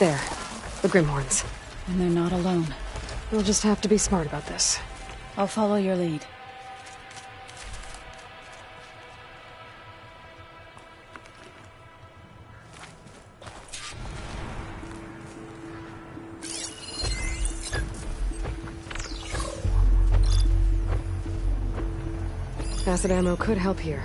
There. The Grimhorns. And they're not alone. We'll just have to be smart about this. I'll follow your lead. Acid ammo could help here.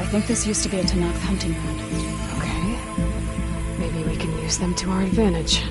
I think this used to be a Tenakth hunting ground. Okay. Maybe we can use them to our advantage.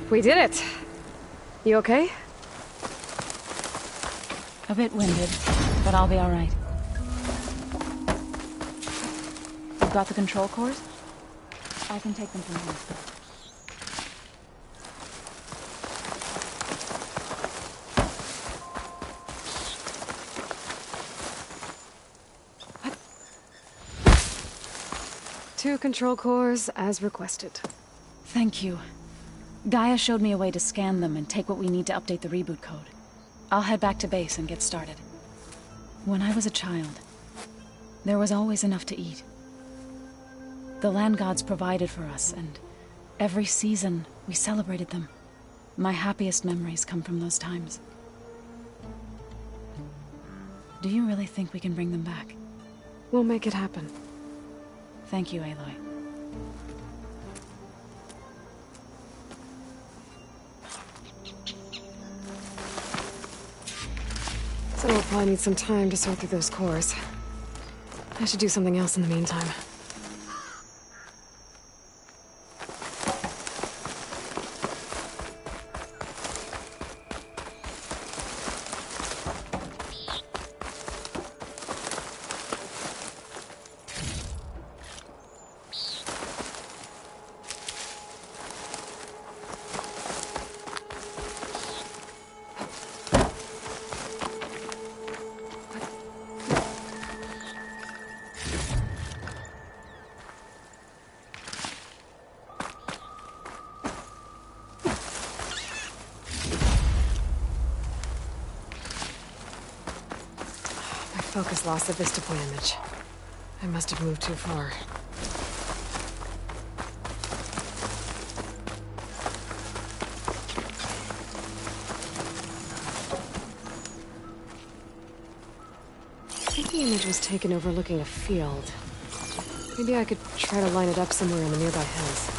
We did it! You okay? A bit winded, but I'll be all right. You've got the control cores? I can take them from here. Two control cores, as requested. Thank you. Gaia showed me a way to scan them and take what we need to update the reboot code. I'll head back to base and get started. When I was a child, there was always enough to eat. The land gods provided for us, and every season we celebrated them. My happiest memories come from those times. Do you really think we can bring them back? We'll make it happen. Thank you, Aloy. So we'll probably need some time to sort through those cores. I should do something else in the meantime. Focus lost the Vista Point image. I must have moved too far. I think the image was taken overlooking a field. Maybe I could try to line it up somewhere in the nearby hills.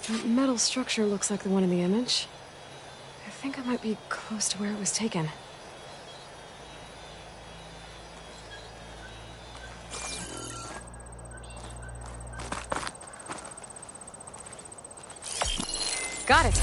That metal structure looks like the one in the image. I think I might be close to where it was taken. Got it!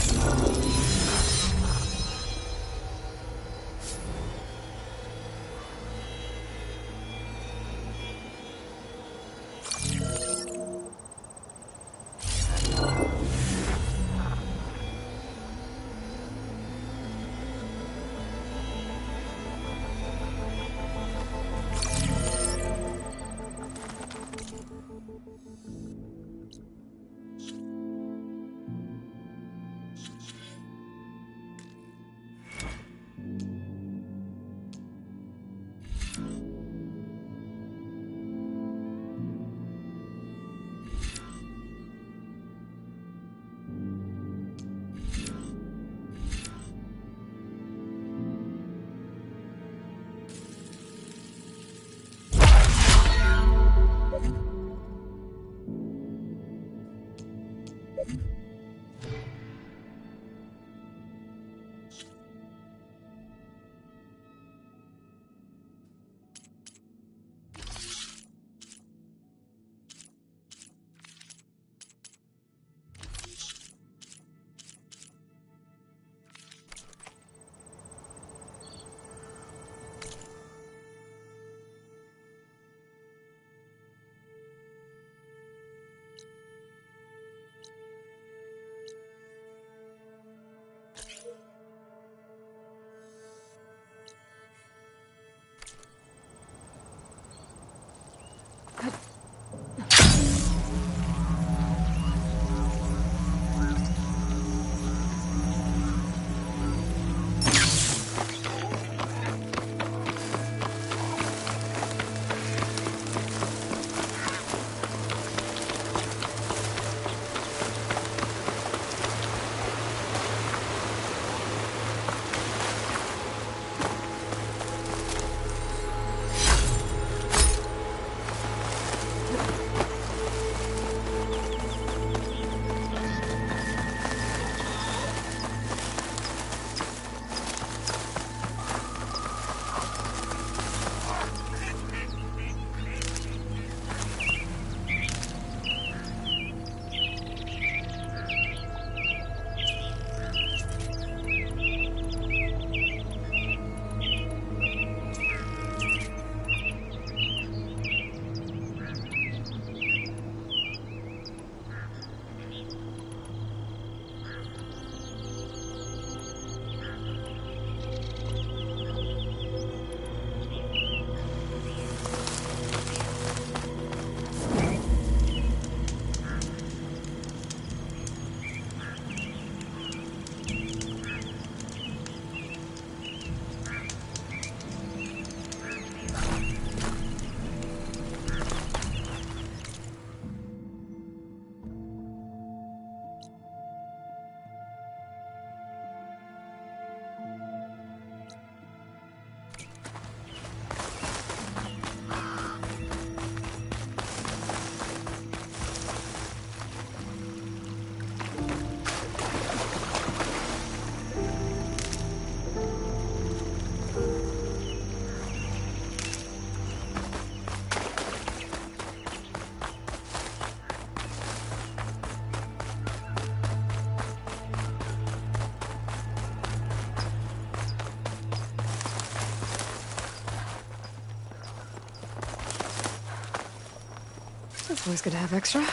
Always good to have extra.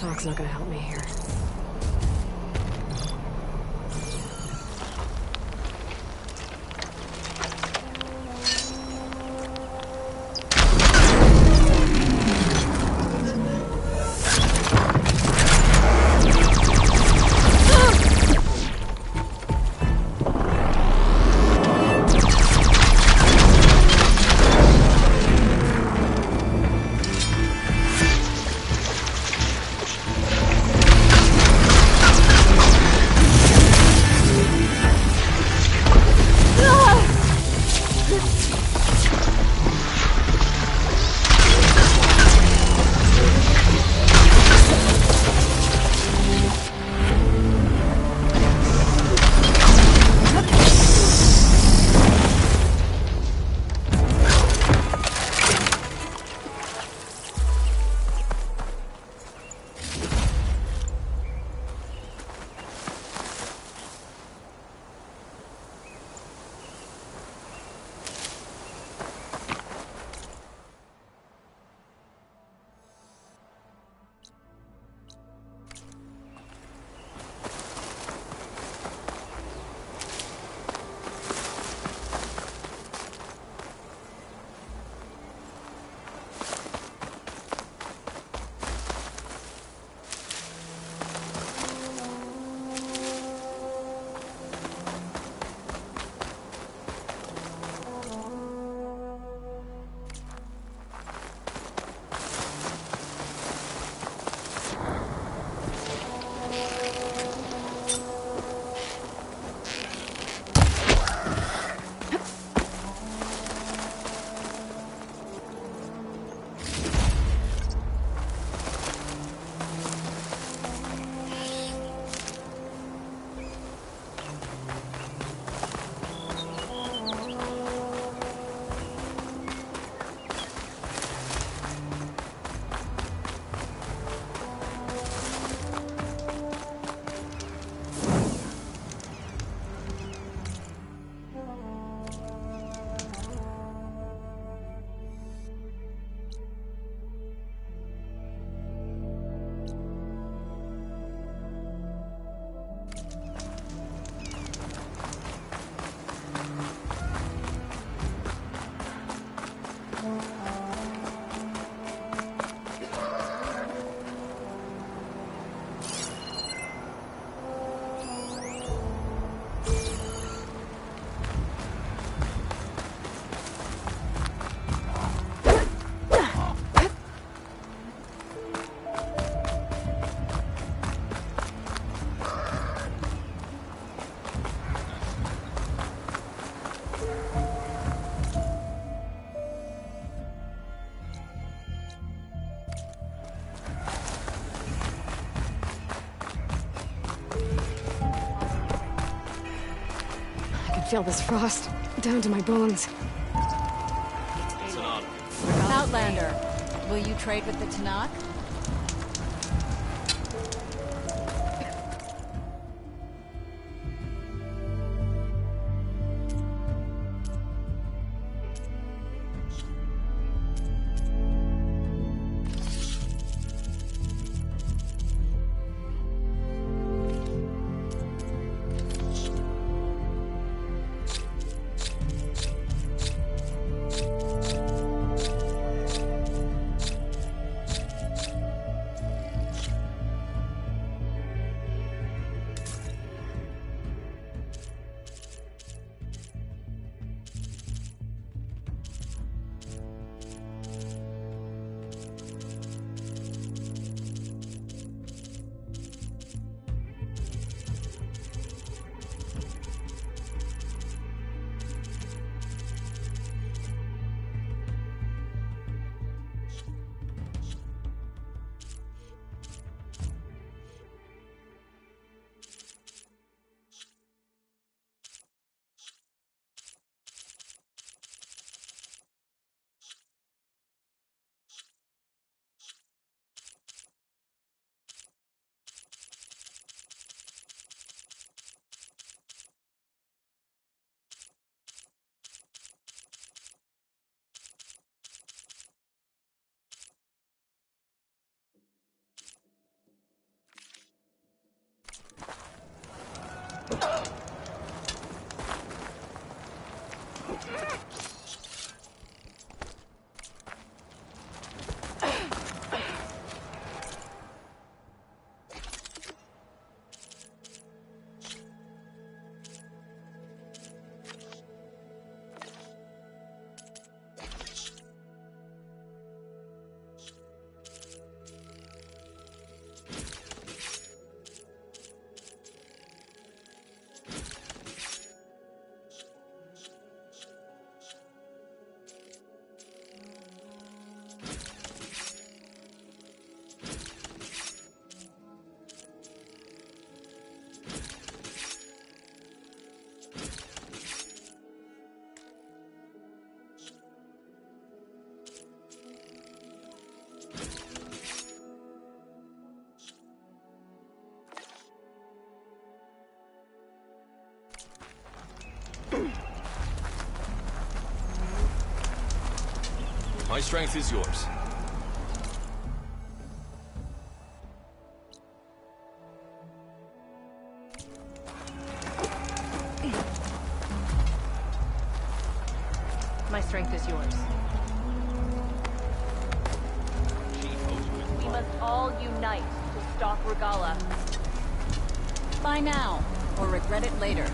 Shock's not gonna help me here. I can feel this frost down to my bones. Outlander, will you trade with the Tanakh? My strength is yours. My strength is yours. We must all unite to stop Regalla. Buy now, or regret it later.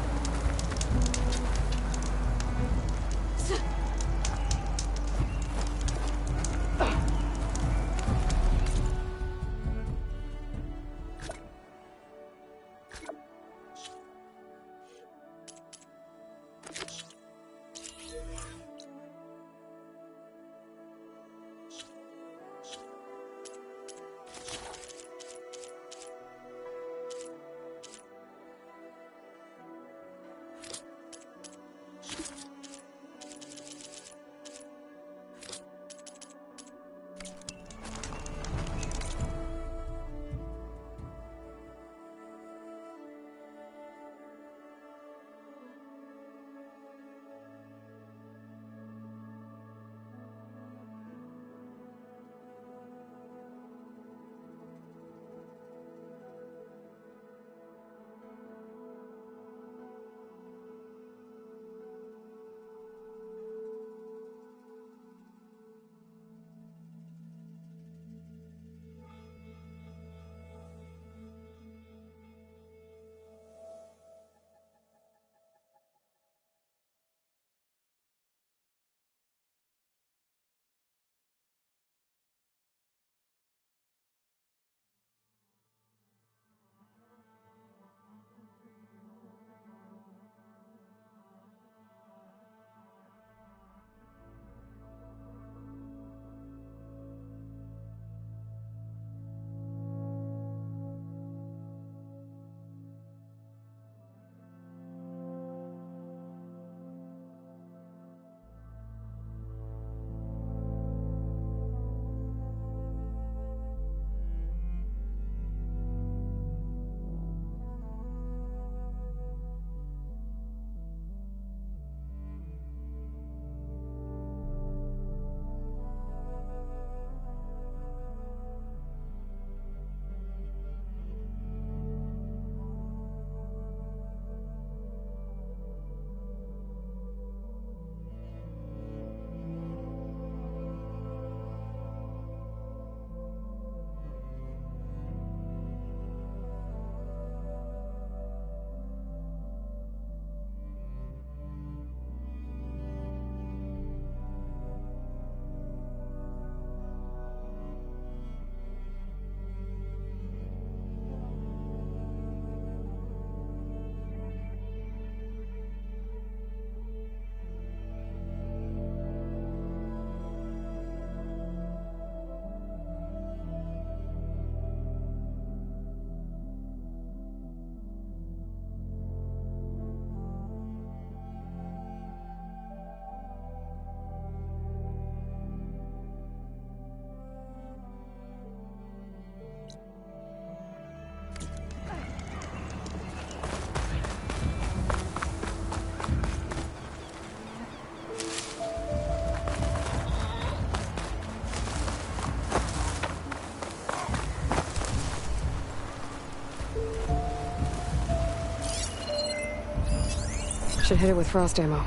Should hit it with frost ammo.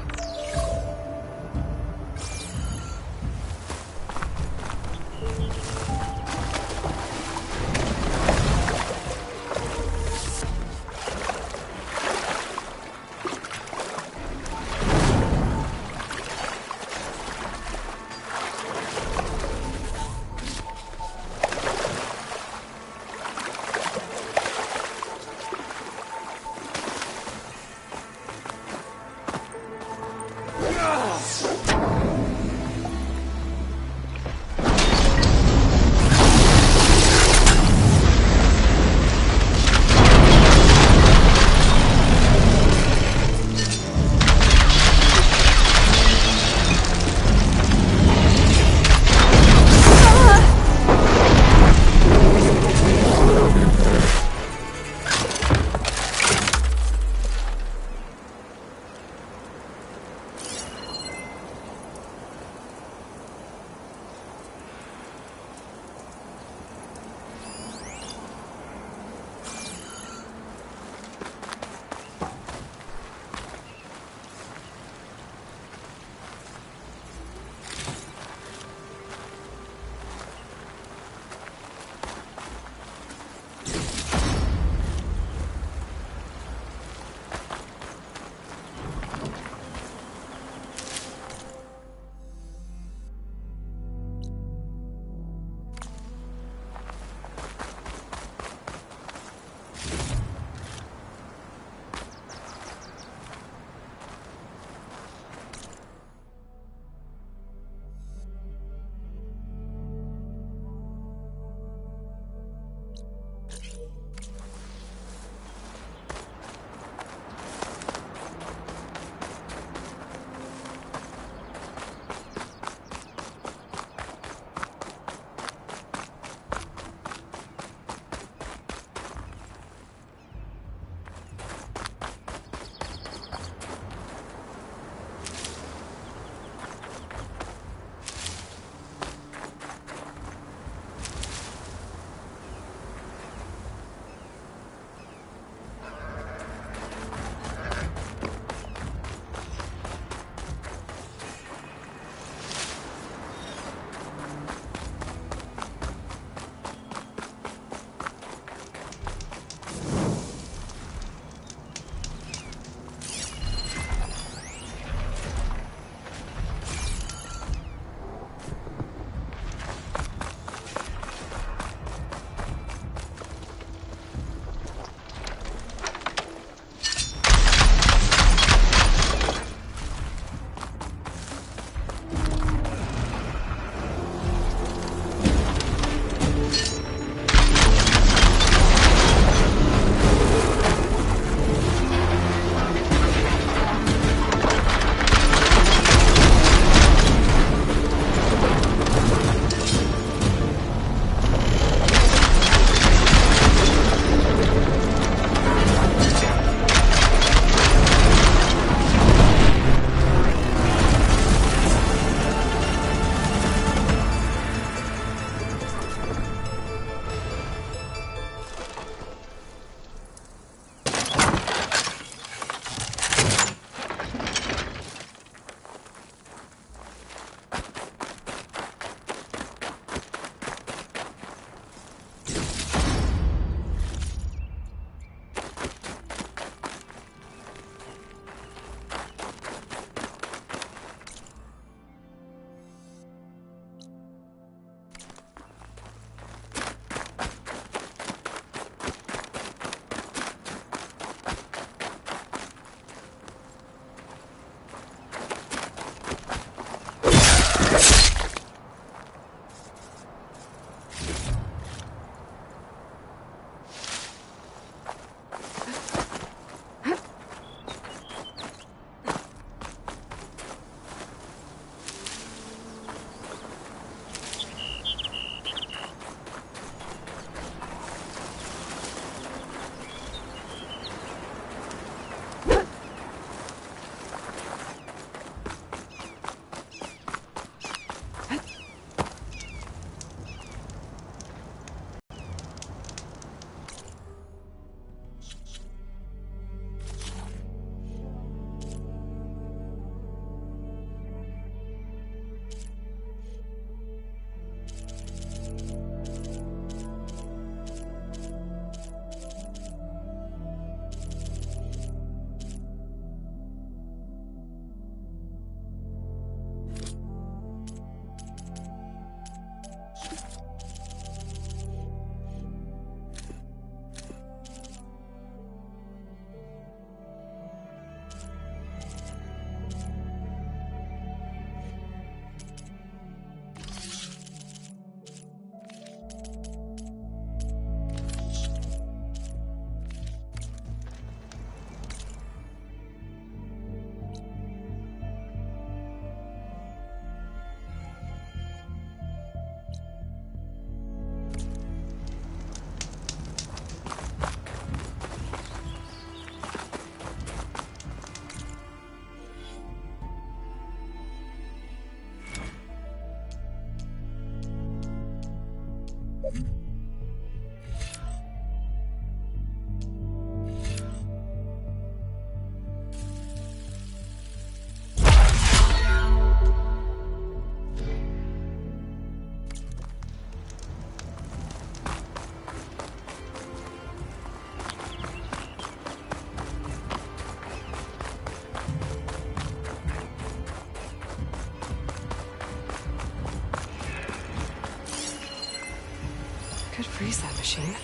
freeze that machine.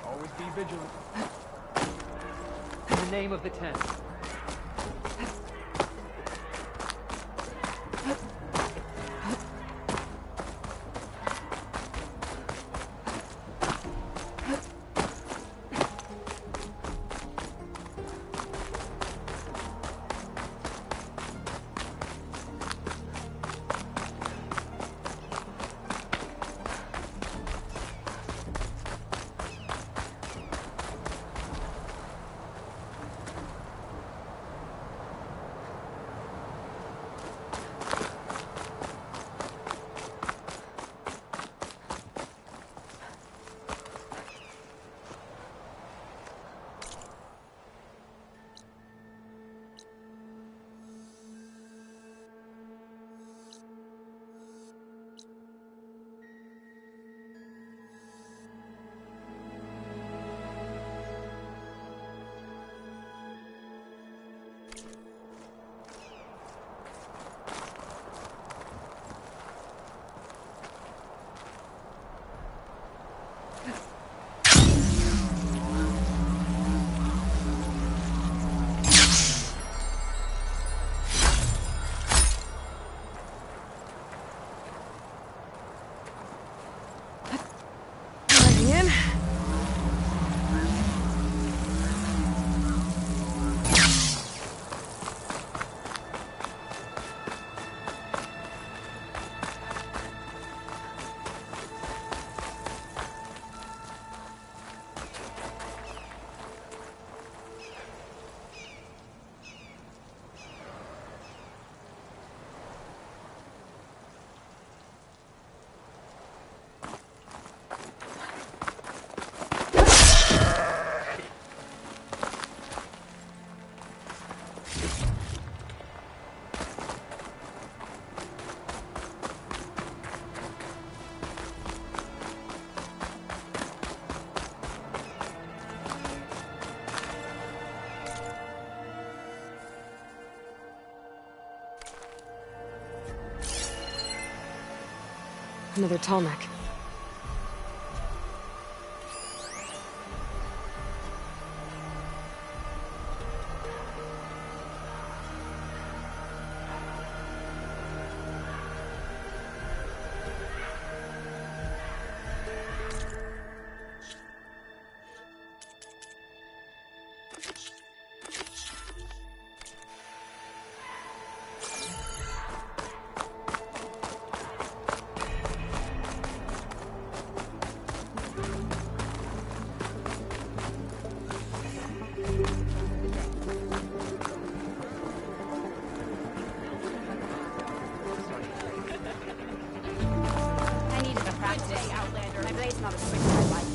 Always be vigilant. In the name of the tent. Another Tallneck. not as quick as I'd like.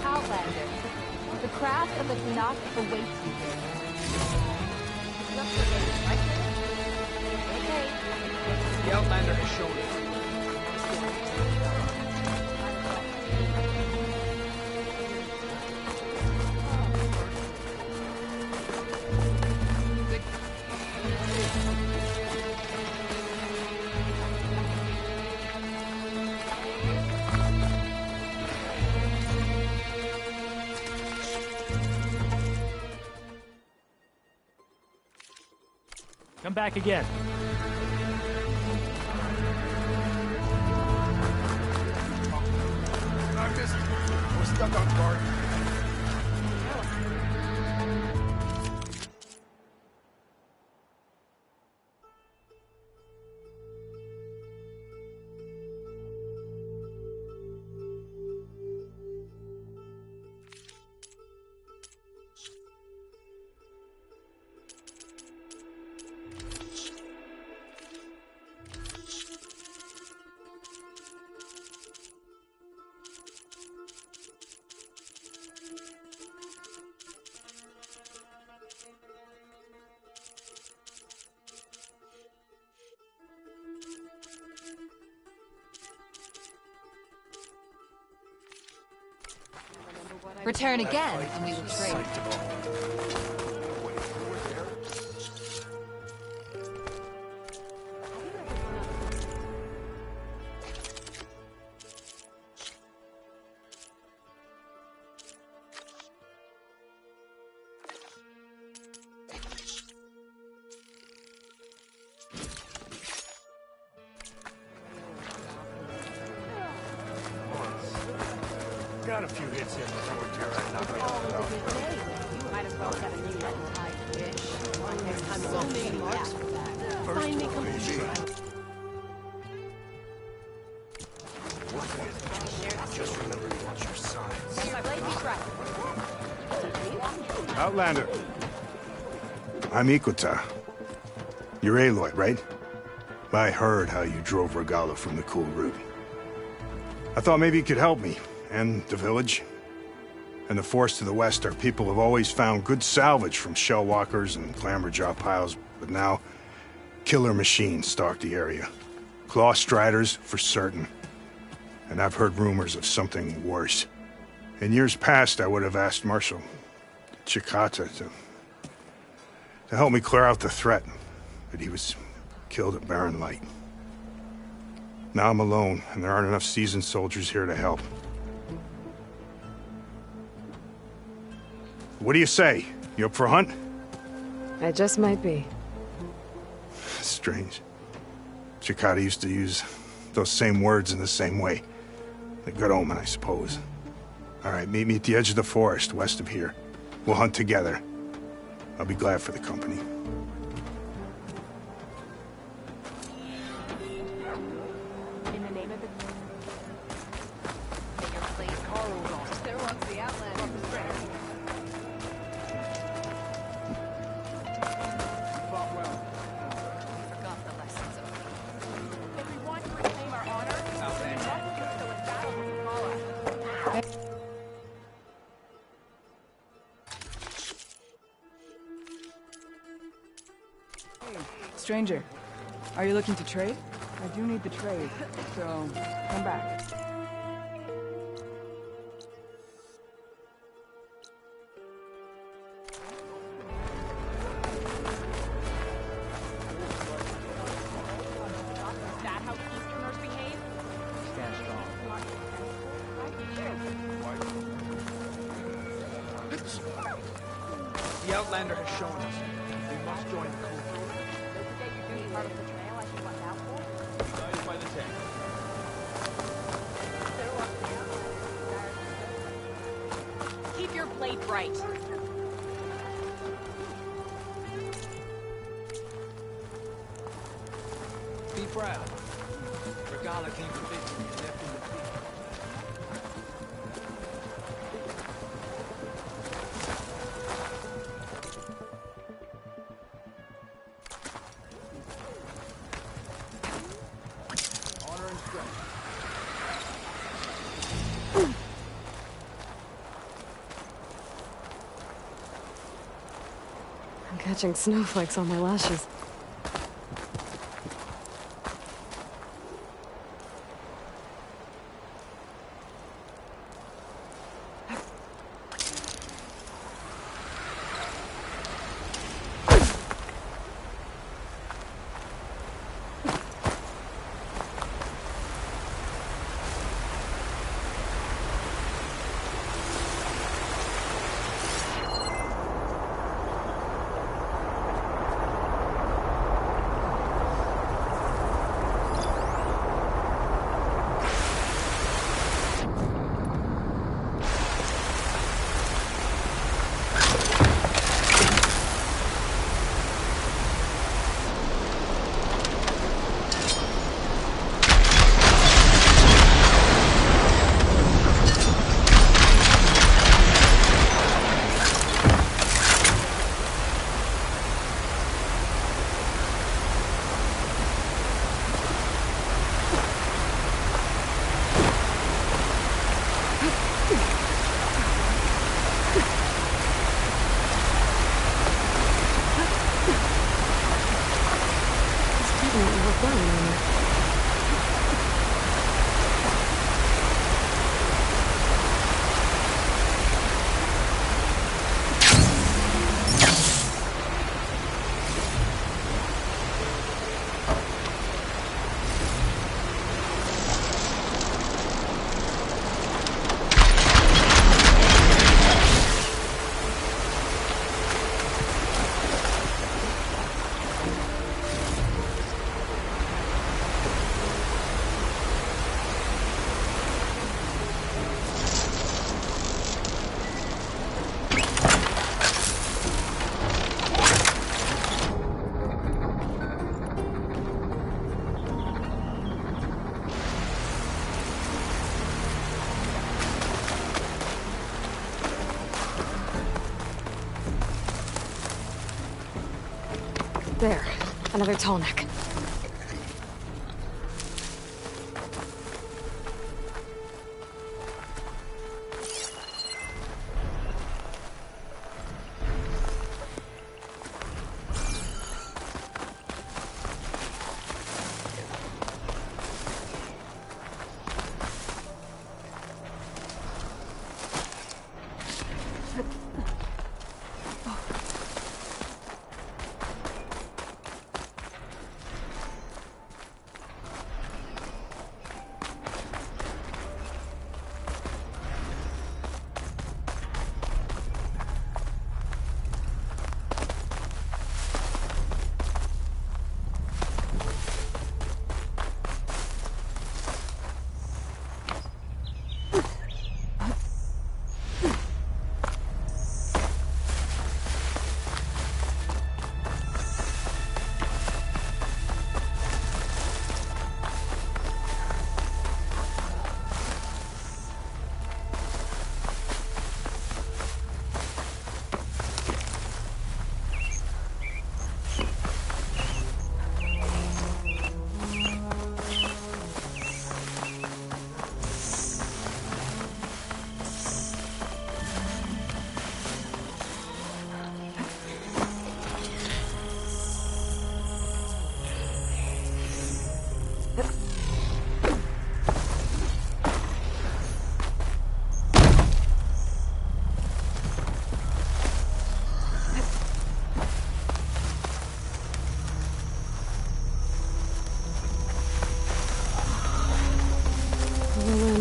Outlander. The craft of the Canuck awaits you here. Look for this, right there? Okay. The Outlander has shown us. Come back again. Marcus, we're stuck on guard. Return again, and we will trade. Got a few hits in before Jared knocked me off the top. You might as well get a new one. I wish. Next time you won't see me after that. Find me Just remember to watch your signs. My blade be right. Outlander. I'm Ikuta. You're Aloy, right? I heard how you drove Regala from the cool route. I thought maybe you could help me, and the village. And the forest to the west, our people have always found good salvage from shell walkers and clamberjaw piles, but now killer machines stalk the area. Claw striders, for certain. And I've heard rumors of something worse. In years past, I would have asked Marshal Chikata to help me clear out the threat, but he was killed at Barren Light. Now I'm alone, and there aren't enough seasoned soldiers here to help. What do you say? You up for a hunt? I just might be. Strange. Chikata used to use those same words in the same way. A good omen, I suppose. All right, meet me at the edge of the forest, west of here. We'll hunt together. I'll be glad for the company. In the name of the... Take your place, Carl. There walks the Outlander. Forgot the lessons of... If we want to reclaim our honor, we must do so in battle with Regala. Stranger, are you looking to trade? I do need the trade, so come back. Is that how Easterners behave? Stand strong. The Outlander has shown us. We must join the crew. Don't forget you're doing part of the trail I should watch out for. Guided by the tank. Keep your blade bright. Be proud. Regala came for victory and left in defeat. catching snowflakes on my lashes. There, another tall neck.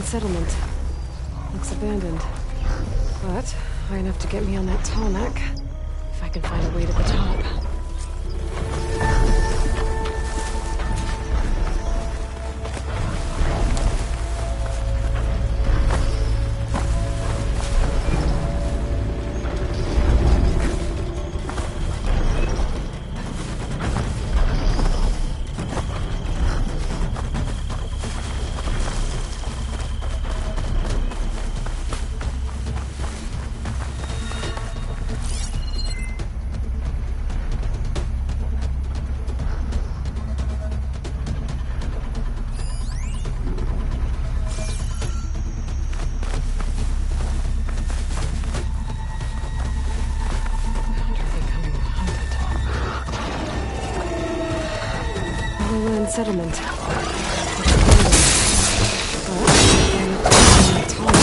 Settlement. Looks abandoned. But high enough to get me on that tall neck. If I can find a way to the top. settlement. It's abandoned, but taller.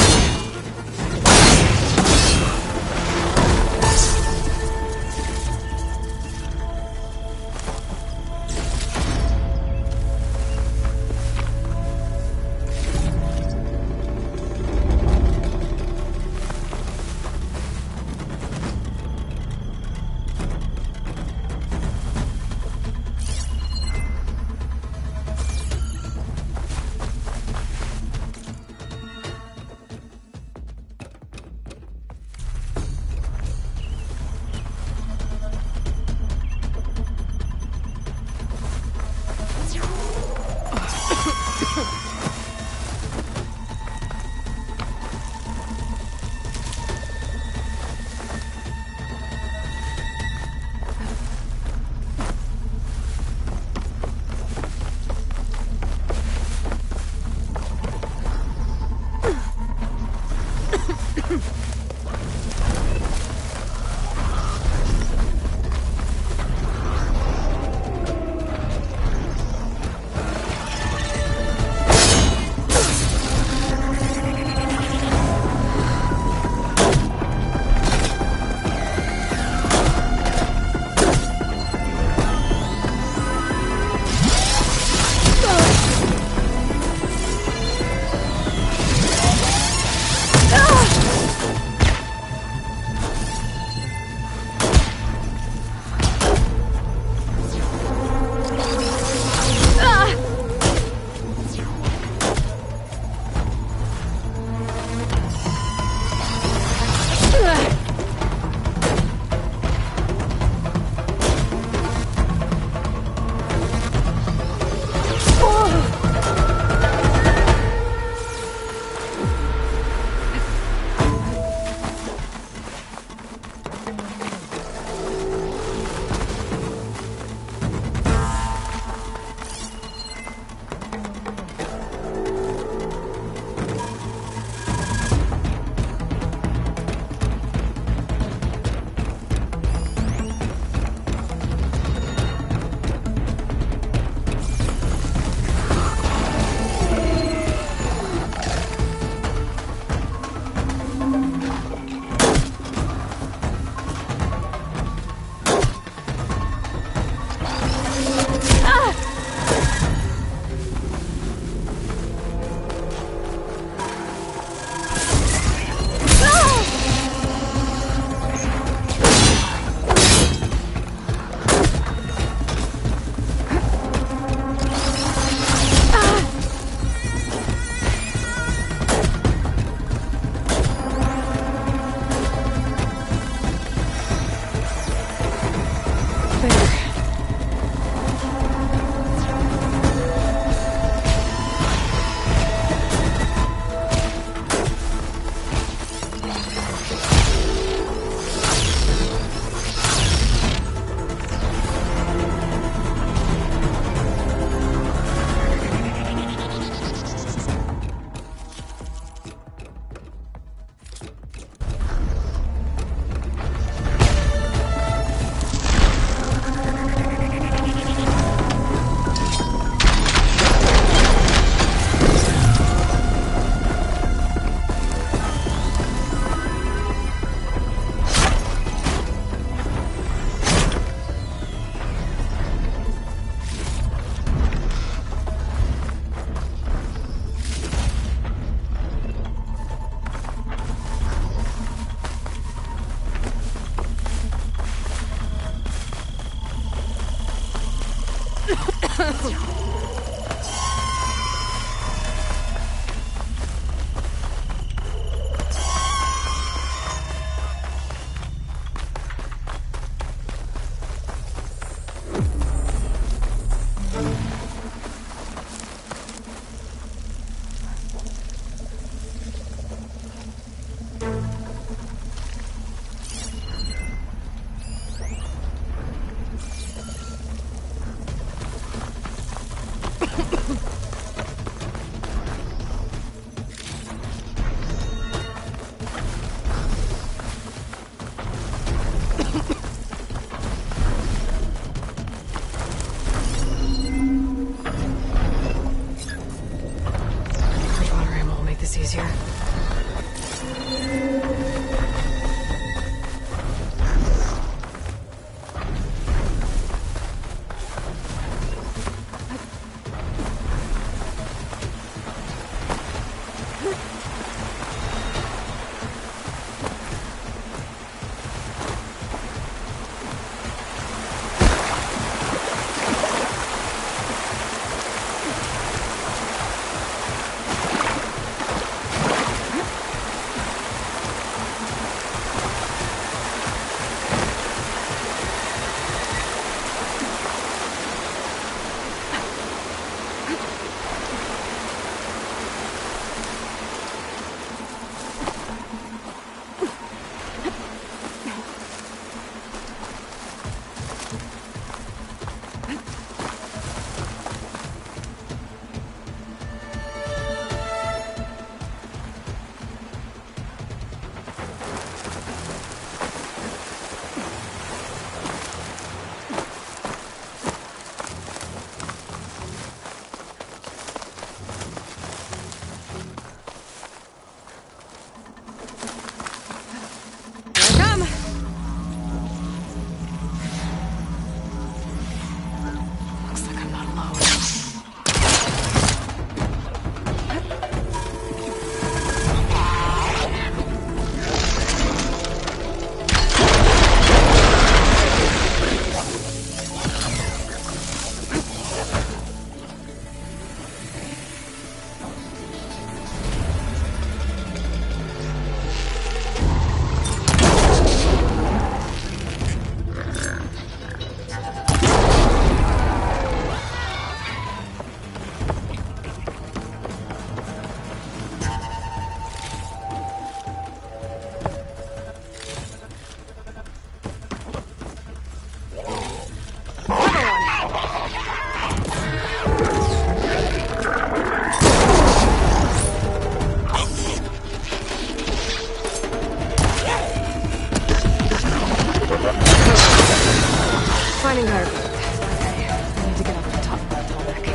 Finding her. Okay, I need to get up to the top of the tarmac.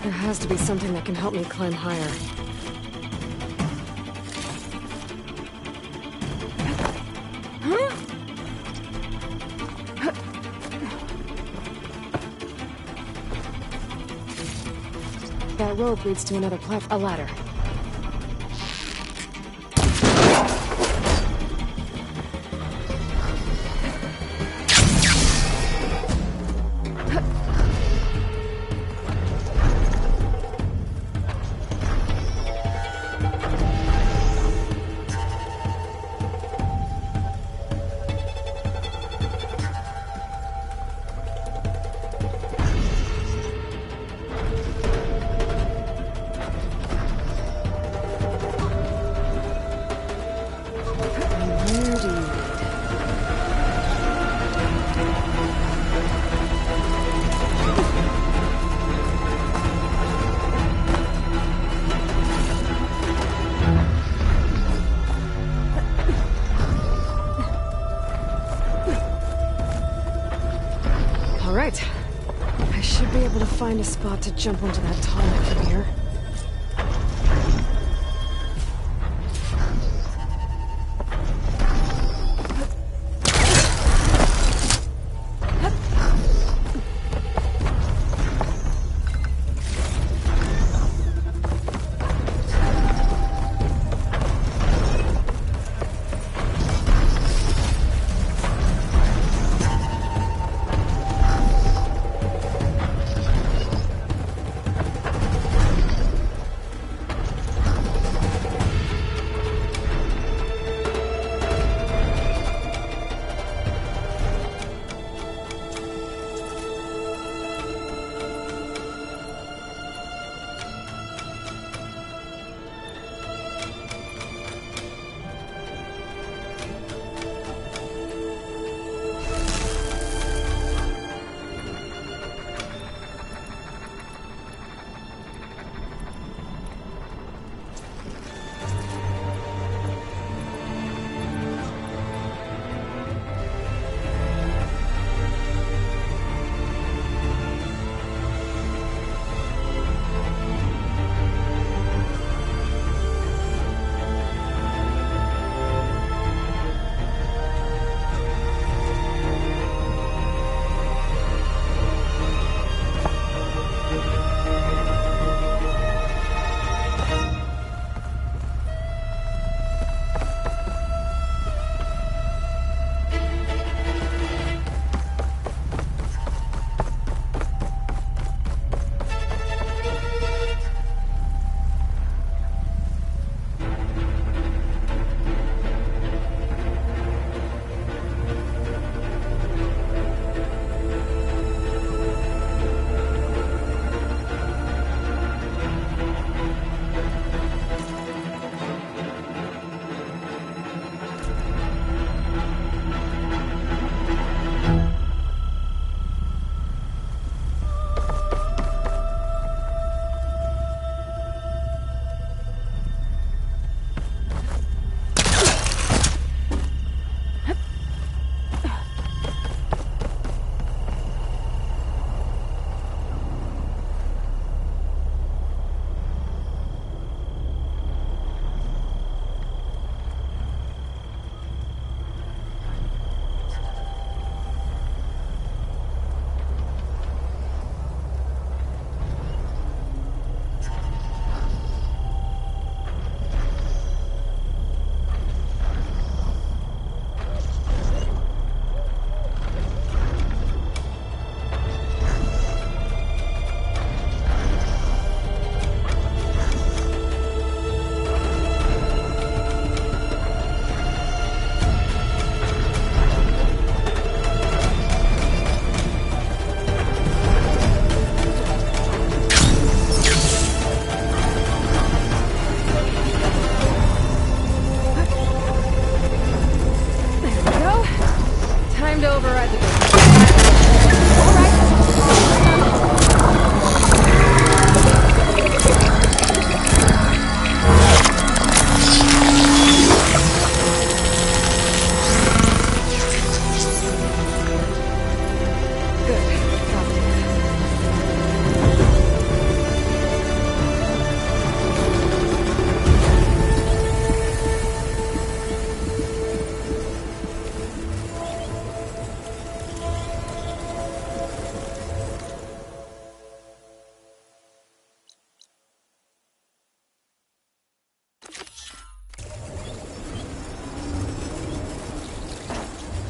There has to be something that can help me climb higher. That rope leads to another platform. A ladder. Alright. I should be able to find a spot to jump onto that tarmac from here.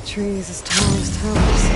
Trees as tall as towers.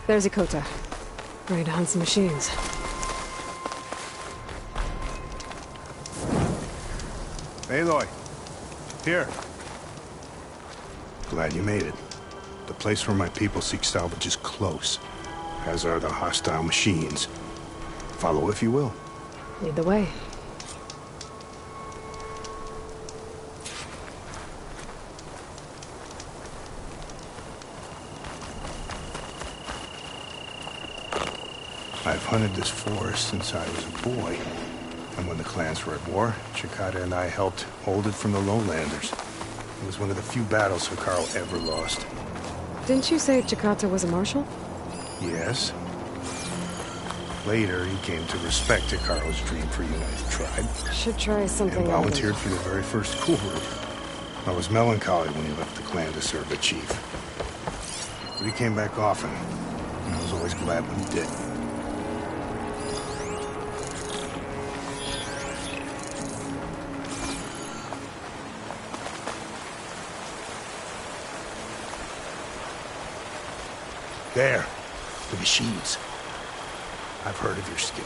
There's Ikota. Ready to hunt some machines. Aloy. Here. Glad you made it. The place where my people seek salvage is close, as are the hostile machines. Follow if you will. Lead the way. I've hunted this forest since I was a boy. And when the clans were at war, Chikata and I helped hold it from the lowlanders. It was one of the few battles Hekarro ever lost. Didn't you say Chikata was a marshal? Yes. Later, he came to respect Hekarro's dream for a united tribe. Should try something And other than- volunteered for the very first coup route. I was melancholy when he left the clan to serve the chief. But he came back often, and I was always glad when he did. There, the machines. I've heard of your skill,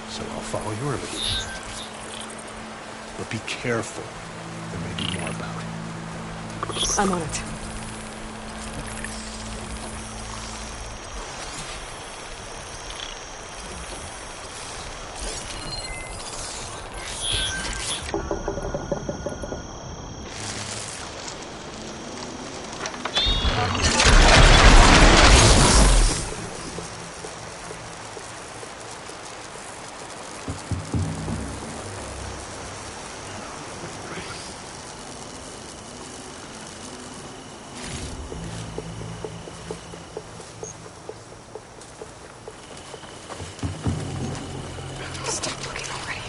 so I'll follow your lead. But be careful. There may be more about. I'm on it. Stop looking already.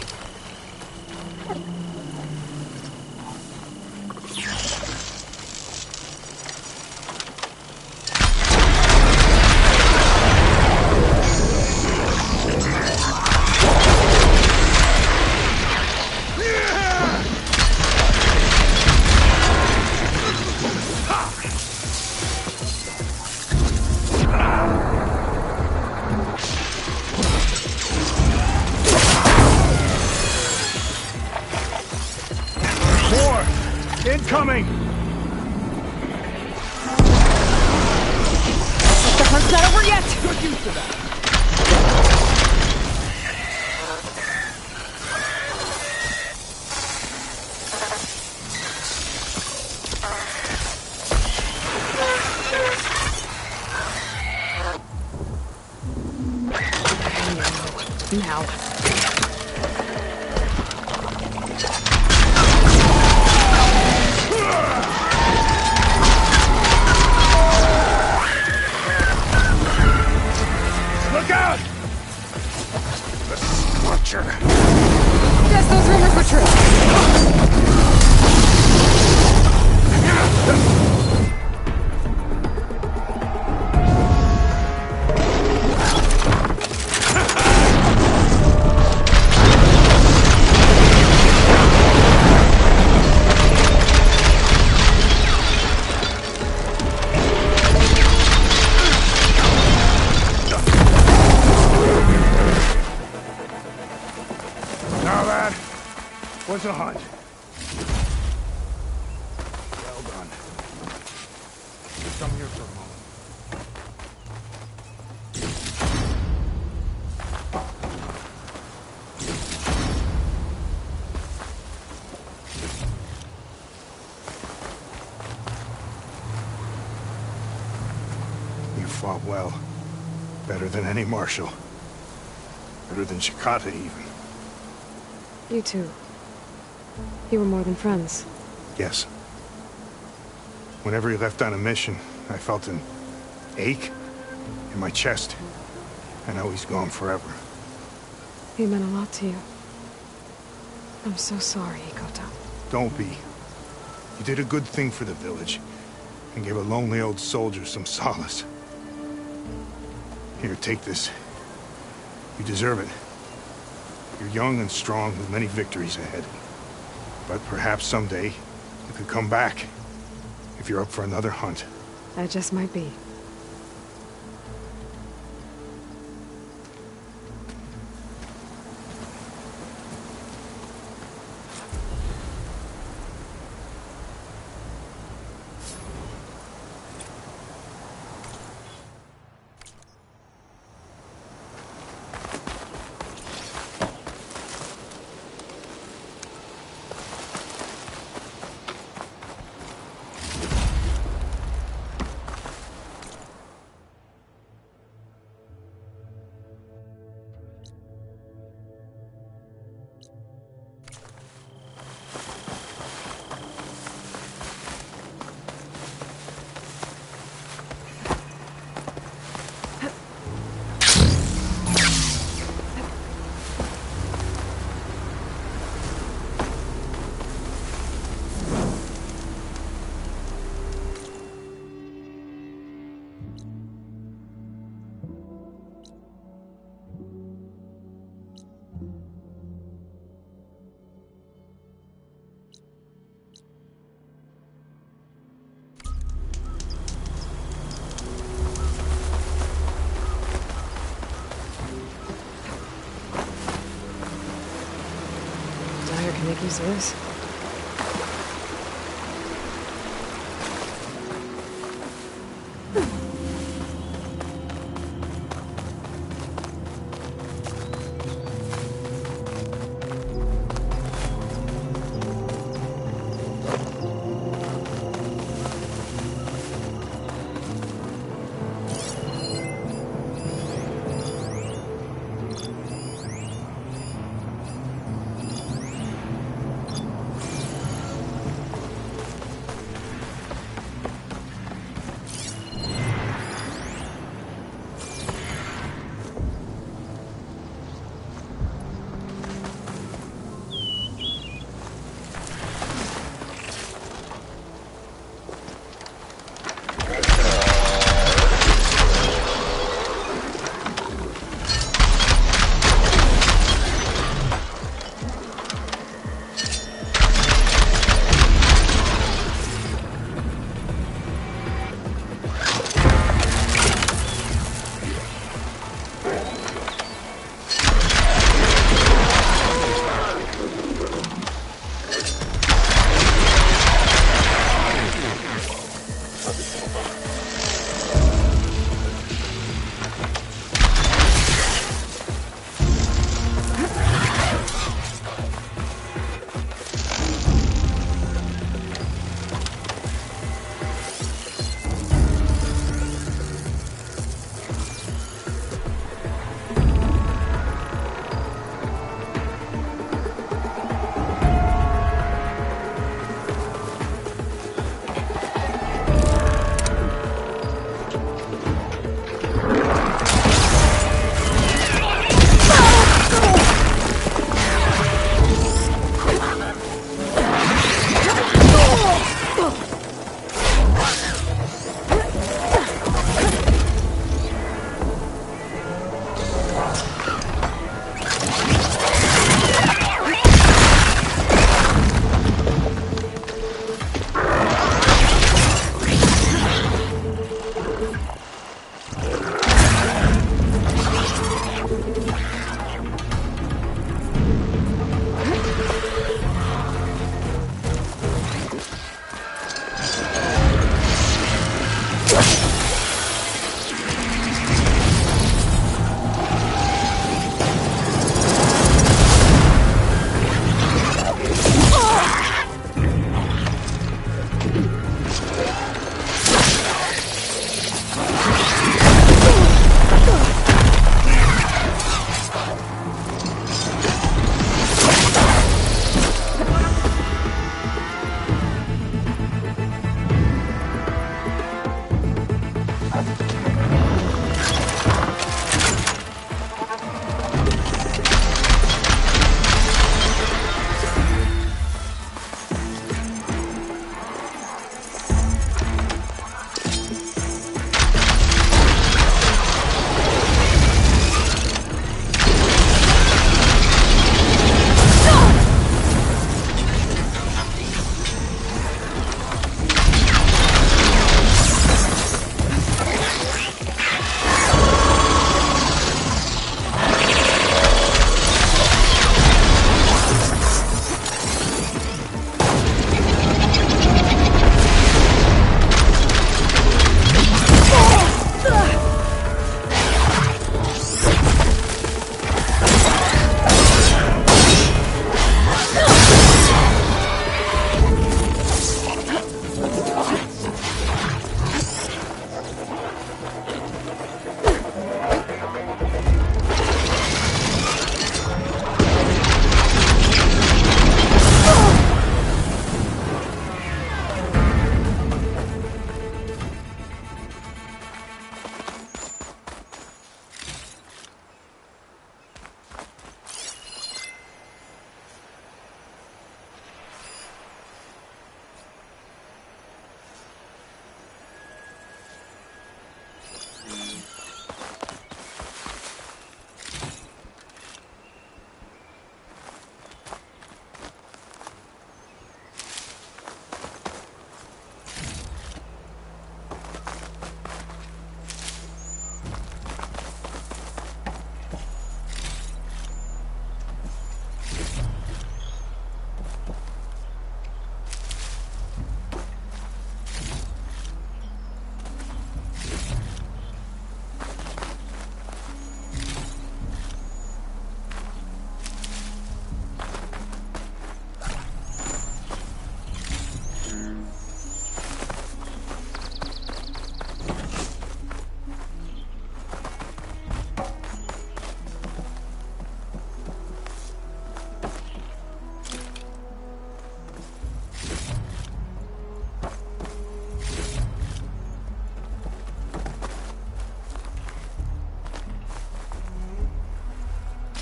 Incoming! The hunt's not over yet! Get used to that. Now. Look out! The Scorcher. Guess those rumors were true. fought well. Better than any marshal. Better than Shikata, even. You two. You were more than friends. Yes. Whenever he left on a mission, I felt an ache in my chest. I know he's gone forever. He meant a lot to you. I'm so sorry, Ikota. Don't be. You did a good thing for the village, and gave a lonely old soldier some solace. Here, take this. You deserve it. You're young and strong with many victories ahead. But perhaps someday, you could come back. If you're up for another hunt. That just might be. Dyer can make use of this.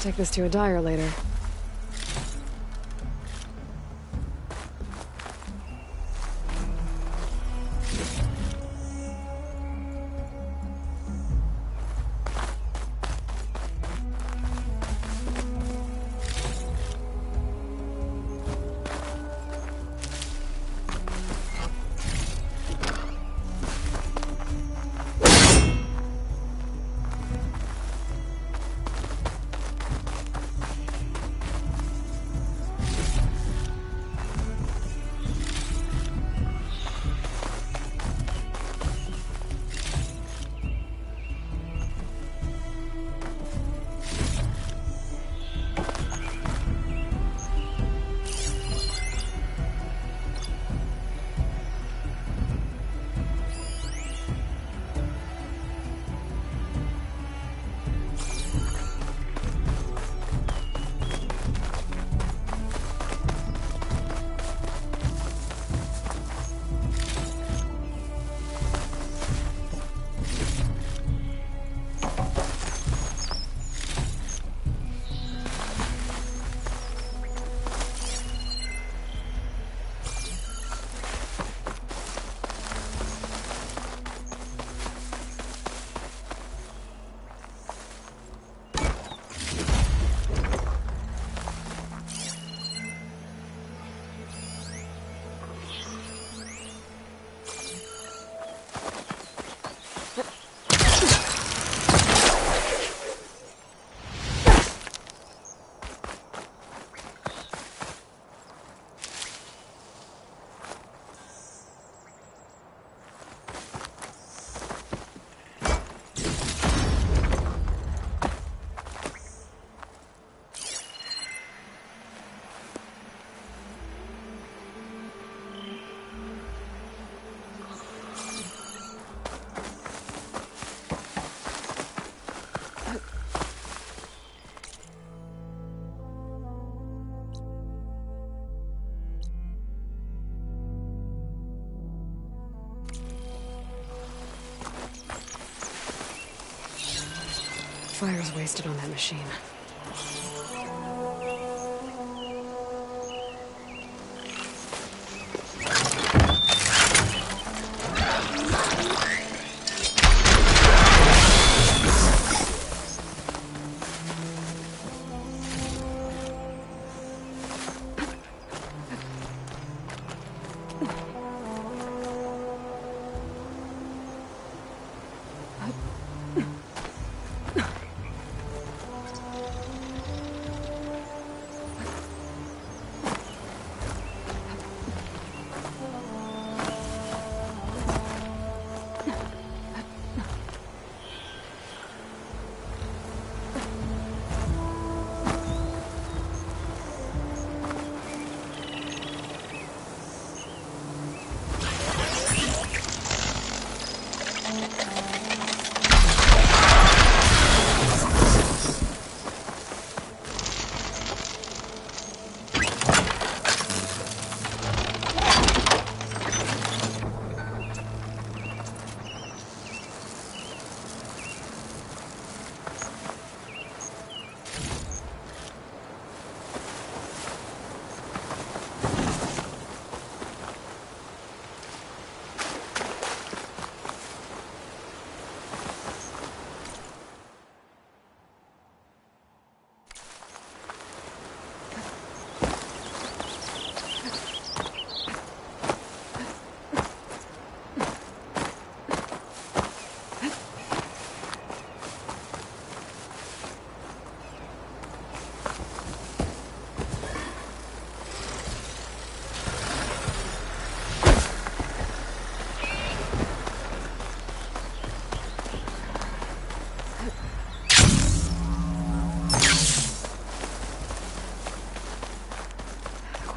Take this to a dyer later. Fire's wasted on that machine.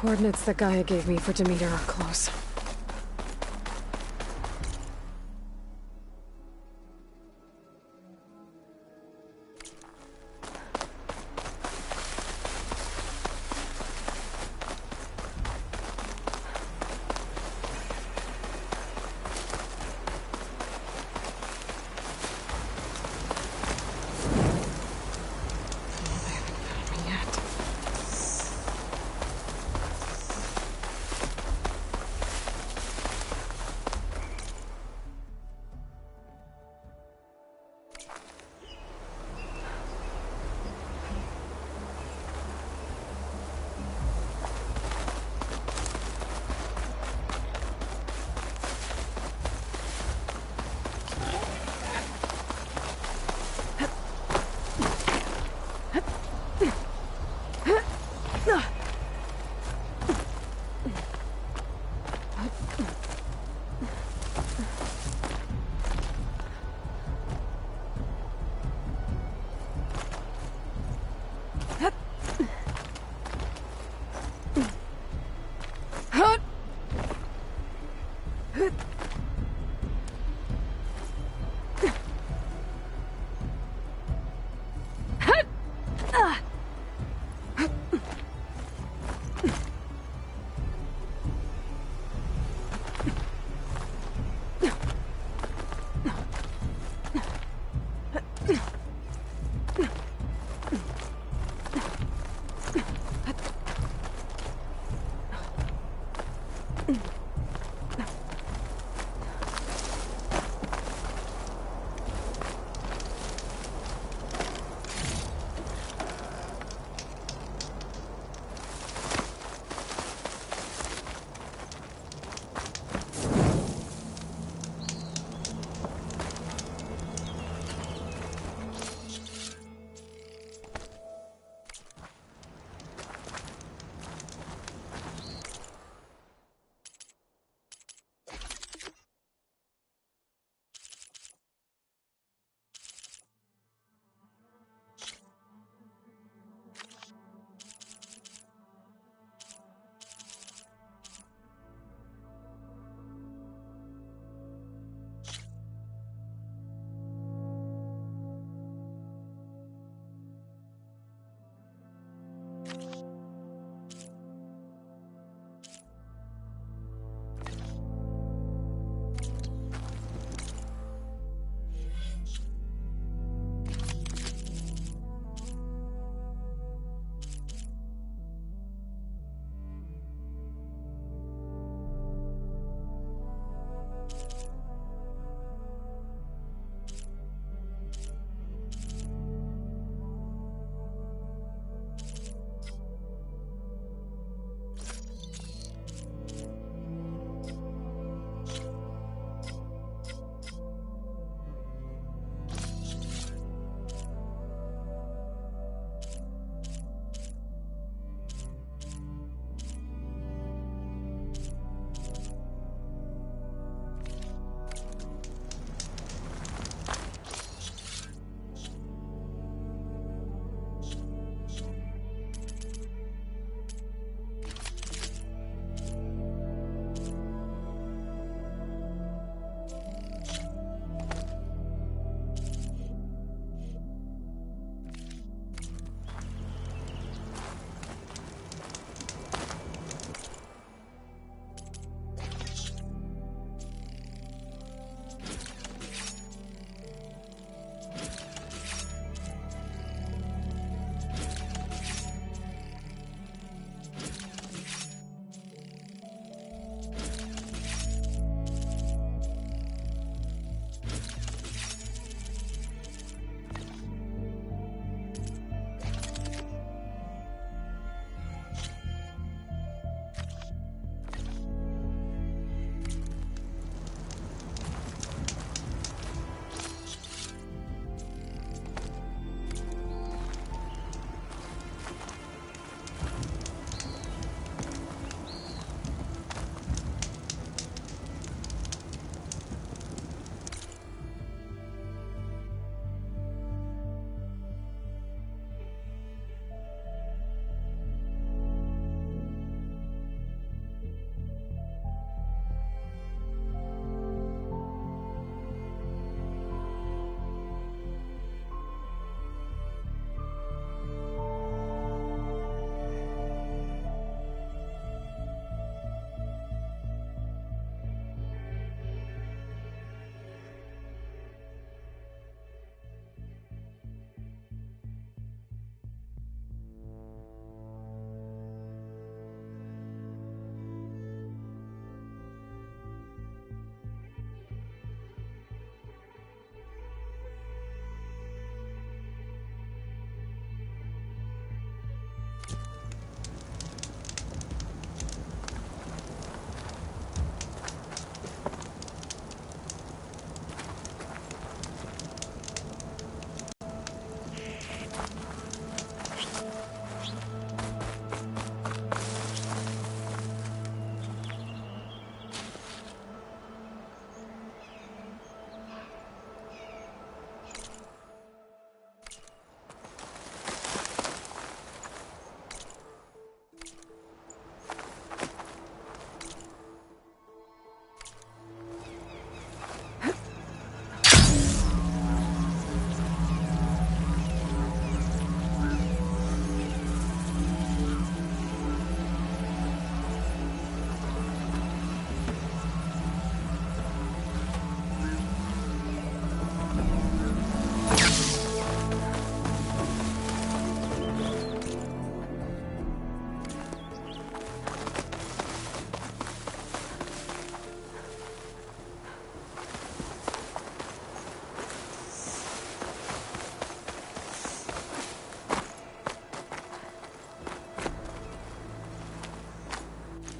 Coordinates that Gaia gave me for Demeter are close.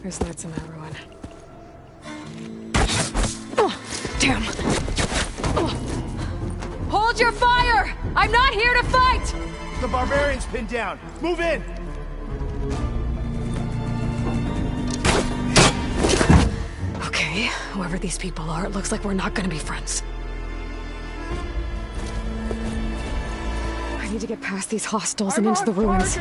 There's notes in that ruin. Oh, damn! Hold your fire! I'm not here to fight! The barbarian's pinned down. Move in! Okay, whoever these people are, it looks like we're not gonna be friends. I need to get past these hostels and into the ruins.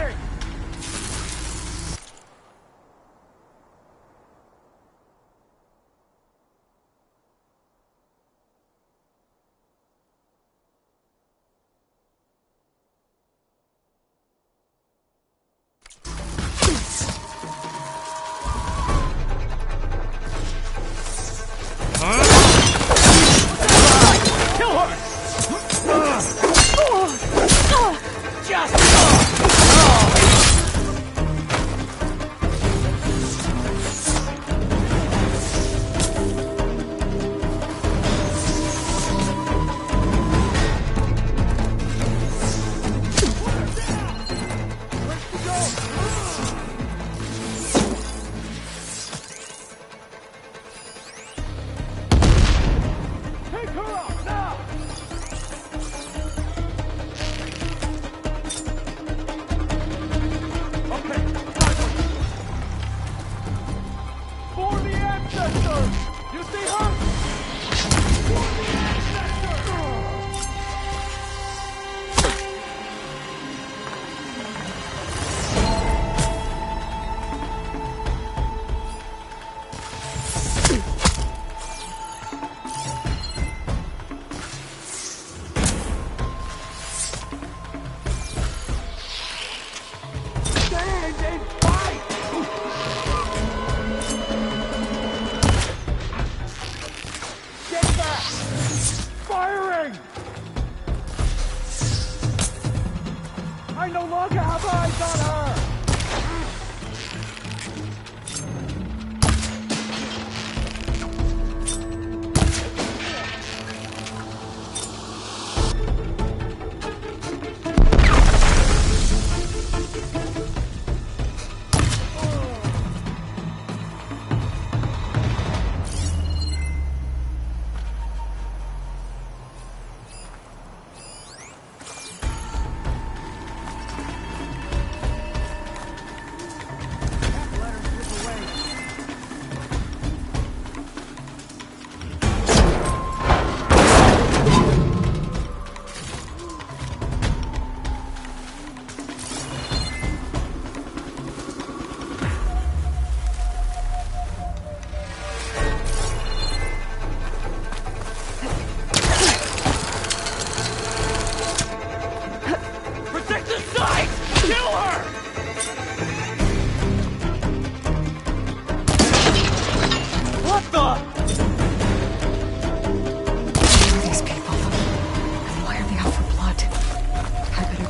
I no longer have eyes on her!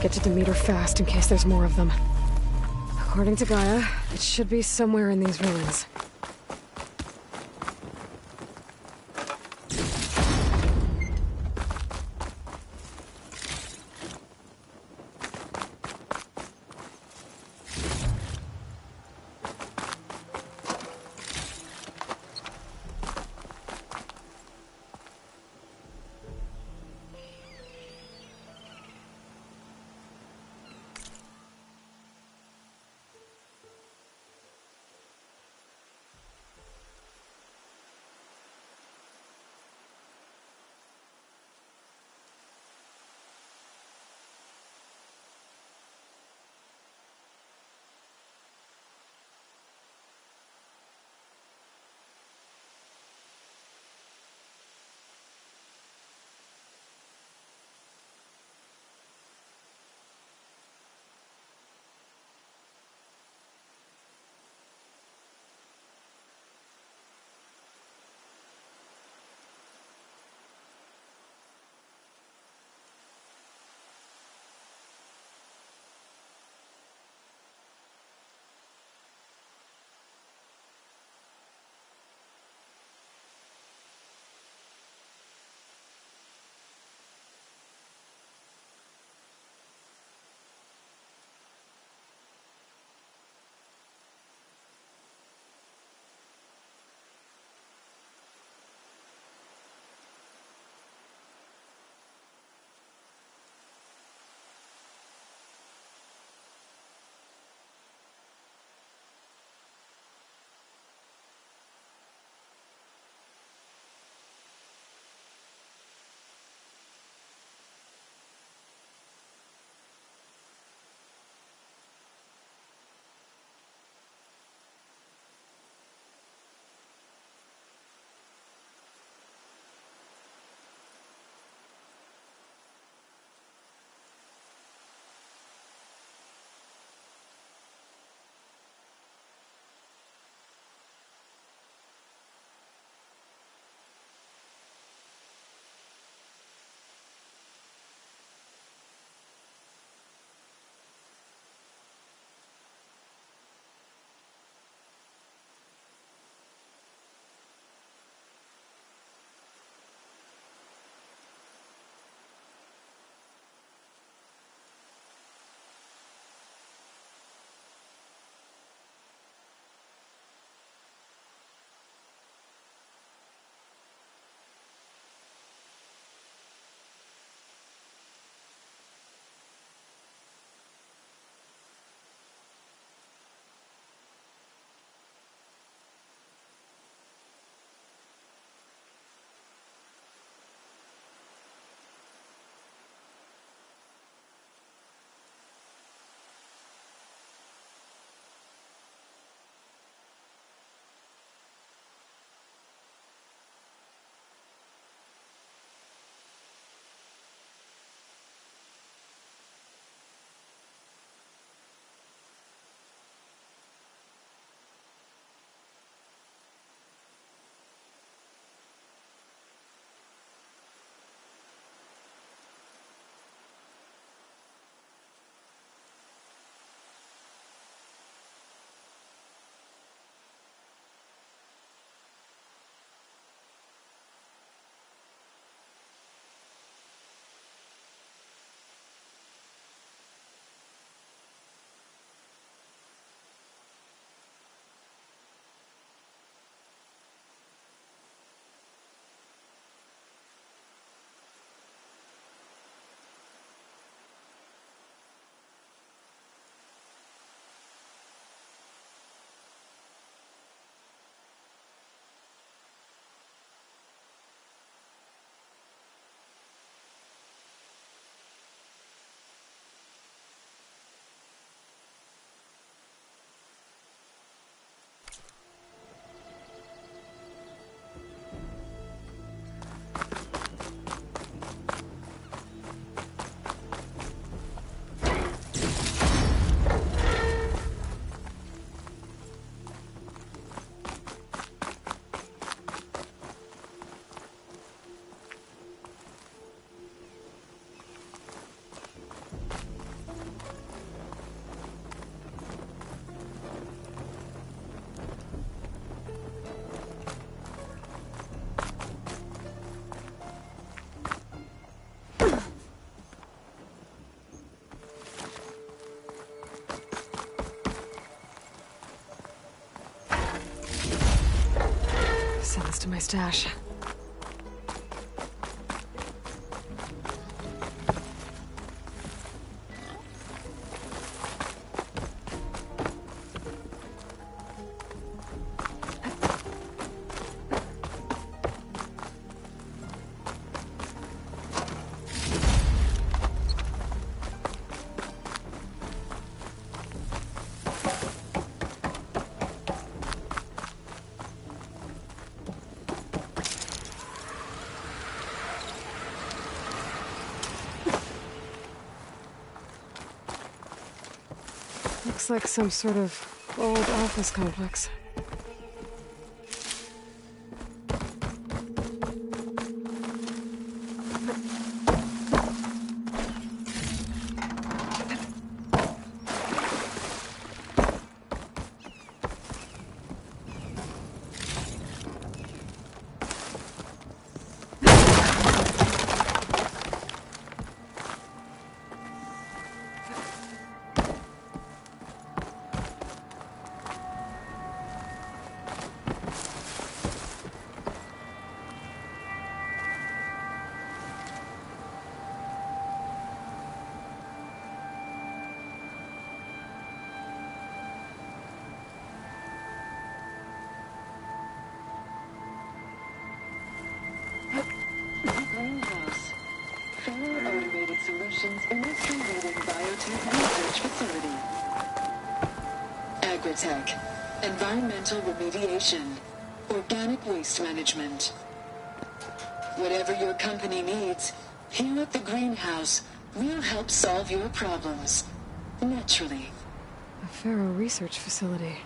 Get to Demeter fast in case there's more of them. According to Gaia, it should be somewhere in these ruins. Send this to my stash. Looks like some sort of old office complex. Greenhouse. Fully automated solutions industry-leading biotech research facility. Agritech. Environmental remediation. Organic waste management. Whatever your company needs, here at the Greenhouse, we'll help solve your problems. Naturally. A Faro research facility.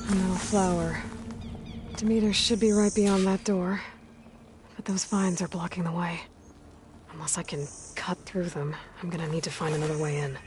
No flower. Demeter should be right beyond that door. But those vines are blocking the way. Unless I can cut through them, I'm gonna need to find another way in.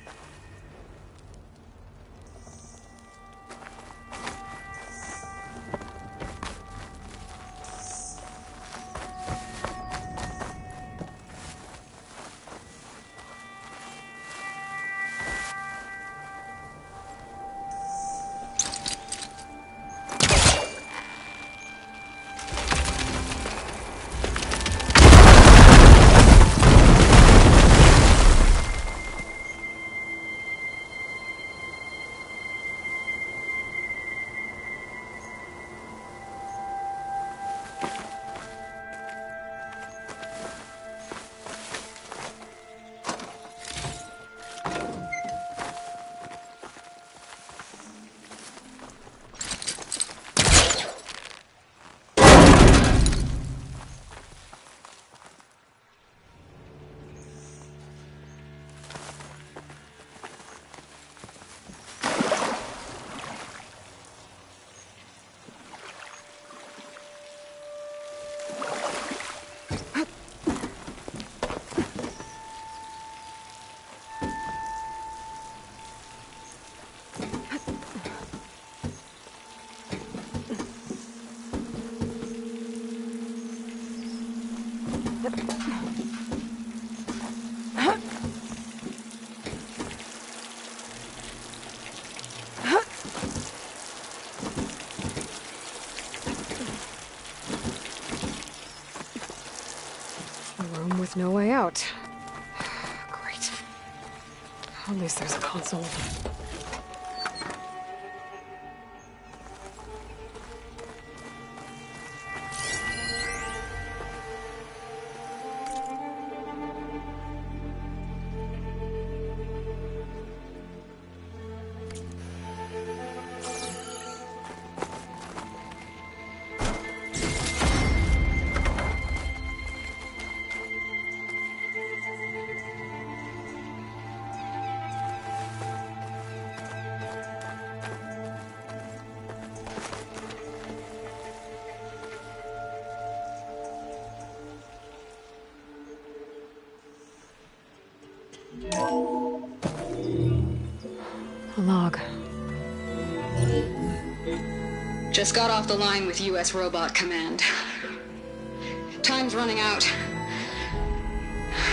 With no way out. Great. At least there's a console. Just got off the line with US Robot Command. Time's running out.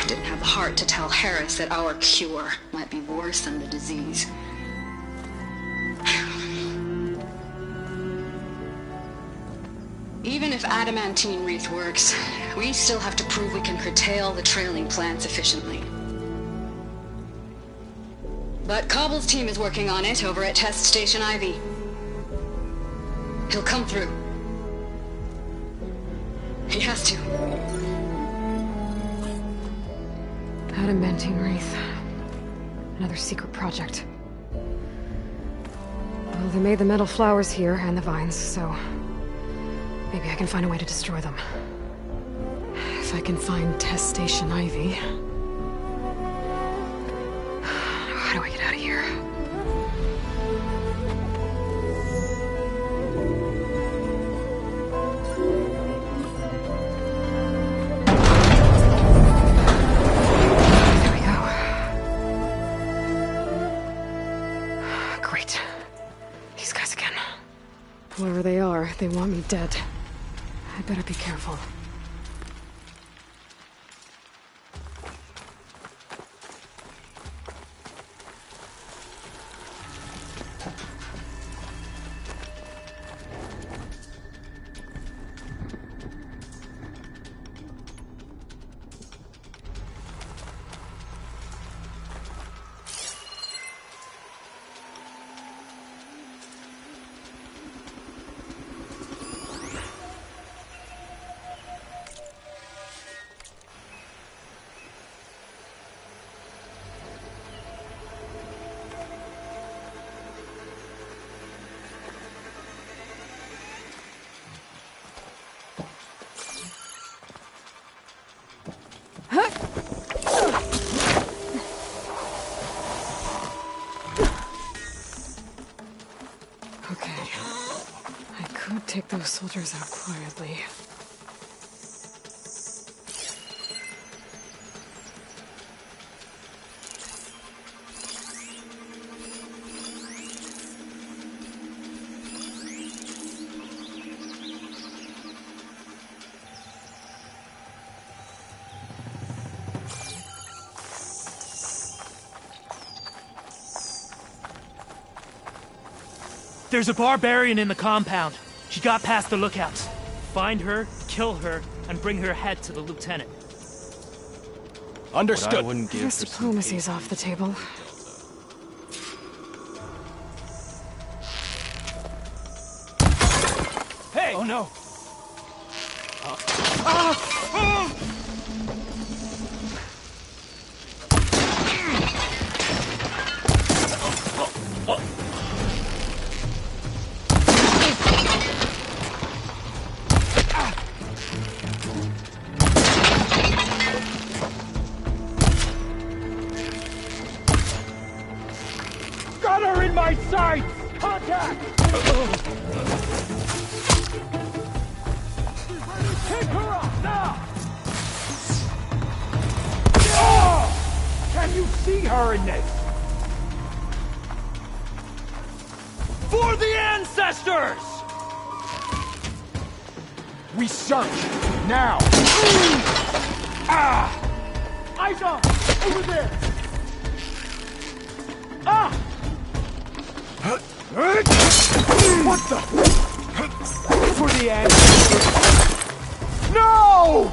Didn't have the heart to tell Harris that our cure might be worse than the disease. Even if adamantine wreath works, we still have to prove we can curtail the trailing plants efficiently. But Cobble's team is working on it over at Test Station Ivy. He'll come through. He has to. Adamantine wreath. Another secret project. Well, they made the metal flowers here and the vines, so maybe I can find a way to destroy them. If I can find Test Station Ivy. How do I get out of here? There we go. Great. These guys again. Whoever they are, they want me dead. I better be careful. Okay. I could take those soldiers out quietly. There's a barbarian in the compound. She got past the lookouts. Find her, kill her, and bring her head to the lieutenant. Understood. What I wouldn't I give guess for some diplomacy's off the table. Hey! Oh no! Got her in my sights! Contact! Pick her up now! Oh! Can you see her in this? For the ancestors! We search now! Aisha! Over there! What the? For the ancestors! No!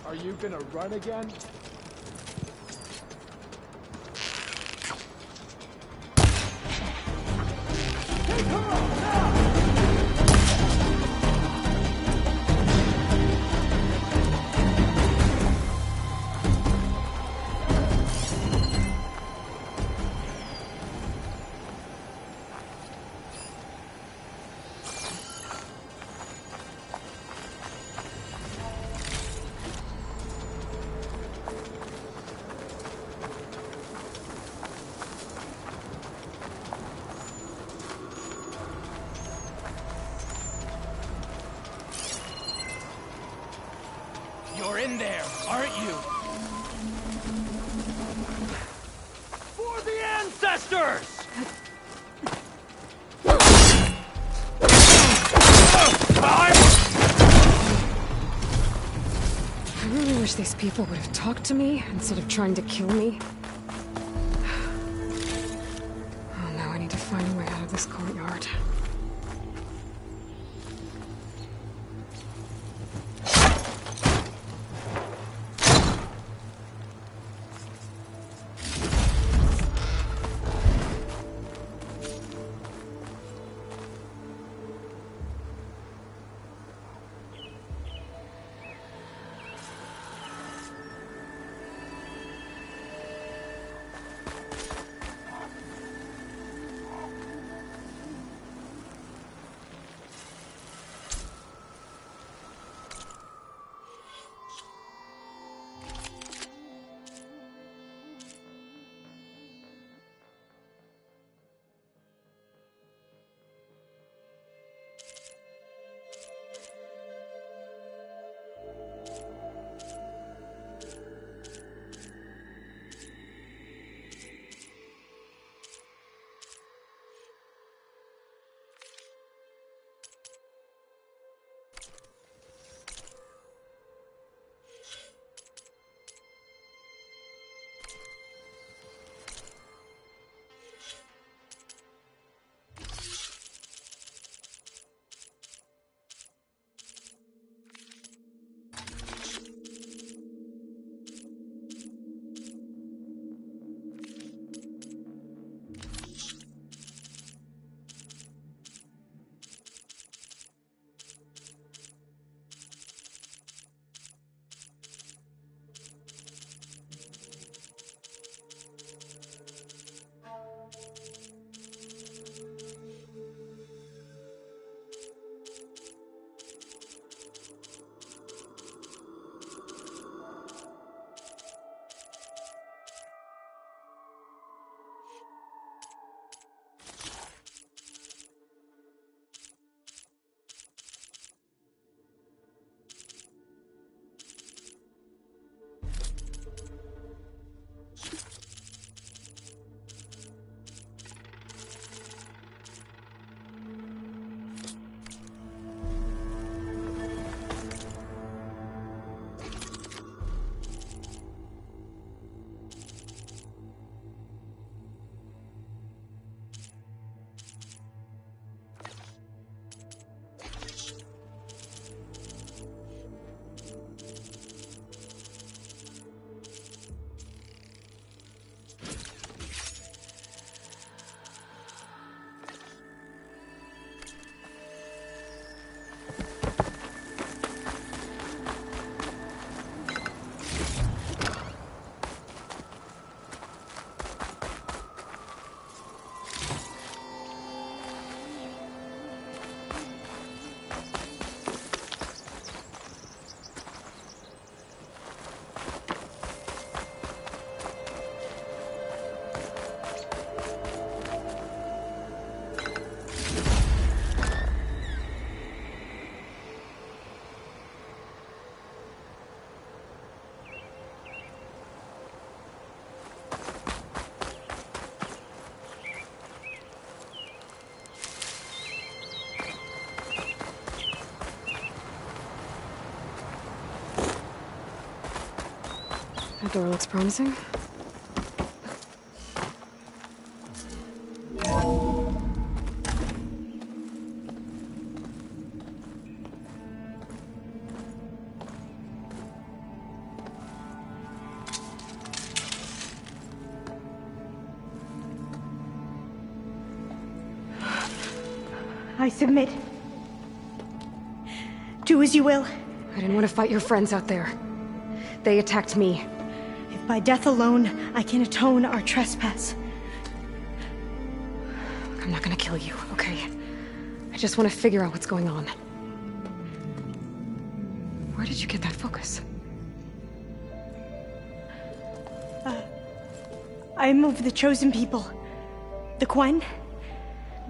Are you gonna run again? Take her off now! you! For the ancestors! I really wish these people would have talked to me instead of trying to kill me. Oh, now I need to find a way out of this courtyard. That door looks promising. I submit. Do as you will. I didn't want to fight your friends out there. They attacked me. If by death alone I can atone our trespass. I'm not gonna kill you, okay? I just want to figure out what's going on. Where did you get that focus? I am of the chosen people. The Quen.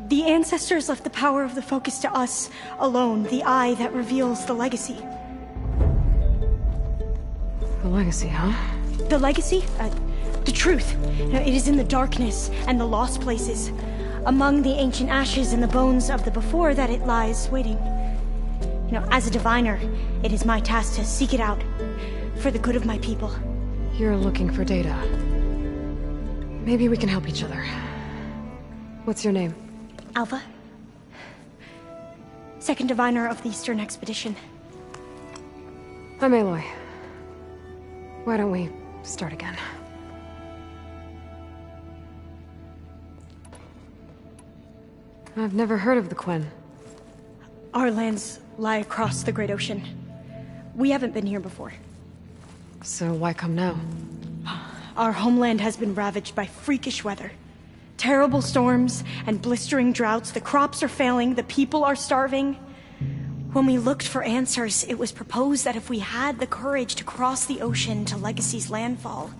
The ancestors left the power of the focus to us alone, the eye that reveals the legacy. The legacy, huh? The legacy? The truth. It is in the darkness and the lost places. Among the ancient ashes and the bones of the before that it lies waiting. As a diviner, it is my task to seek it out. For the good of my people. You're looking for data. Maybe we can help each other. What's your name? Alva. Second diviner of the Eastern Expedition. I'm Aloy. Why don't we start again? I've never heard of the Quen. Our lands lie across the Great Ocean. We haven't been here before. So why come now? Our homeland has been ravaged by freakish weather. Terrible storms and blistering droughts. The crops are failing, the people are starving. When we looked for answers, it was proposed that if we had the courage to cross the ocean to Legacy's landfall,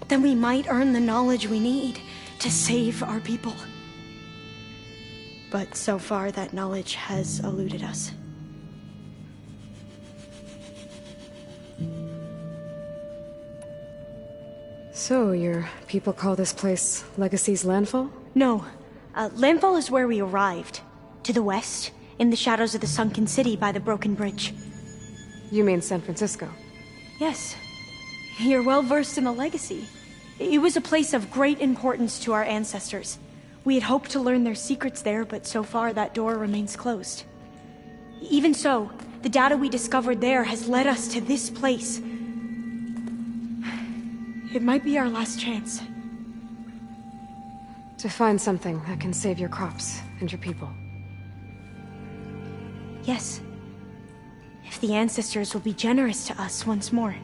then we might earn the knowledge we need to save our people. But so far, that knowledge has eluded us. So, your people call this place Legacy's landfall? No. Landfall is where we arrived. To the west, in the shadows of the sunken city by the broken bridge. You mean San Francisco? Yes. You're well versed in the Legacy. It was a place of great importance to our ancestors. We had hoped to learn their secrets there, but so far that door remains closed. Even so, the data we discovered there has led us to this place. It might be our last chance. To find something that can save your crops and your people. Yes. If the ancestors will be generous to us once more.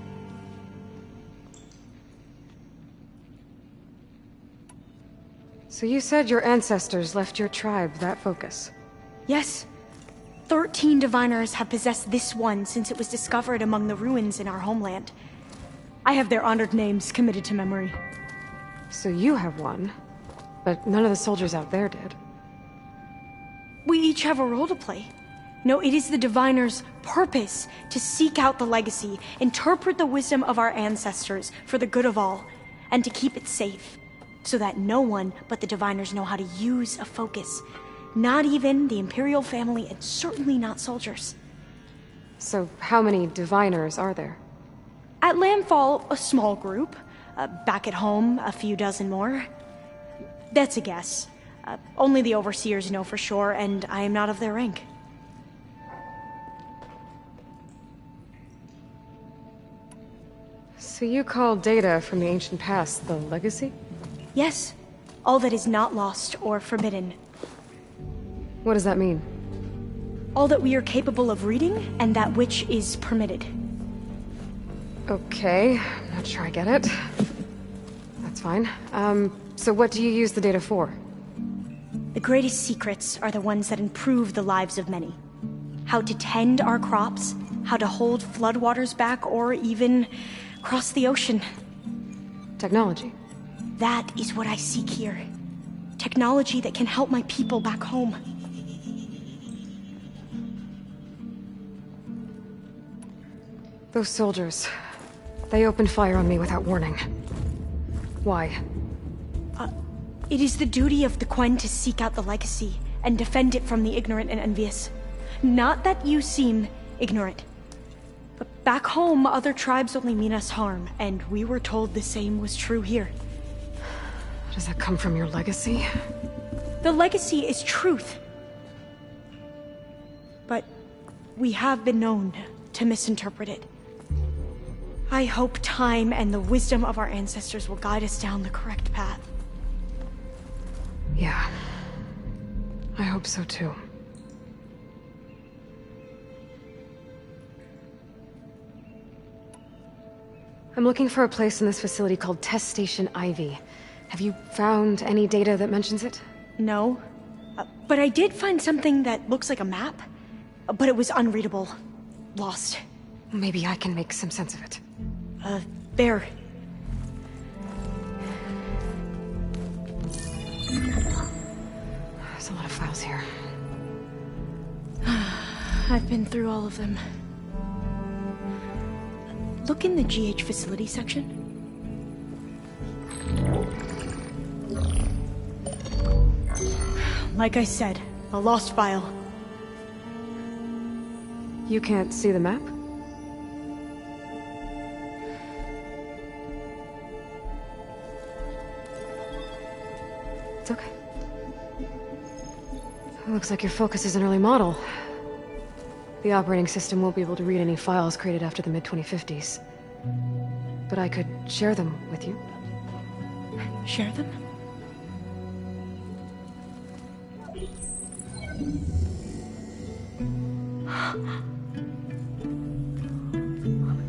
So you said your ancestors left your tribe that focus? Yes. 13 diviners have possessed this one since it was discovered among the ruins in our homeland. I have their honored names committed to memory. So you have one, but none of the soldiers out there did. We each have a role to play. No, it is the diviner's purpose to seek out the legacy, interpret the wisdom of our ancestors for the good of all, and to keep it safe, so that no one but the diviners know how to use a focus. Not even the Imperial family, and certainly not soldiers. So how many diviners are there? At Landfall, a small group. Back at home, a few dozen more. That's a guess. Only the overseers know for sure, and I am not of their rank. So you call data from the ancient past the legacy? Yes. All that is not lost or forbidden. What does that mean? All that we are capable of reading, and that which is permitted. Okay, I'm not sure I get it. That's fine. So what do you use the data for? The greatest secrets are the ones that improve the lives of many. How to tend our crops, how to hold floodwaters back, or even cross the ocean. Technology. That is what I seek here. Technology that can help my people back home. Those soldiers, they opened fire on me without warning. Why? It is the duty of the Quen to seek out the legacy and defend it from the ignorant and envious. Not that you seem ignorant. But back home, other tribes only mean us harm, and we were told the same was true here. Does that come from your legacy? The legacy is truth. But we have been known to misinterpret it. I hope time and the wisdom of our ancestors will guide us down the correct path. Yeah. I hope so too. I'm looking for a place in this facility called Test Station Ivy. Have you found any data that mentions it? No. But I did find something that looks like a map. But it was unreadable. Lost. Maybe I can make some sense of it. There. There's a lot of files here. I've been through all of them. Look in the GH facility section. Like I said, a lost file. You can't see the map? It's okay. It looks like your focus is an early model. The operating system won't be able to read any files created after the mid-2050s. But I could share them with you. Share them?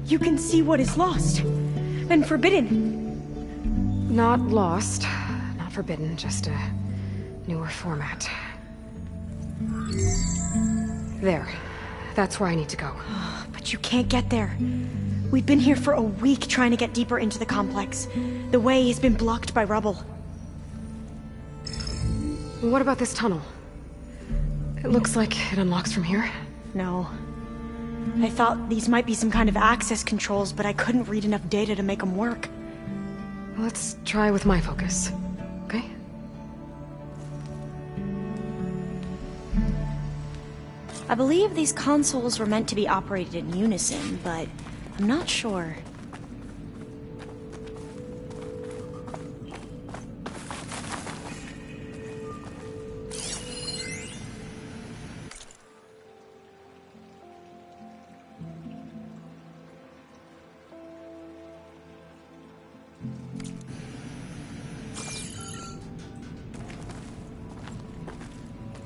You can see what is lost and forbidden. Not lost, not forbidden, just a newer format. There. That's where I need to go. But you can't get there. We've been here for a week trying to get deeper into the complex. The way has been blocked by rubble. What about this tunnel? It looks like it unlocks from here. No. I thought these might be some kind of access controls, but I couldn't read enough data to make them work. Let's try with my focus, okay? I believe these consoles were meant to be operated in unison, but I'm not sure.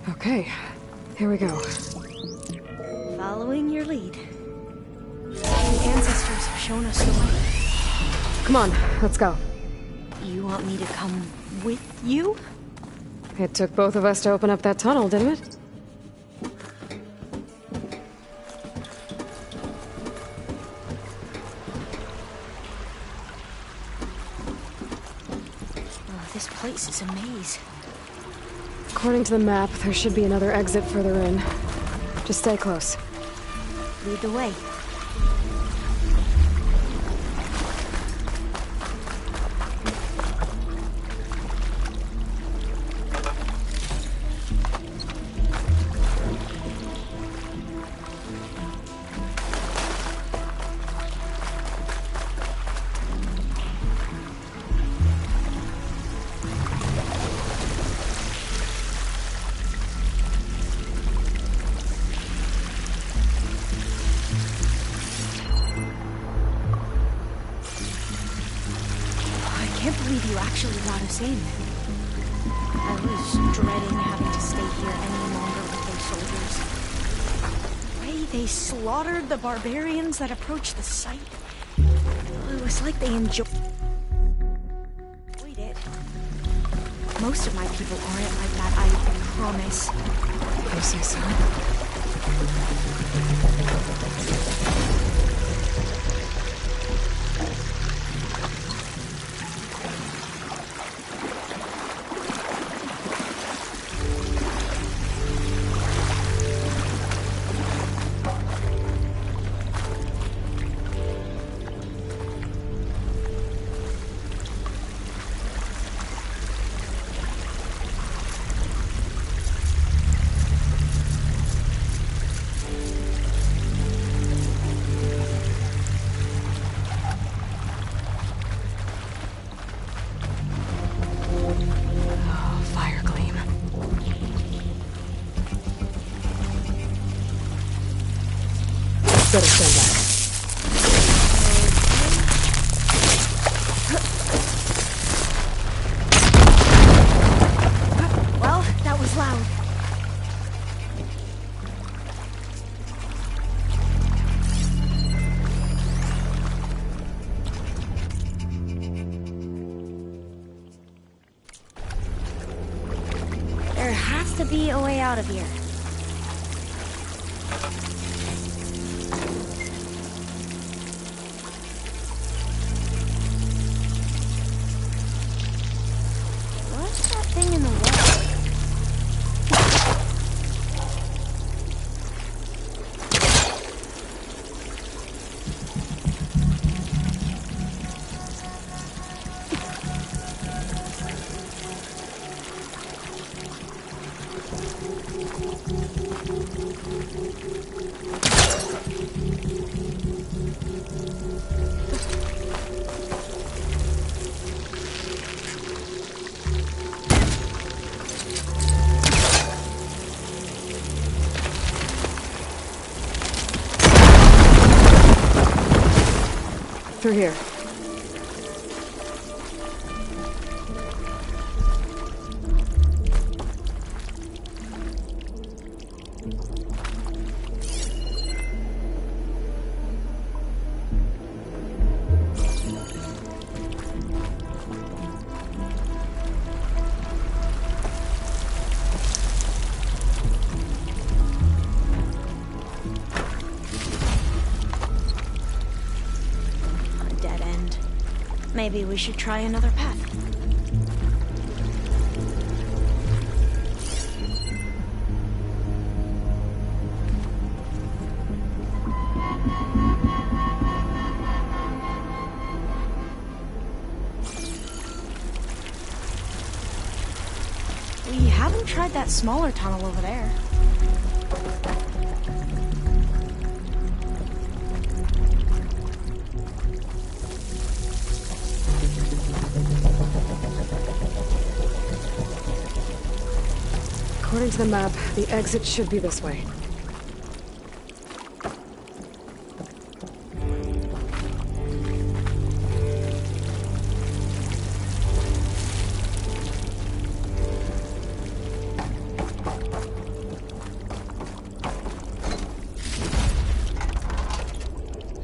Okay, here we go. Following your lead. The ancestors have shown us the way. Come on, let's go. You want me to come with you? It took both of us to open up that tunnel, didn't it? Oh, this place is a maze. According to the map, there should be another exit further in. Just stay close. Lead the way. I can't believe you actually got us in. I was dreading having to stay here any longer with those soldiers. The way they slaughtered the barbarians that approached the site. It was like they enjoyed it. Most of my people aren't like that, I promise. You say so? Better stand back. Well, that was loud. There has to be a way out of here. Through here. Maybe we should try another path. We haven't tried that smaller tunnel over there. According to the map, the exit should be this way.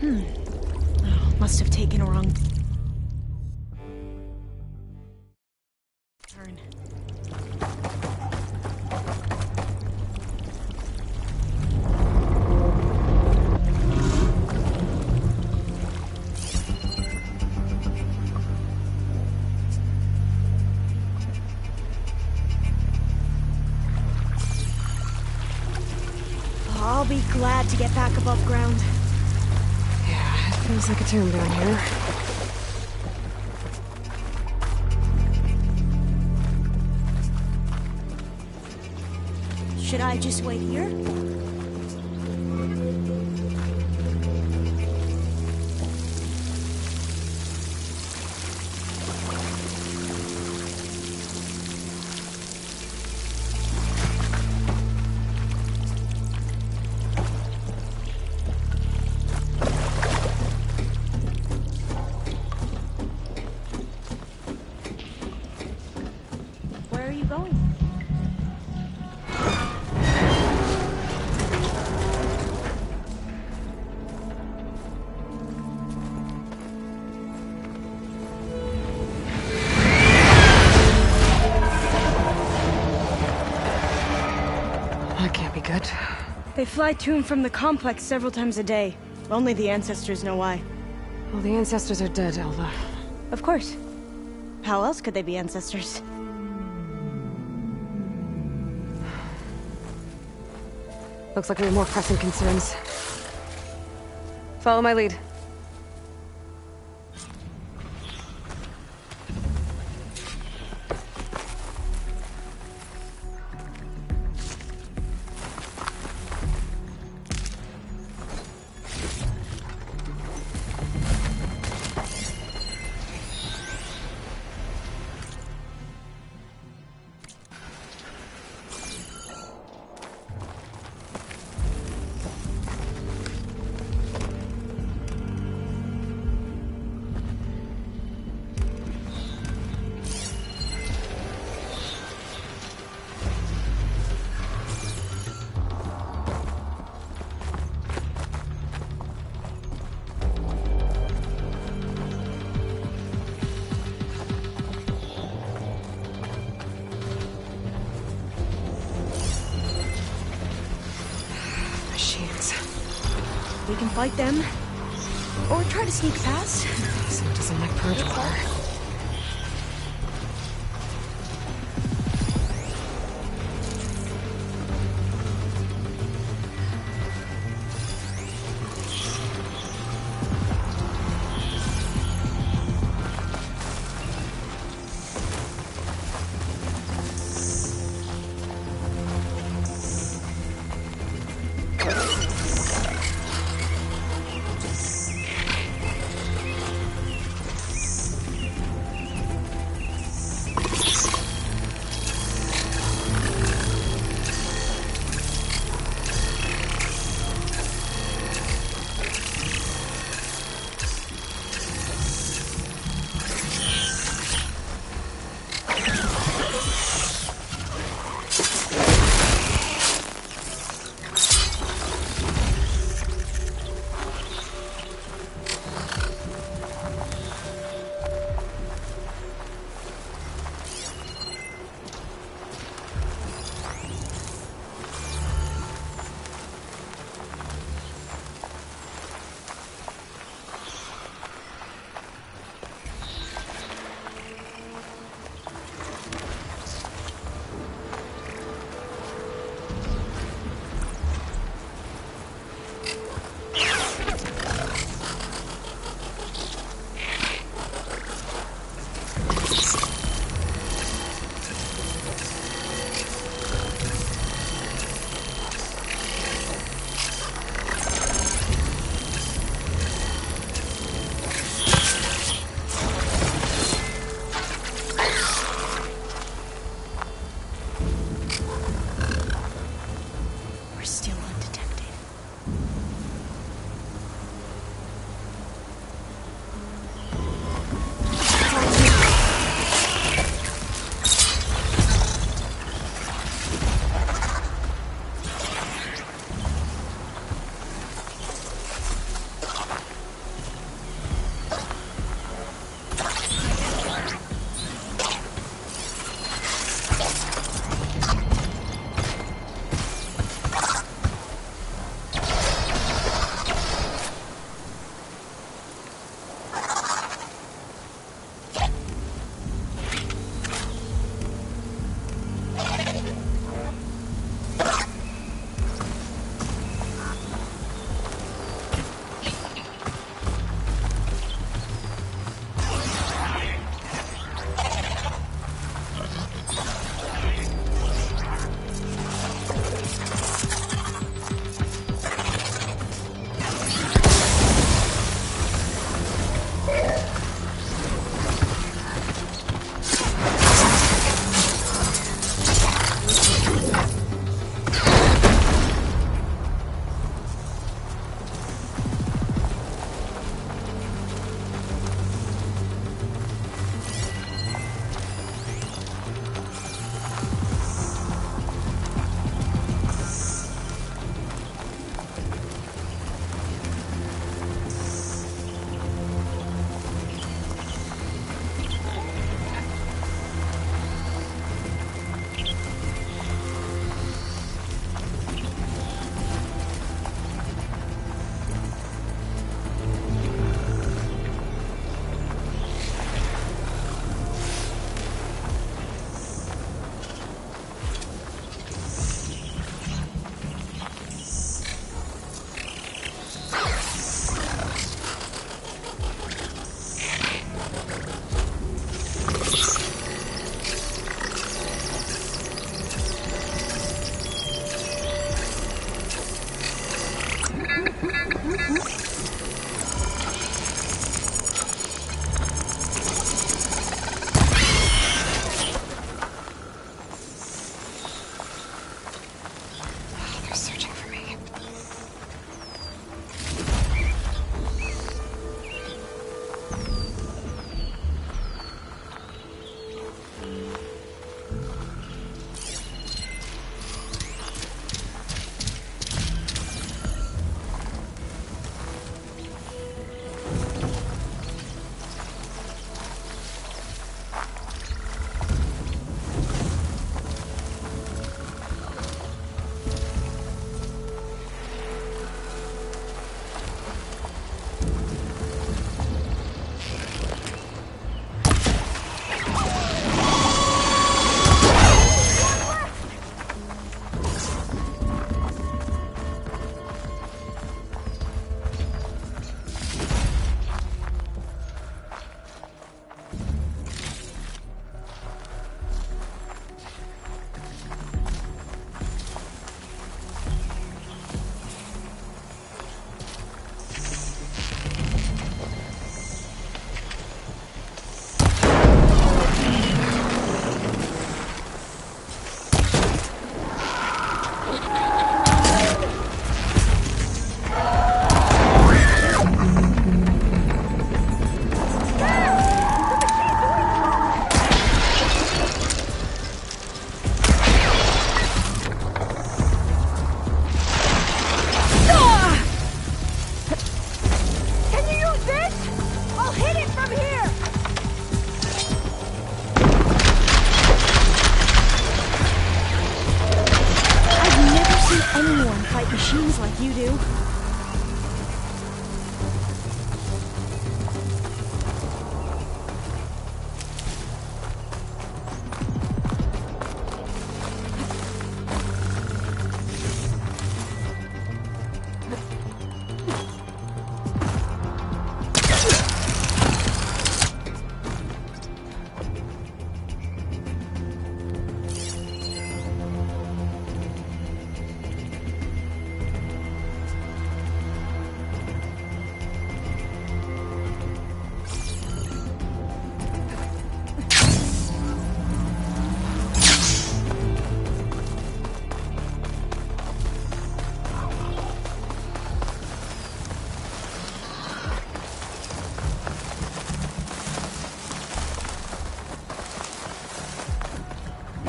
Oh, must have taken a wrong turn. I'll be glad to get back above ground. Yeah, it feels like a tomb down here. Should I just wait here? Where are you going? That can't be good. They fly to and from the complex several times a day. Only the ancestors know why. Well, the ancestors are dead, Elva. Of course. How else could they be ancestors? Looks like we have more pressing concerns. Follow my lead. Machines. We can fight them, or try to sneak past. Someone doesn't like purge water. Machines like you do.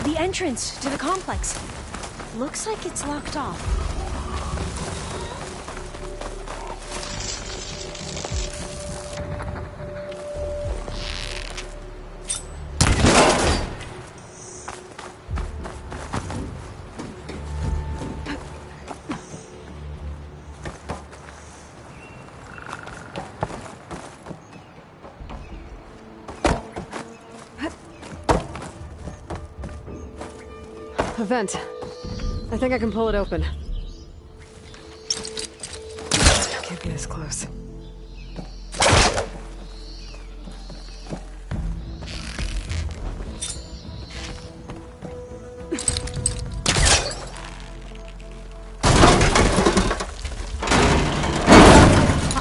The entrance to the complex. Looks like it's locked off. A vent. I think I can pull it open. Can't be this close.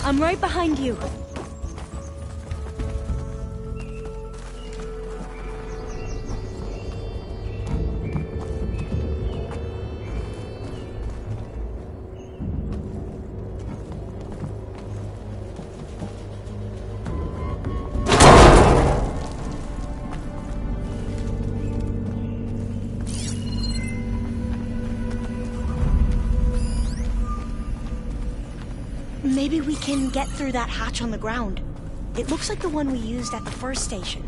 I'm right behind you. Maybe we can get through that hatch on the ground. It looks like the one we used at the first station.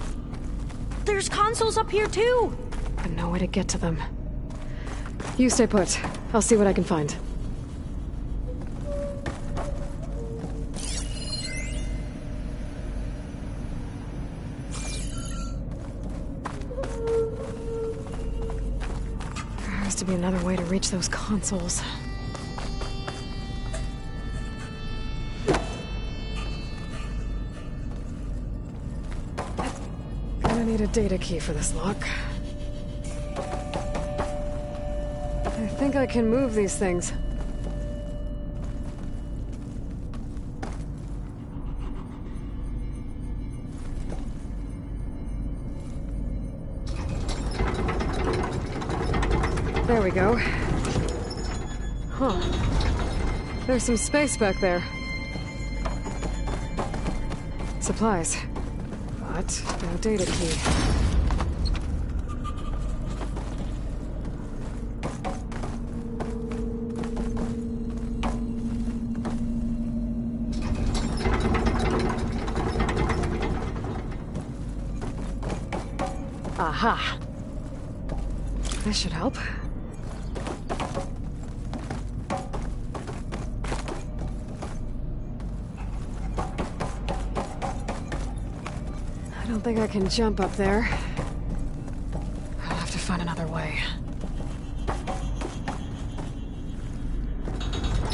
There's consoles up here too! But no way to get to them. You stay put. I'll see what I can find. There has to be another way to reach those consoles. I need a data key for this lock. I think I can move these things. There we go. Huh. There's some space back there. Supplies. But no data key. Aha! This should help. I don't think I can jump up there. I'll have to find another way.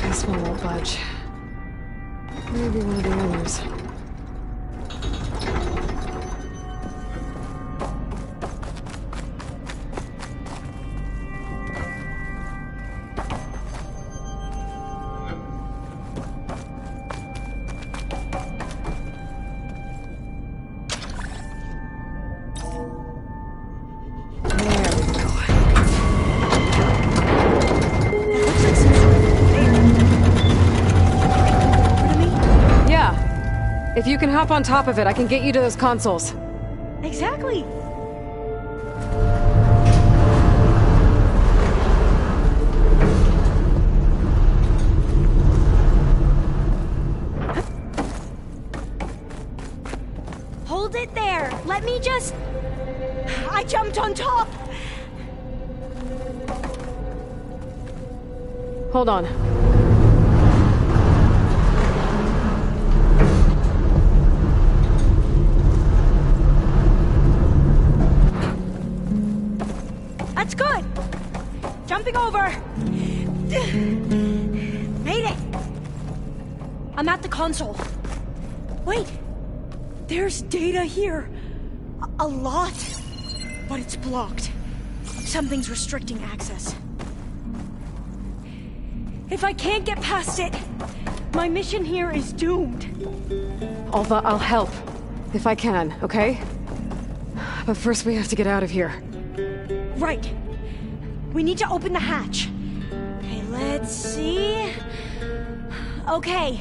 This one won't budge. Maybe one of the others. If you can hop on top of it, I can get you to those consoles. Exactly. Hold it there. Let me just... I jumped on top. Hold on. That's good. Jumping over. Made it. I'm at the console. Wait. There's data here. A lot. But it's blocked. Something's restricting access. If I can't get past it, my mission here is doomed. Alva, I'll help. If I can, okay? But first we have to get out of here. Right. We need to open the hatch. Okay, let's see. Okay.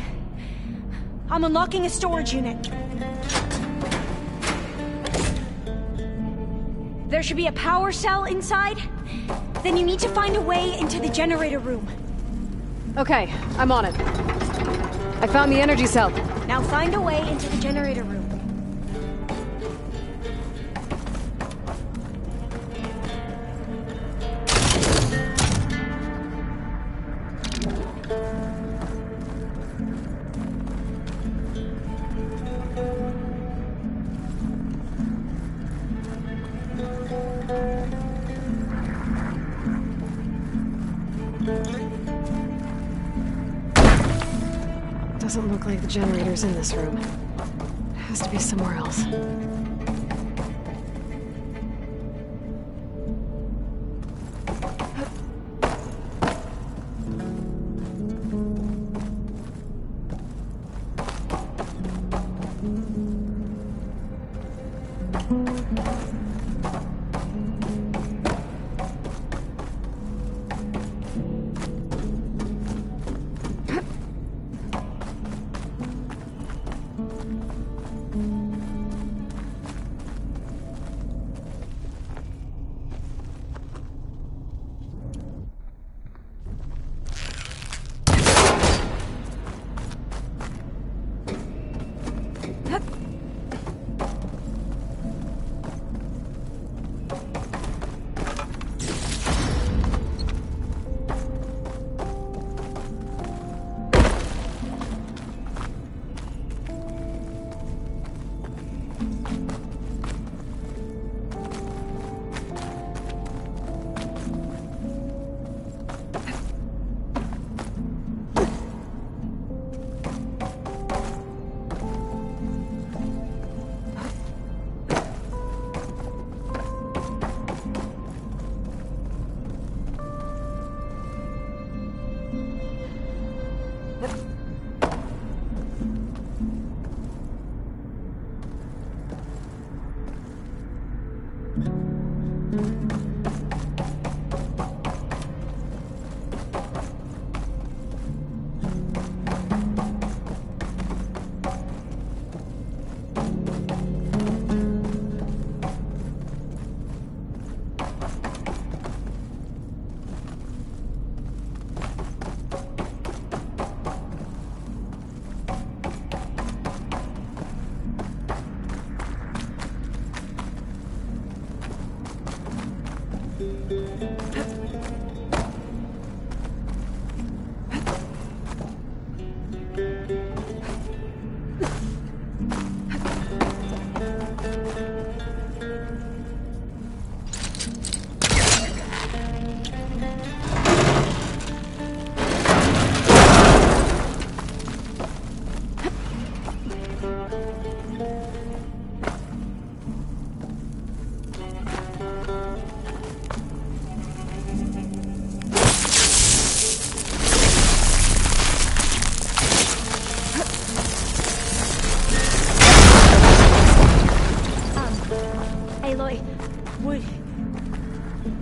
I'm unlocking a storage unit. There should be a power cell inside. Then you need to find a way into the generator room. Okay, I'm on it. I found the energy cell. Now find a way into the generator room. Doesn't look like the generator's in this room. It has to be somewhere else.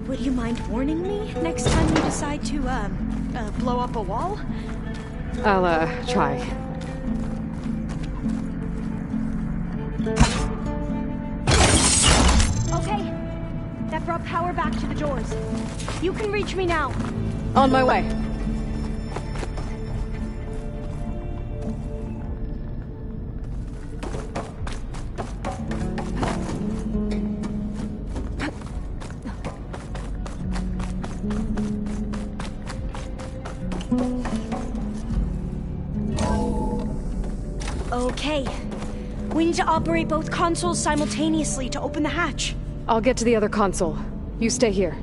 Would you mind warning me next time you decide to, blow up a wall? I'll, try. Okay. That brought power back to the doors. You can reach me now. On my way. Okay. We need to operate both consoles simultaneously to open the hatch. I'll get to the other console. You stay here.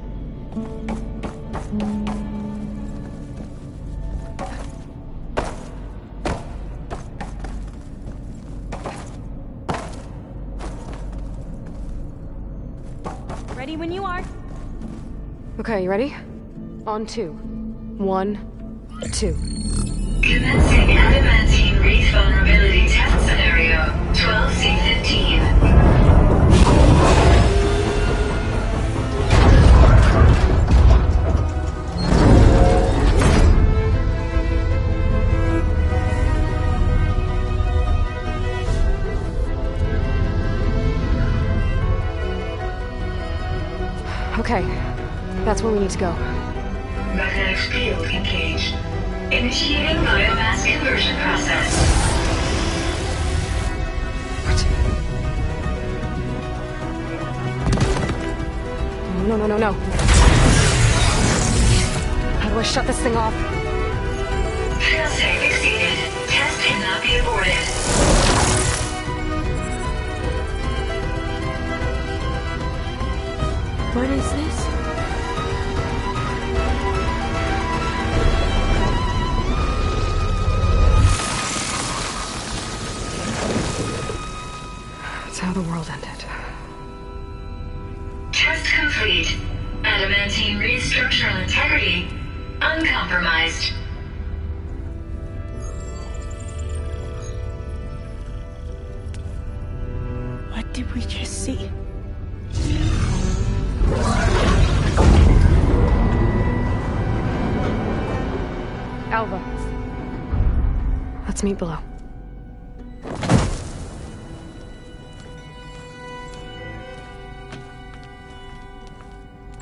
Ready when you are. Okay, you ready? On 2. 1, 2. Commencing adamantine wreath vulnerability test scenario 12C15. Okay, that's where we need to go. Magnetic field engaged. Initiating biomass conversion process. No. How do I shut this thing off? Failsafe exceeded. Test cannot be aborted. What is this? That's how the world ended. Test complete. Adamantine wreath structural integrity uncompromised. What did we just see? Alva. Let's meet below.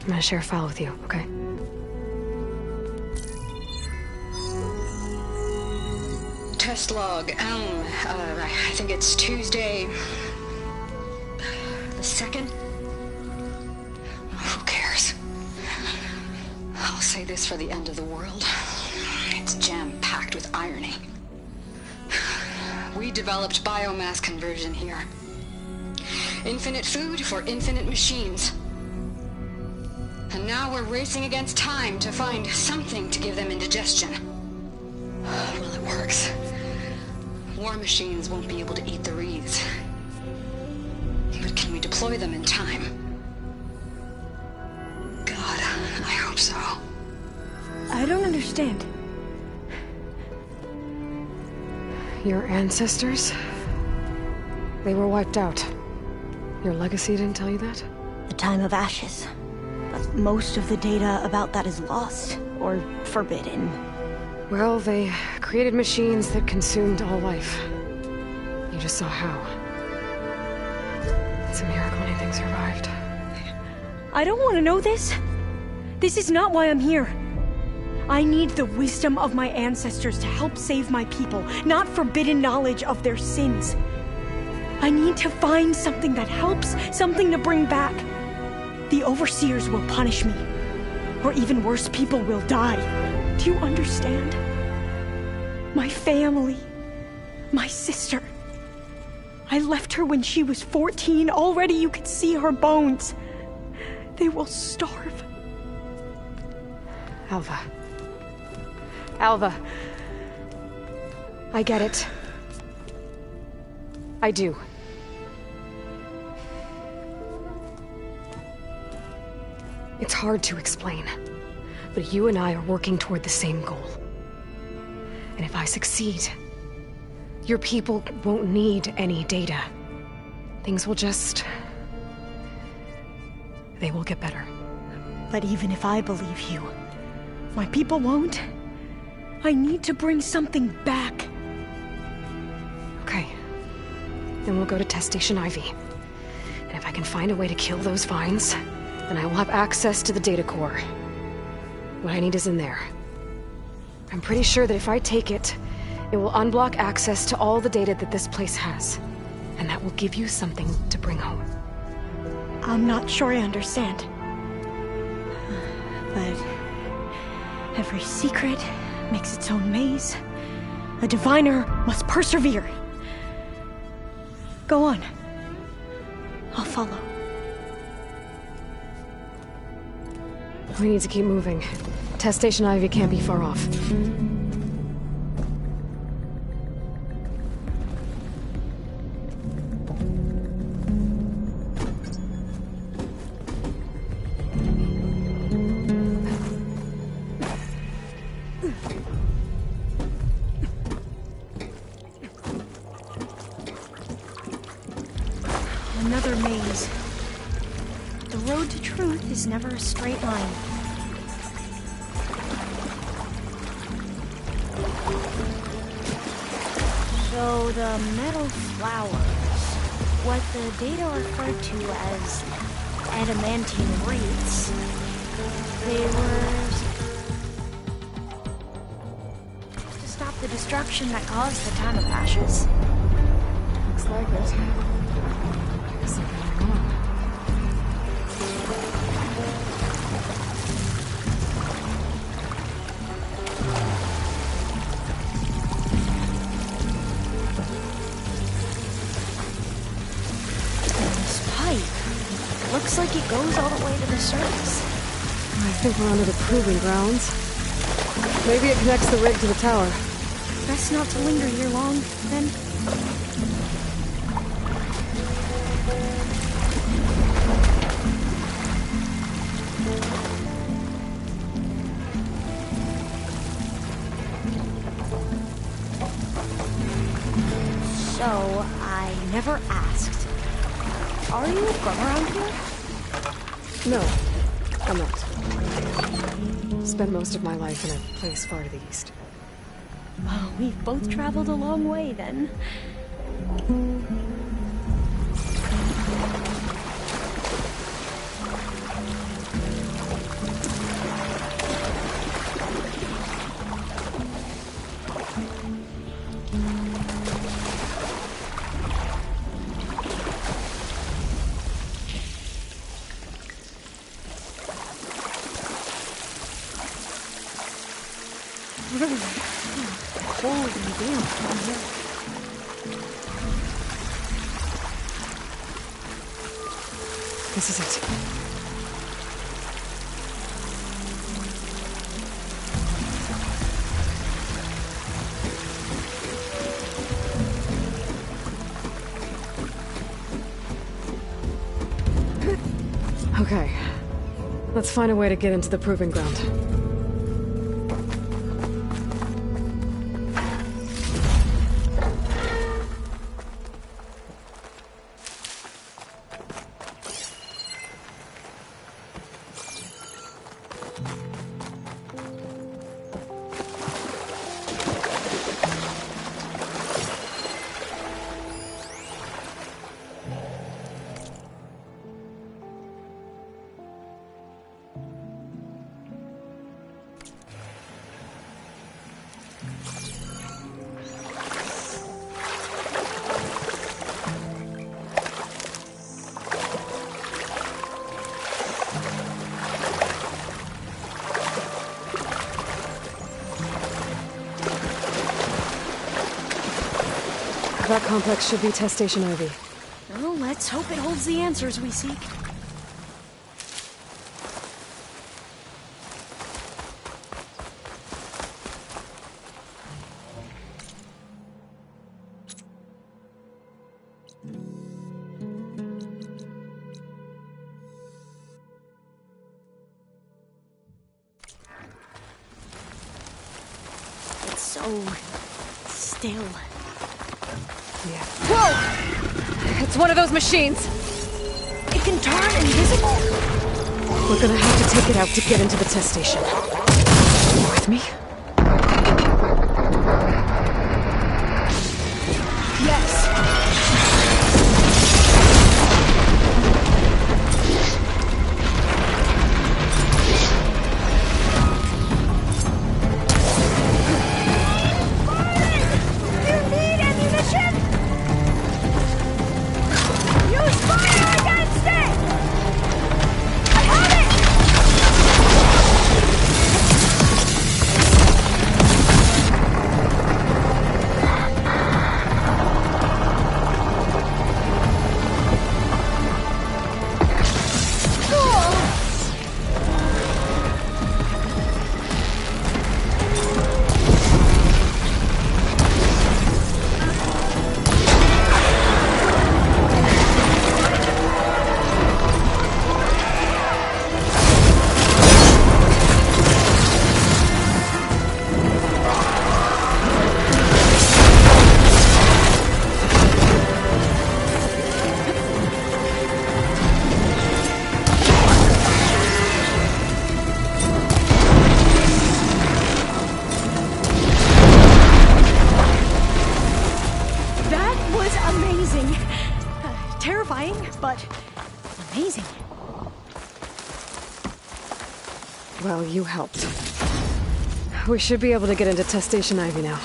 I'm gonna share a file with you, okay? Test log, I think it's Tuesday... the 2nd? Who cares? I'll say this for the end of the world. It's jam-packed with irony. We developed biomass conversion here. Infinite food for infinite machines. And now we're racing against time to find something to give them indigestion. Well, it works. War machines won't be able to eat the wreaths. But can we deploy them in time? God, I hope so. I don't understand. Your ancestors? They were wiped out. Your legacy didn't tell you that? The time of ashes. But most of the data about that is lost, or forbidden. Well, they created machines that consumed all life. You just saw how. It's a miracle anything survived. I don't want to know this. This is not why I'm here. I need the wisdom of my ancestors to help save my people, not forbidden knowledge of their sins. I need to find something that helps, something to bring back. The Overseers will punish me. Or even worse, people will die. Do you understand? My family. My sister. I left her when she was 14. Already you could see her bones. They will starve. Alva. Alva. I get it. I do. It's hard to explain, but you and I are working toward the same goal. And if I succeed, your people won't need any data. Things will just... they will get better. But even if I believe you, my people won't. I need to bring something back. Okay. Then we'll go to Test Station Ivy. And if I can find a way to kill those vines, then I will have access to the data core. What I need is in there. I'm pretty sure that if I take it, it will unblock access to all the data that this place has. And that will give you something to bring home. I'm not sure I understand. But every secret, makes its own maze. A diviner must persevere. Go on. I'll follow. We need to keep moving. Test Station Ivy can't be far off. Another maze. The road to truth is never a straight line. So the metal flowers, what the data referred to as adamantine wreaths, they were to stop the destruction that caused the Time of Ashes? Looks like it. Guess I'm going on. Looks like it goes all the way to the surface. I think we're under the proving grounds. Maybe it connects the rig to the tower. Best not to linger here long, then. So, I never asked. Are you from around here? No, I'm not. Spent most of my life in a place far to the east. Well, we've both traveled a long way, then. Holy damn. This is it. Okay. Let's find a way to get into the proving ground. That complex should be Test Station Ivy. Well, let's hope it holds the answers we seek. It's so still. Yeah. Whoa! It's one of those machines! It can turn invisible? We're gonna have to take it out to get into the test station. You with me? Yes. you helped. We should be able to get into Test Station Ivy now.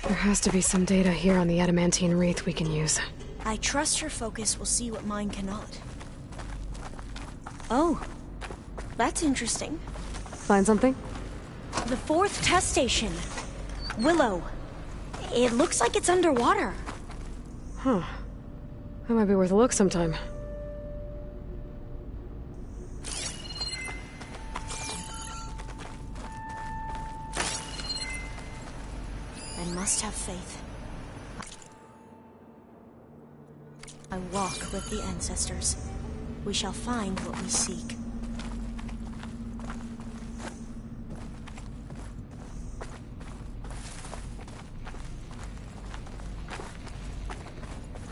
There has to be some data here on the adamantine wreath we can use. I trust your focus will see what mine cannot. Oh, that's interesting. Find something? The 4th test station. Willow. It looks like it's underwater. Huh. That might be worth a look sometime. I must have faith. I walk with the ancestors. We shall find what we seek.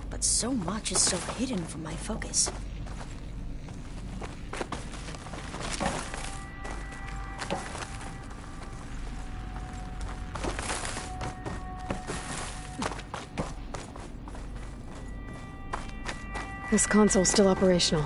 But so much is still hidden from my focus. This console's still operational.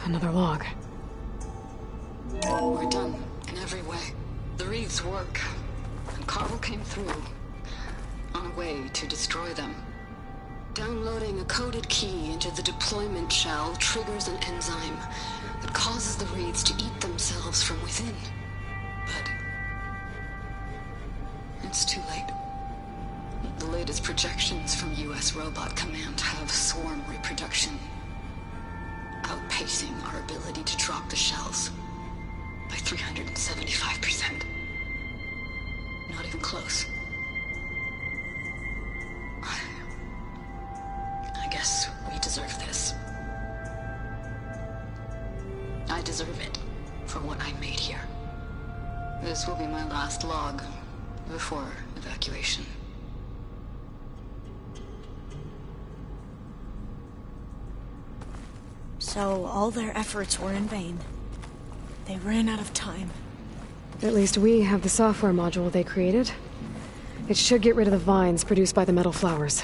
Another log. We're done in every way. The wreaths work, and Carl came through on a way to destroy them. Downloading a coded key into the deployment shell triggers an enzyme that causes the wreaths to eat themselves from within. But it's too late. The latest projections from US Robot Command have swarm reproduction, outpacing our ability to drop the shells by 375%. Not even close. I guess we deserve this. I deserve it for what I made here. This will be my last log before evacuation. So all their efforts were in vain. They ran out of time. At least we have the software module they created. It should get rid of the vines produced by the metal flowers.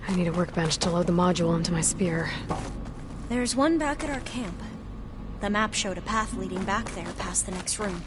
I need a workbench to load the module onto my spear. There's one back at our camp. The map showed a path leading back there past the next room.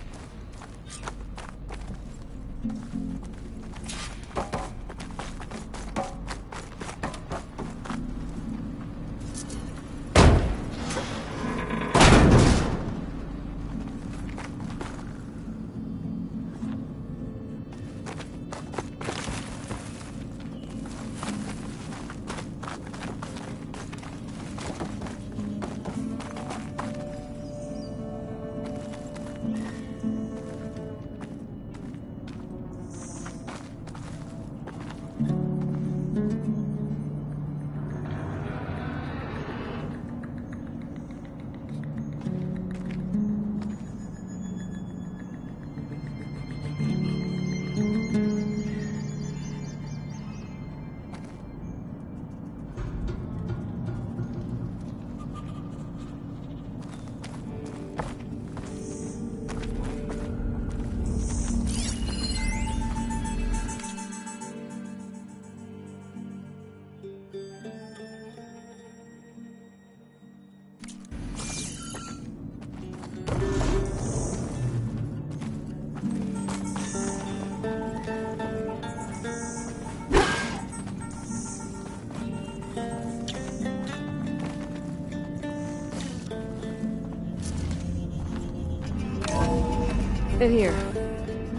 In here.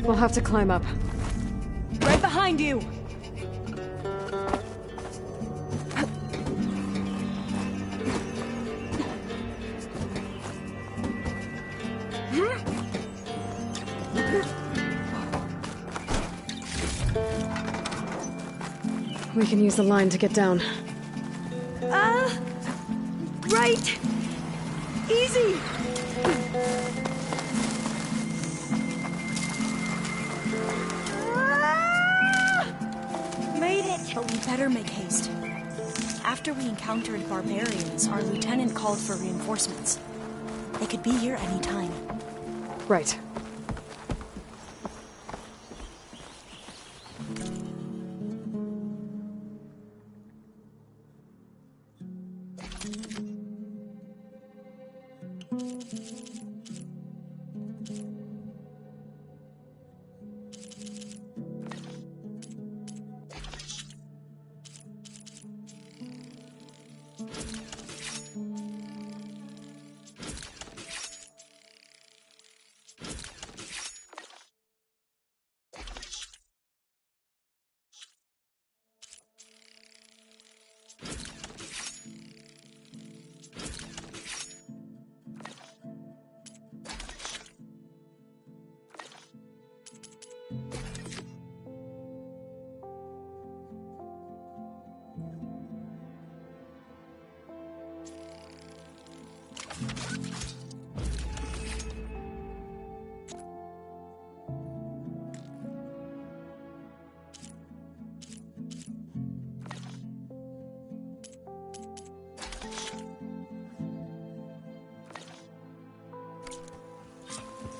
We'll have to climb up. Right behind you! We can use the line to get down. Right! Easy! Made it! But we better make haste. After we encountered barbarians, our lieutenant called for reinforcements. They could be here any time. Right.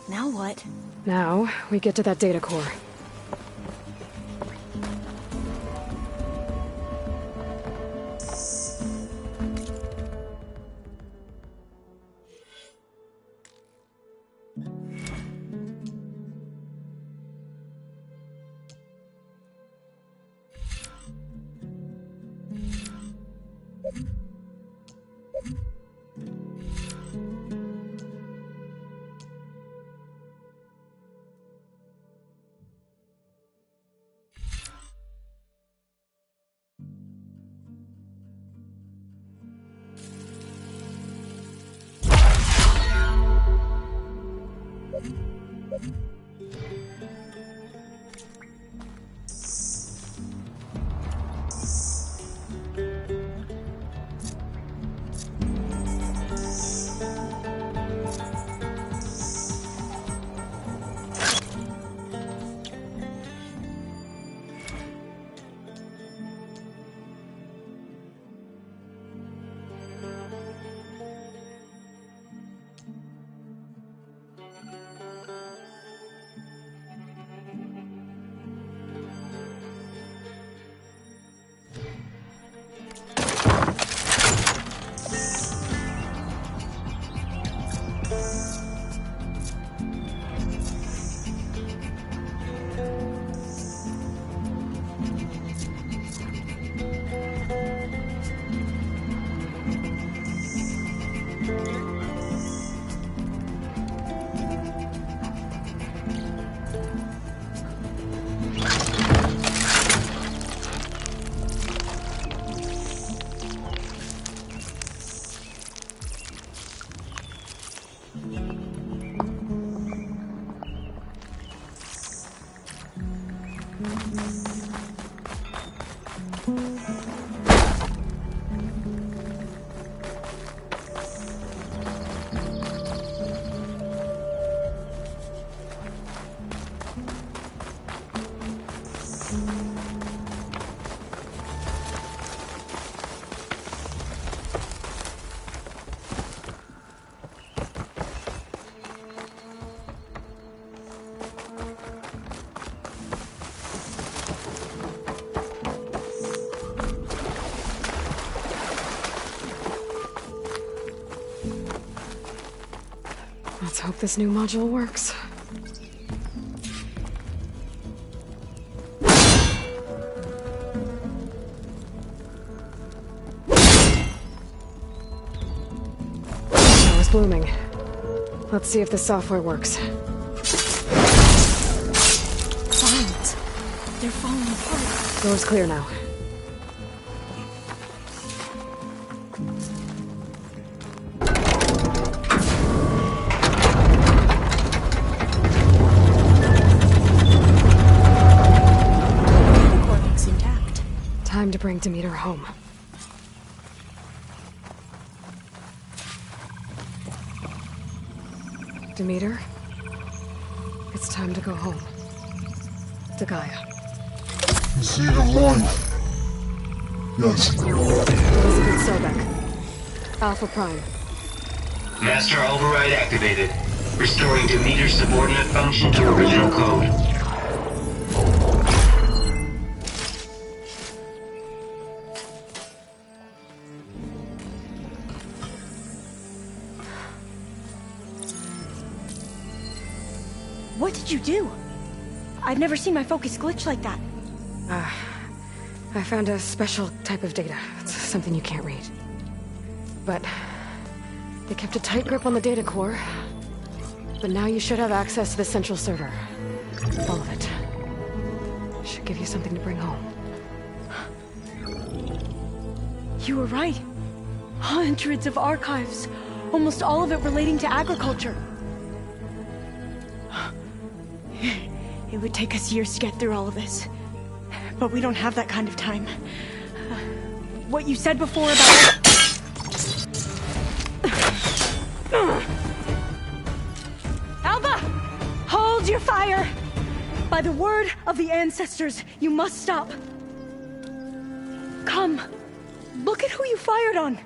Now what? Now, we get to that data core. Let's hope this new module works. Now it's blooming. Let's see if the software works. Signs. They're falling apart. Door's clear now. Time to bring Demeter home. Demeter, it's time to go home. To Gaia. See the light. Yes. Elizabeth Sobek. Alpha Prime. Master override activated. Restoring Demeter's subordinate function to original code. What did you do? I've never seen my focus glitch like that. I found a special type of data. It's something you can't read. But they kept a tight grip on the data core. But now you should have access to the central server. All of it. Should give you something to bring home. You were right. Hundreds of archives. Almost all of it relating to agriculture. It would take us years to get through all of this. But we don't have that kind of time. What you said before about... Alba! Hold your fire! By the word of the ancestors, you must stop. Come. Look at who you fired on.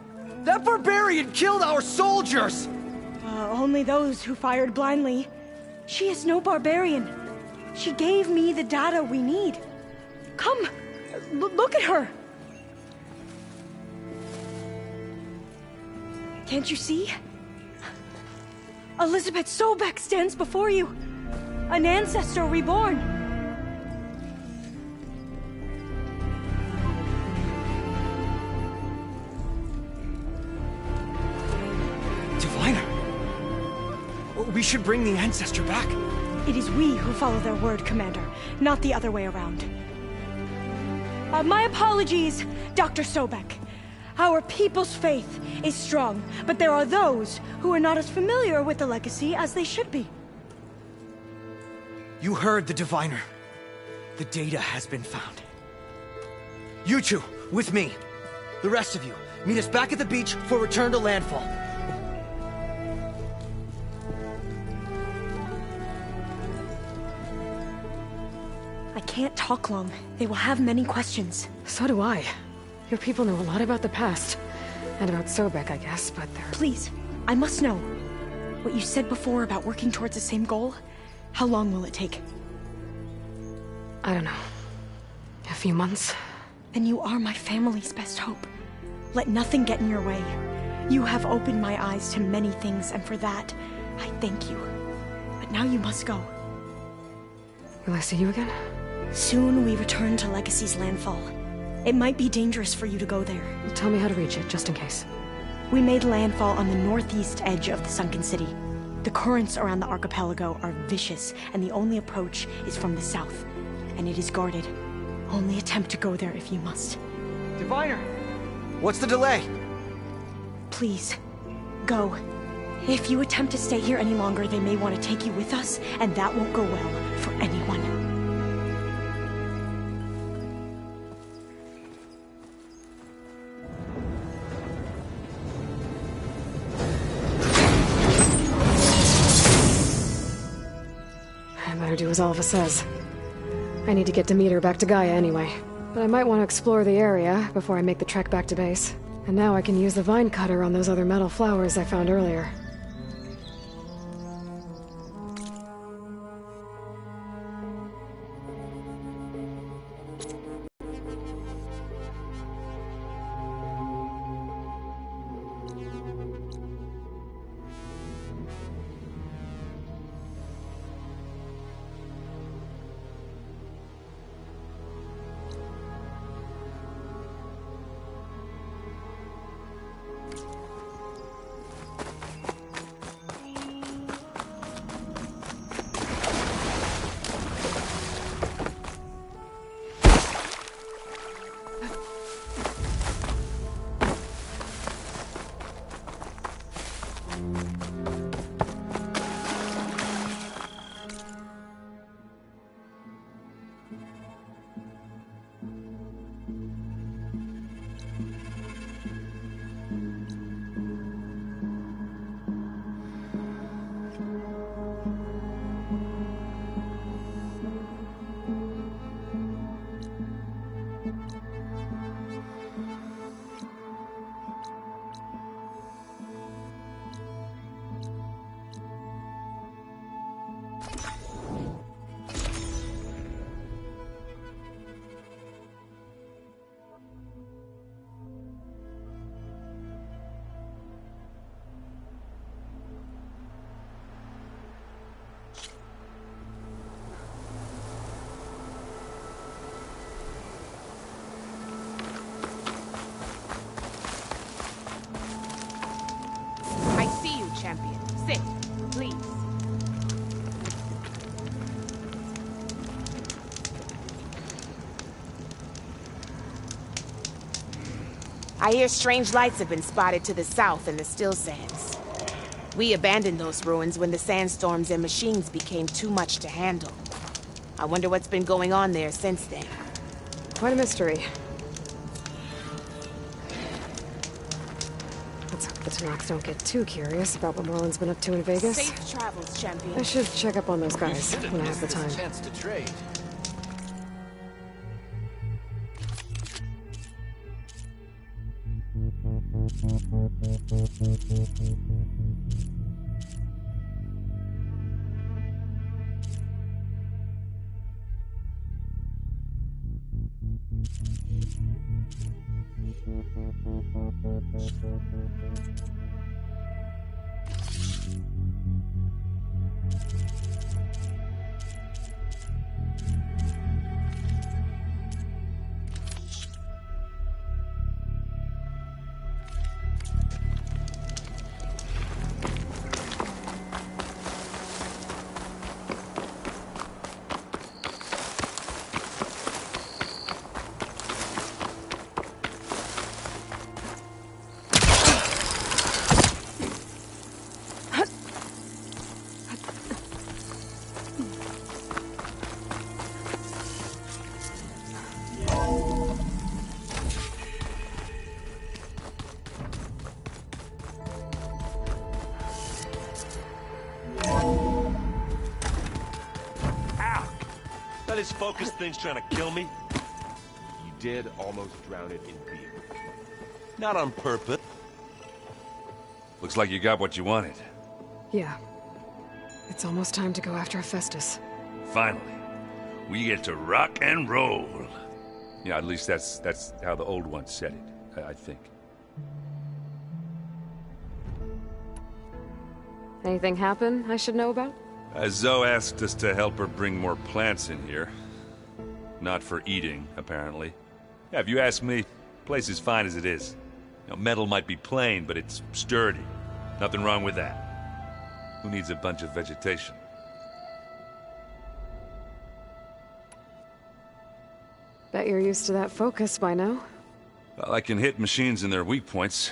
That barbarian killed our soldiers! Only those who fired blindly. She is no barbarian. She gave me the data we need. Come, look at her. Can't you see? Elizabeth Sobek stands before you. An ancestor reborn. Diviner! We should bring the ancestor back. It is we who follow their word, Commander, not the other way around. My apologies, Dr. Sobek. Our people's faith is strong, but there are those who are not as familiar with the legacy as they should be. You heard the Diviner. The data has been found. You two, with me. The rest of you, meet us back at the beach for return to landfall. I can't talk long. They will have many questions. So do I. Your people know a lot about the past. And about Sobek, I guess, but they're... Please, I must know. What you said before about working towards the same goal, how long will it take? I don't know. A few months? Then you are my family's best hope. Let nothing get in your way. You have opened my eyes to many things, and for that, I thank you. But now you must go. Will I see you again? Soon we return to Legacy's landfall. It might be dangerous for you to go there. Tell me how to reach it, just in case. We made landfall on the northeast edge of the sunken city. The currents around the archipelago are vicious, and the only approach is from the south. And it is guarded. Only attempt to go there if you must. Diviner! What's the delay? Please, go. If you attempt to stay here any longer, they may want to take you with us, and that won't go well for anyone. I better do as Alva says. I need to get Demeter back to Gaia anyway. But I might want to explore the area before I make the trek back to base. And now I can use the vine cutter on those other metal flowers I found earlier. Champion. Sit, please. I hear strange lights have been spotted to the south in the Still Sands. We abandoned those ruins when the sandstorms and machines became too much to handle. I wonder what's been going on there since then. Quite a mystery. Let's hope the Tennoks don't get too curious about what Merlin's been up to in Vegas. Safe travels, Champion. I should check up on those guys when I have the time. Chance to trade. This focused thing's trying to kill me? You did almost drown it in beer. Not on purpose. Looks like you got what you wanted. Yeah. It's almost time to go after Hephaestus. Finally. We get to rock and roll. Yeah, at least that's how the old one said it, I think. Anything happen I should know about? Zoe asked us to help her bring more plants in here. Not for eating, apparently. Yeah, if you ask me, the place is fine as it is. You know, metal might be plain, but it's sturdy. Nothing wrong with that. Who needs a bunch of vegetation? Bet you're used to that focus by now. Well, I can hit machines in their weak points.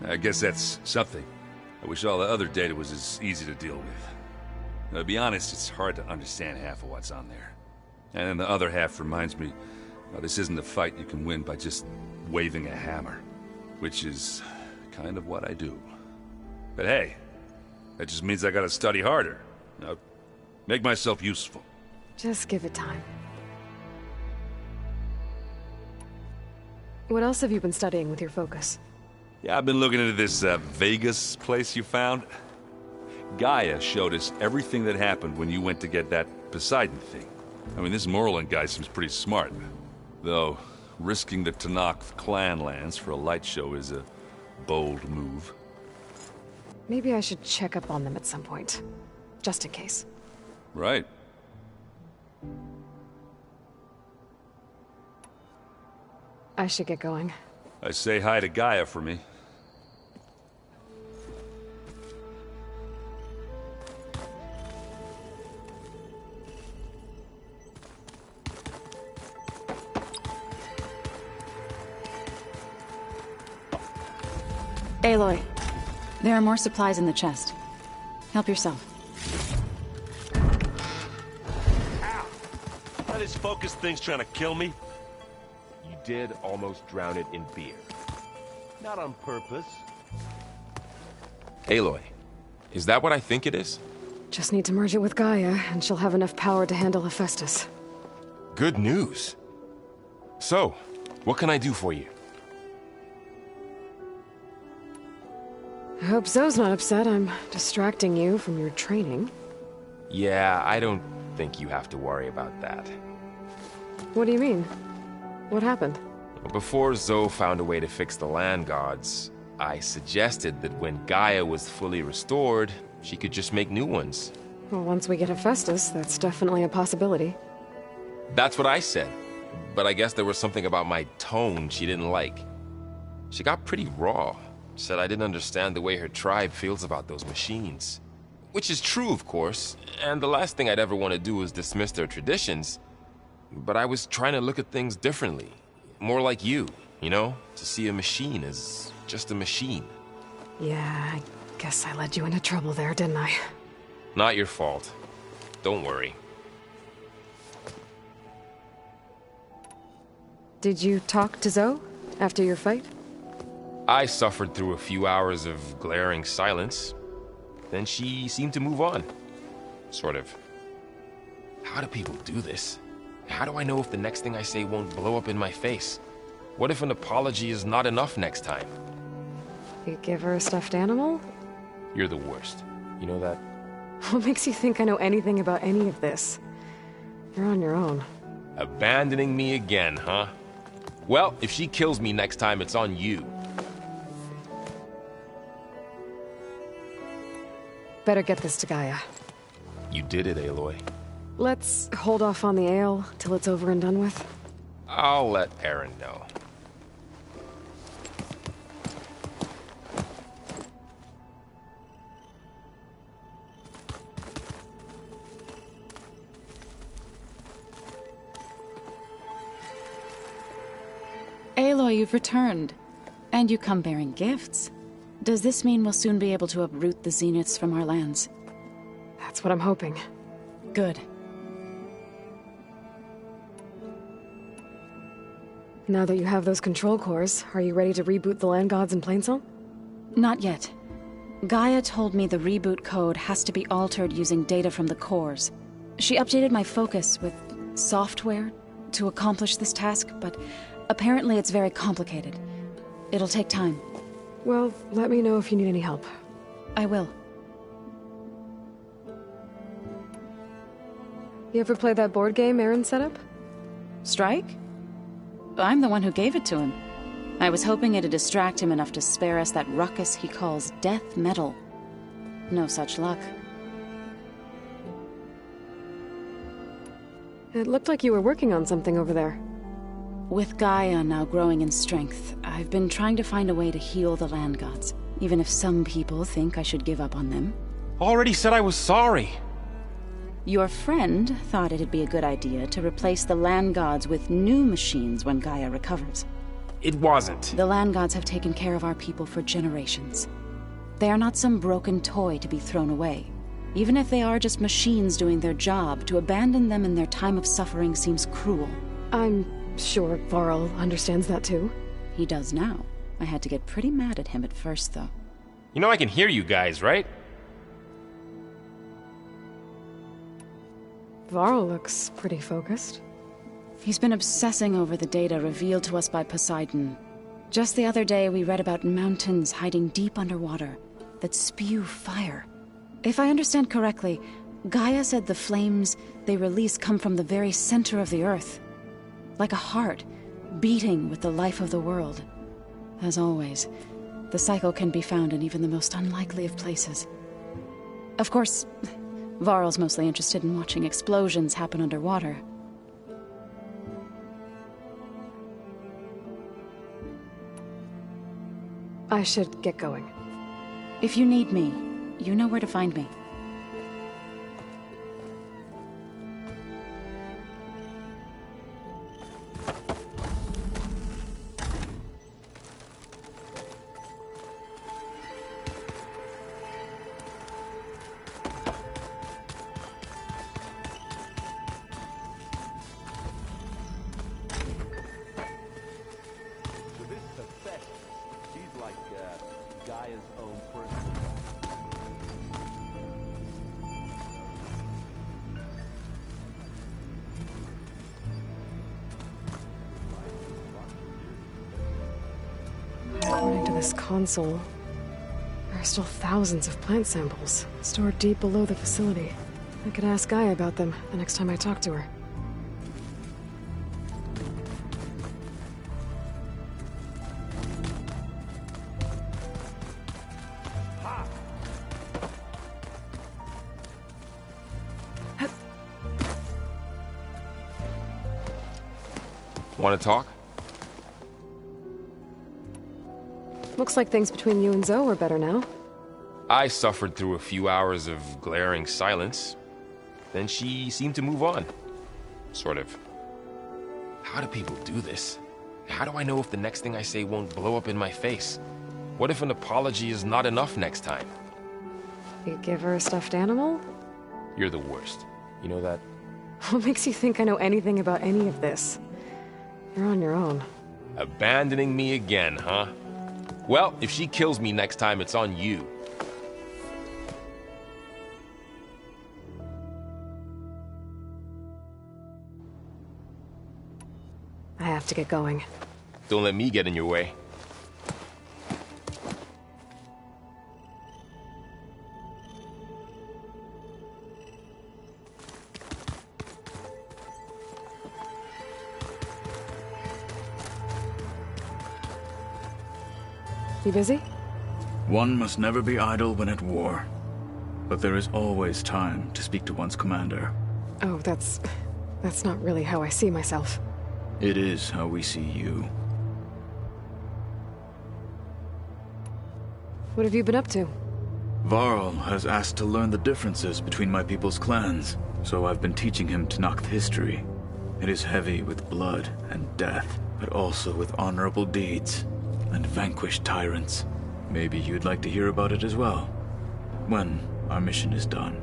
I guess that's something. I wish all the other data was as easy to deal with. Now, to be honest, it's hard to understand half of what's on there. And then the other half reminds me, well, this isn't a fight you can win by just waving a hammer. Which is kind of what I do. But hey, that just means I gotta study harder. Now, make myself useful. Just give it time. What else have you been studying with your focus? Yeah, I've been looking into this Vegas place you found. Gaia showed us everything that happened when you went to get that Poseidon thing. I mean, this Morlund guy seems pretty smart. Though, risking the Tenakth clan lands for a light show is a bold move. Maybe I should check up on them at some point. Just in case. Right. I should get going. I say hi to Gaia for me. Aloy, there are more supplies in the chest. Help yourself. Ow! Now this focus thing's trying to kill me. You did almost drown it in beer. Not on purpose. Aloy, is that what I think it is? Just need to merge it with Gaia, and she'll have enough power to handle Hephaestus. Good news. So, what can I do for you? I hope Zoe's not upset I'm distracting you from your training. Yeah, I don't think you have to worry about that. What do you mean? What happened? Before Zoe found a way to fix the land gods, I suggested that when Gaia was fully restored, she could just make new ones. Well, once we get Hephaestus, that's definitely a possibility. That's what I said. But I guess there was something about my tone she didn't like. She got pretty raw. Said I didn't understand the way her tribe feels about those machines. Which is true, of course, and the last thing I'd ever want to do is dismiss their traditions. But I was trying to look at things differently. More like you know? To see a machine as just a machine. Yeah, I guess I led you into trouble there, didn't I? Not your fault. Don't worry. Did you talk to Zoe after your fight? I suffered through a few hours of glaring silence. Then she seemed to move on. Sort of. How do people do this? How do I know if the next thing I say won't blow up in my face? What if an apology is not enough next time? You give her a stuffed animal? You're the worst. You know that? What makes you think I know anything about any of this? You're on your own. Abandoning me again, huh? Well, if she kills me next time, it's on you. Better get this to Gaia. You did it, Aloy. Let's hold off on the ale till it's over and done with. I'll let Aaron know. Aloy, you've returned. And you come bearing gifts. Does this mean we'll soon be able to uproot the Zeniths from our lands? That's what I'm hoping. Good. Now that you have those control cores, are you ready to reboot the land gods in Plainsong? Not yet. Gaia told me the reboot code has to be altered using data from the cores. She updated my focus with software to accomplish this task, but apparently it's very complicated. It'll take time. Well, let me know if you need any help. I will. You ever play that board game Aaron set up? Strike? I'm the one who gave it to him. I was hoping it'd distract him enough to spare us that ruckus he calls death metal. No such luck. It looked like you were working on something over there. With Gaia now growing in strength, I've been trying to find a way to heal the land gods, even if some people think I should give up on them. Already said I was sorry. Your friend thought it'd be a good idea to replace the land gods with new machines when Gaia recovers. It wasn't. The land gods have taken care of our people for generations. They are not some broken toy to be thrown away. Even if they are just machines doing their job, to abandon them in their time of suffering seems cruel. I'm sure Varl understands that too. He does now. I had to get pretty mad at him at first, though. You know I can hear you guys, right? Varl looks pretty focused. He's been obsessing over the data revealed to us by Poseidon. Just the other day, we read about mountains hiding deep underwater that spew fire. If I understand correctly, Gaia said the flames they release come from the very center of the Earth. Like a heart, beating with the life of the world. As always, the cycle can be found in even the most unlikely of places. Of course, Varl's mostly interested in watching explosions happen underwater. I should get going. If you need me, you know where to find me. According to this console, there are still thousands of plant samples stored deep below the facility. I could ask Gaia about them the next time I talk to her. Want to talk? Looks like things between you and Zoe are better now. I suffered through a few hours of glaring silence. Then she seemed to move on. Sort of. How do people do this? How do I know if the next thing I say won't blow up in my face? What if an apology is not enough next time? You give her a stuffed animal? You're the worst. You know that? What makes you think I know anything about any of this? You're on your own. Abandoning me again, huh? Well, if she kills me next time, it's on you. I have to get going. Don't let me get in your way. You busy? One must never be idle when at war. But there is always time to speak to one's commander. Oh, that's not really how I see myself. It is how we see you. What have you been up to? Varl has asked to learn the differences between my people's clans, so I've been teaching him Tenakth history. It is heavy with blood and death, but also with honorable deeds and vanquished tyrants. Maybe you'd like to hear about it as well, when our mission is done.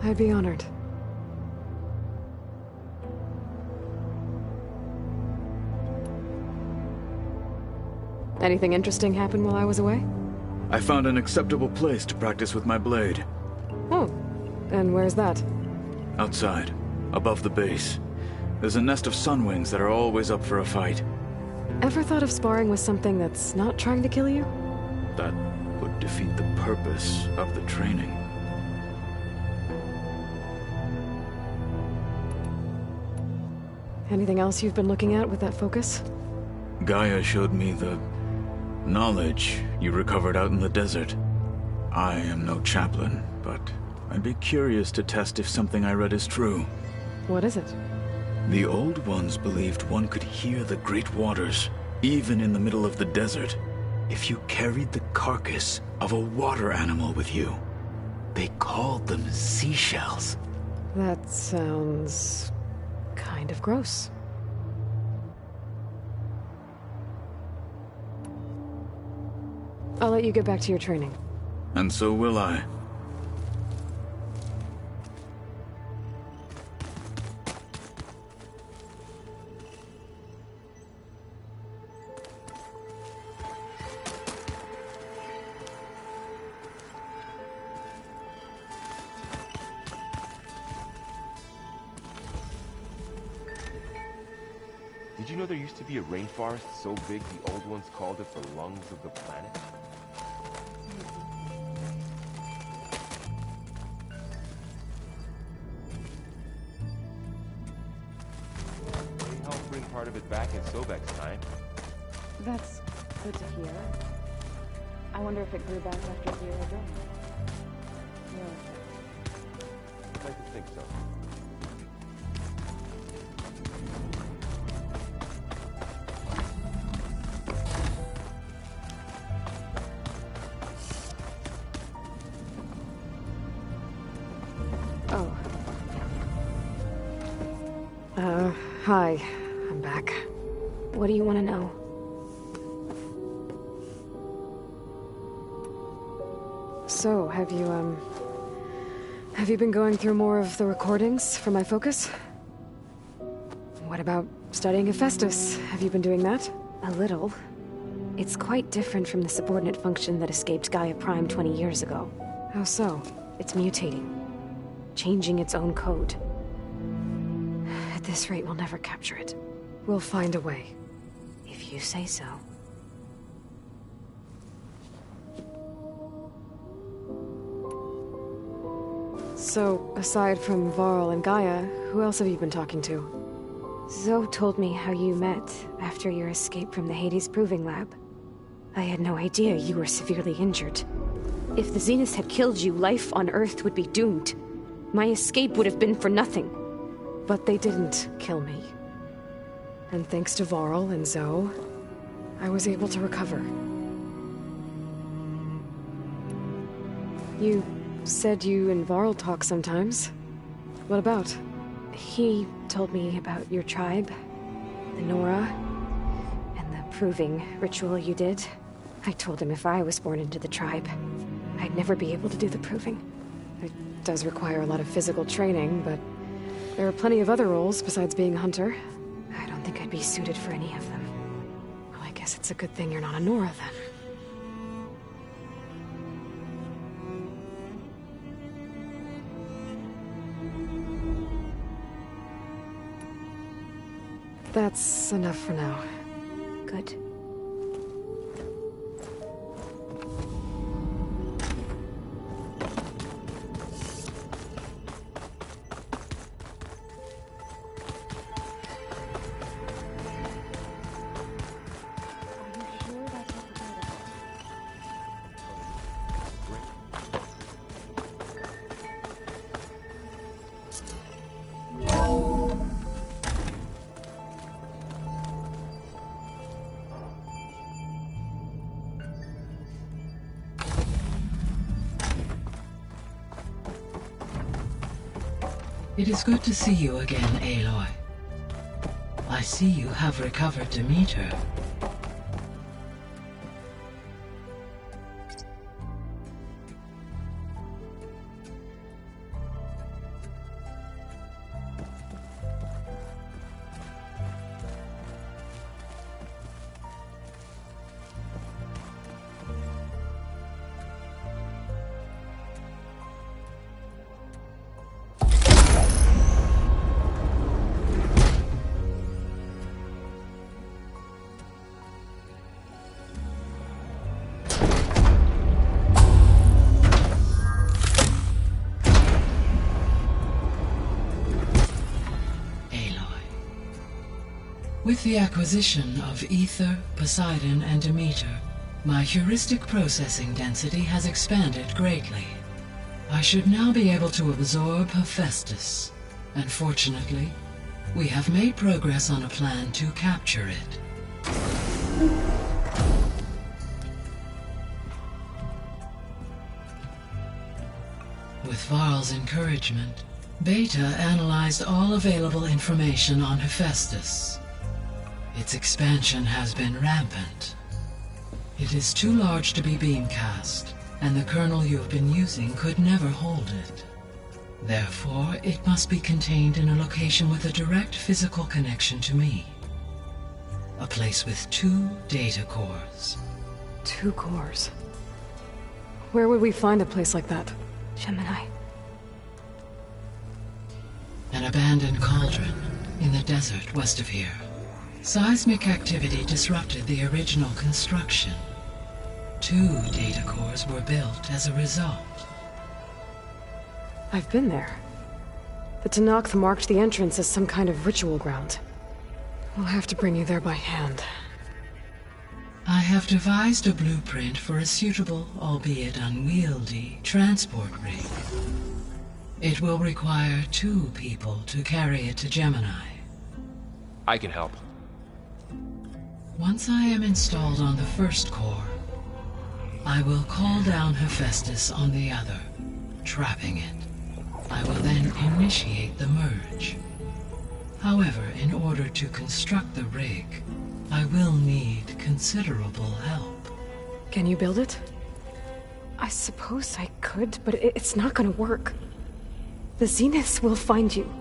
I'd be honored. Anything interesting happen while I was away? I found an acceptable place to practice with my blade. Oh, and where's that? Outside, above the base. There's a nest of sunwings that are always up for a fight. Ever thought of sparring with something that's not trying to kill you? That would defeat the purpose of the training. Anything else you've been looking at with that focus? Gaia showed me the knowledge you recovered out in the desert. I am no chaplain, but I'd be curious to test if something I read is true. What is it? The Old Ones believed one could hear the great waters, even in the middle of the desert, if you carried the carcass of a water animal with you. They called them seashells. That sounds kind of gross. I'll let you get back to your training. And so will I. Did you know there used to be a rainforest so big the Old Ones called it the lungs of the planet? They helped bring part of it back in Sobek's time. That's good to hear. I wonder if it grew back after Zero Dawn. I'd like to think so. Hi. I'm back. What do you want to know? So, have you been going through more of the recordings for my focus? What about studying Hephaestus? Have you been doing that? A little. It's quite different from the subordinate function that escaped Gaia Prime 20 years ago. How so? It's mutating. Changing its own code. At this rate, we'll never capture it. We'll find a way. If you say so. So, aside from Varl and Gaia, who else have you been talking to? Zoe told me how you met after your escape from the Hades Proving Lab. I had no idea you were severely injured. If the Zeniths had killed you, life on Earth would be doomed. My escape would have been for nothing. But they didn't kill me. And thanks to Varl and Zoe, I was able to recover. You said you and Varl talk sometimes. What about? He told me about your tribe, the Nora, and the proving ritual you did. I told him if I was born into the tribe, I'd never be able to do the proving. It does require a lot of physical training, but there are plenty of other roles besides being a hunter. I don't think I'd be suited for any of them. Well, I guess it's a good thing you're not a Nora, then. That's enough for now. Good. It is good to see you again, Aloy. I see you have recovered Demeter. With the acquisition of Ether, Poseidon, and Demeter, My heuristic processing density has expanded greatly. I should now be able to absorb Hephaestus. And fortunately, we have made progress on a plan to capture it. With Varl's encouragement, Beta analyzed all available information on Hephaestus. Its expansion has been rampant. It is too large to be beamcast, and the kernel you've been using could never hold it. Therefore, it must be contained in a location with a direct physical connection to me. A place with 2 data cores. 2 cores? Where would we find a place like that? Gemini. An abandoned cauldron in the desert west of here. Seismic activity disrupted the original construction. 2 data cores were built as a result. I've been there. The Tenakth marked the entrance as some kind of ritual ground. We'll have to bring you there by hand. I have devised a blueprint for a suitable, albeit unwieldy, transport rig. It will require 2 people to carry it to Gemini. I can help. Once I am installed on the first core, I will call down Hephaestus on the other, trapping it. I will then initiate the merge. However, in order to construct the rig, I will need considerable help. Can you build it? I suppose I could, but it's not gonna work. The Zeniths will find you.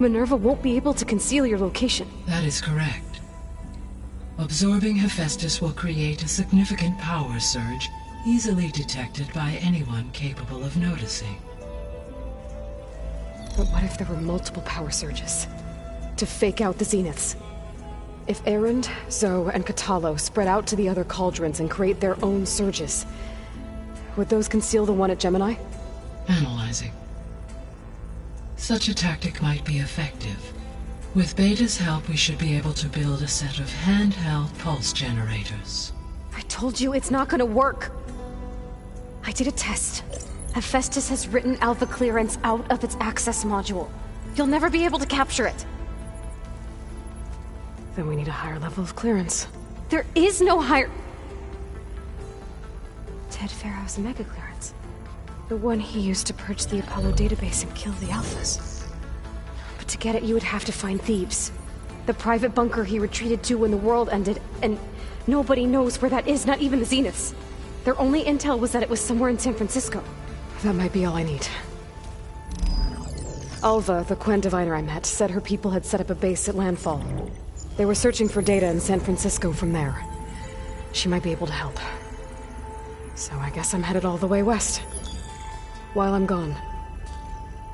Minerva won't be able to conceal your location. That is correct. Absorbing Hephaestus will create a significant power surge, easily detected by anyone capable of noticing. But what if there were multiple power surges? To fake out the Zeniths? If Erend, Zoe, and Katalo spread out to the other cauldrons and create their own surges, would those conceal the one at Gemini? Analyzing. Such a tactic might be effective. With Beta's help, we should be able to build a set of handheld pulse generators. I told you it's not gonna work! I did a test. Hephaestus has written Alpha Clearance out of its access module. You'll never be able to capture it. Then we need a higher level of clearance. There is no higher... Ted Pharaoh's mega clearance. The one he used to purge the Apollo database and kill the Alphas. But to get it, you would have to find Thebes. The private bunker he retreated to when the world ended, and nobody knows where that is, not even the Zeniths. Their only intel was that it was somewhere in San Francisco. That might be all I need. Alva, the Quen diviner I met, said her people had set up a base at Landfall. They were searching for data in San Francisco from there. She might be able to help. So I guess I'm headed all the way west. While I'm gone,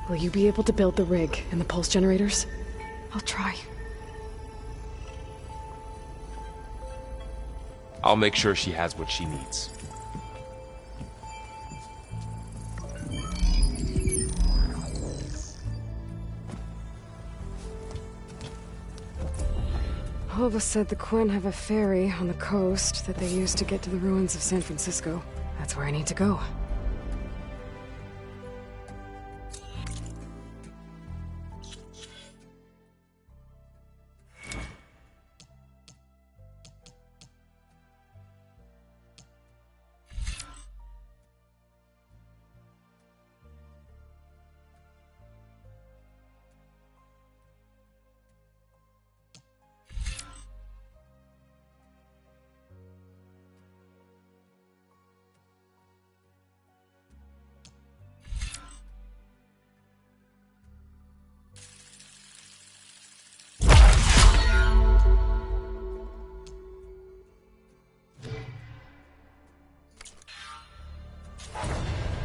will you be able to build the rig and the pulse generators? I'll try. I'll make sure she has what she needs. Alva said the Quen have a ferry on the coast that they use to get to the ruins of San Francisco. That's where I need to go.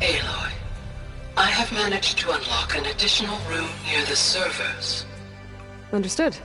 Aloy, I have managed to unlock an additional room near the servers. Understood.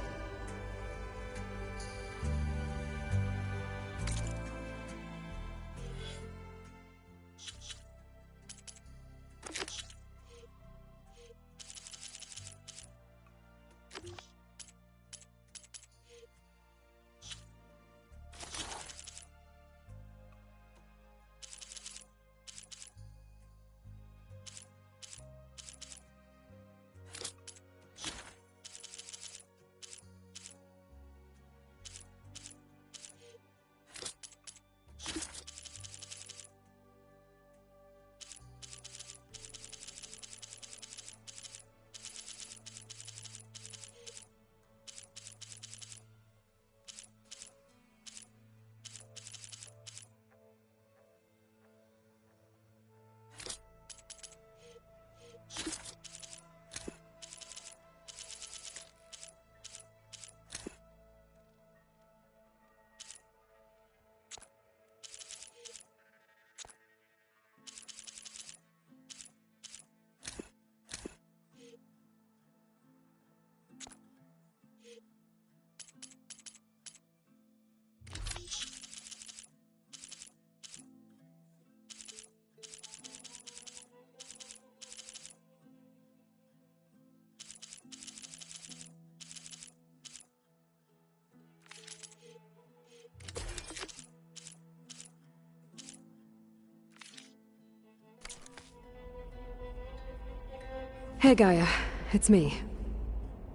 Hey, Gaia. It's me.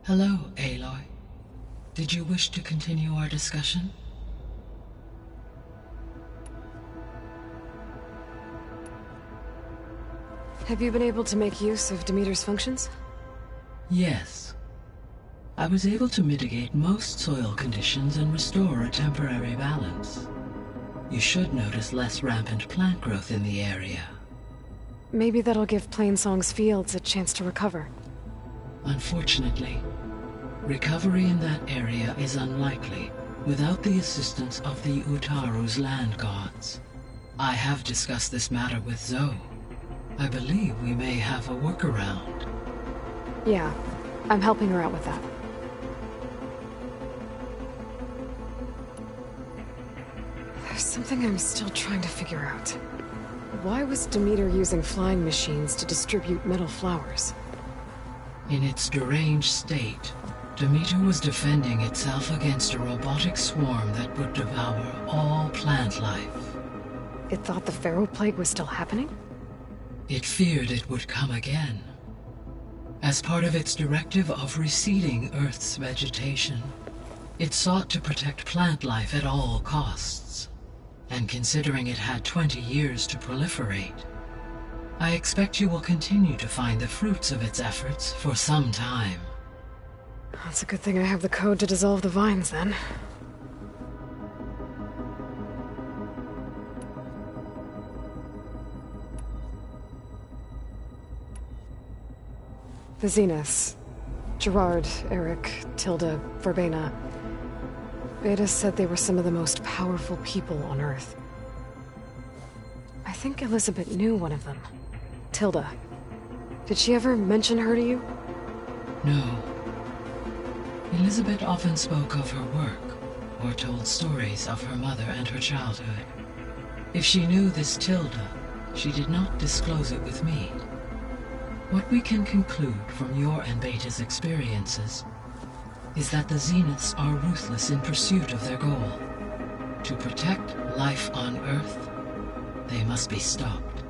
Hello, Aloy. Did you wish to continue our discussion? Have you been able to make use of Demeter's functions? Yes. I was able to mitigate most soil conditions and restore a temporary balance. You should notice less rampant plant growth in the area. Maybe that'll give Plainsong's fields a chance to recover. Unfortunately, recovery in that area is unlikely without the assistance of the Utaru's land gods. I have discussed this matter with Zoe. I believe we may have a workaround. Yeah, I'm helping her out with that. There's something I'm still trying to figure out. Why was Demeter using flying machines to distribute metal flowers? In its deranged state, Demeter was defending itself against a robotic swarm that would devour all plant life. It thought the Pharaoh Plague was still happening? It feared it would come again. As part of its directive of reseeding Earth's vegetation, it sought to protect plant life at all costs. And considering it had 20 years to proliferate, I expect you will continue to find the fruits of its efforts for some time. That's a good thing I have the code to dissolve the vines, then. The Zeniths. Gerard, Eric, Tilda, Verbena. Beta said they were some of the most powerful people on Earth. I think Elizabeth knew one of them. Tilda. Did she ever mention her to you? No. Elizabeth often spoke of her work, or told stories of her mother and her childhood. If she knew this Tilda, she did not disclose it with me. What we can conclude from your and Beta's experiences is that the Zeniths are ruthless in pursuit of their goal. To protect life on Earth, they must be stopped.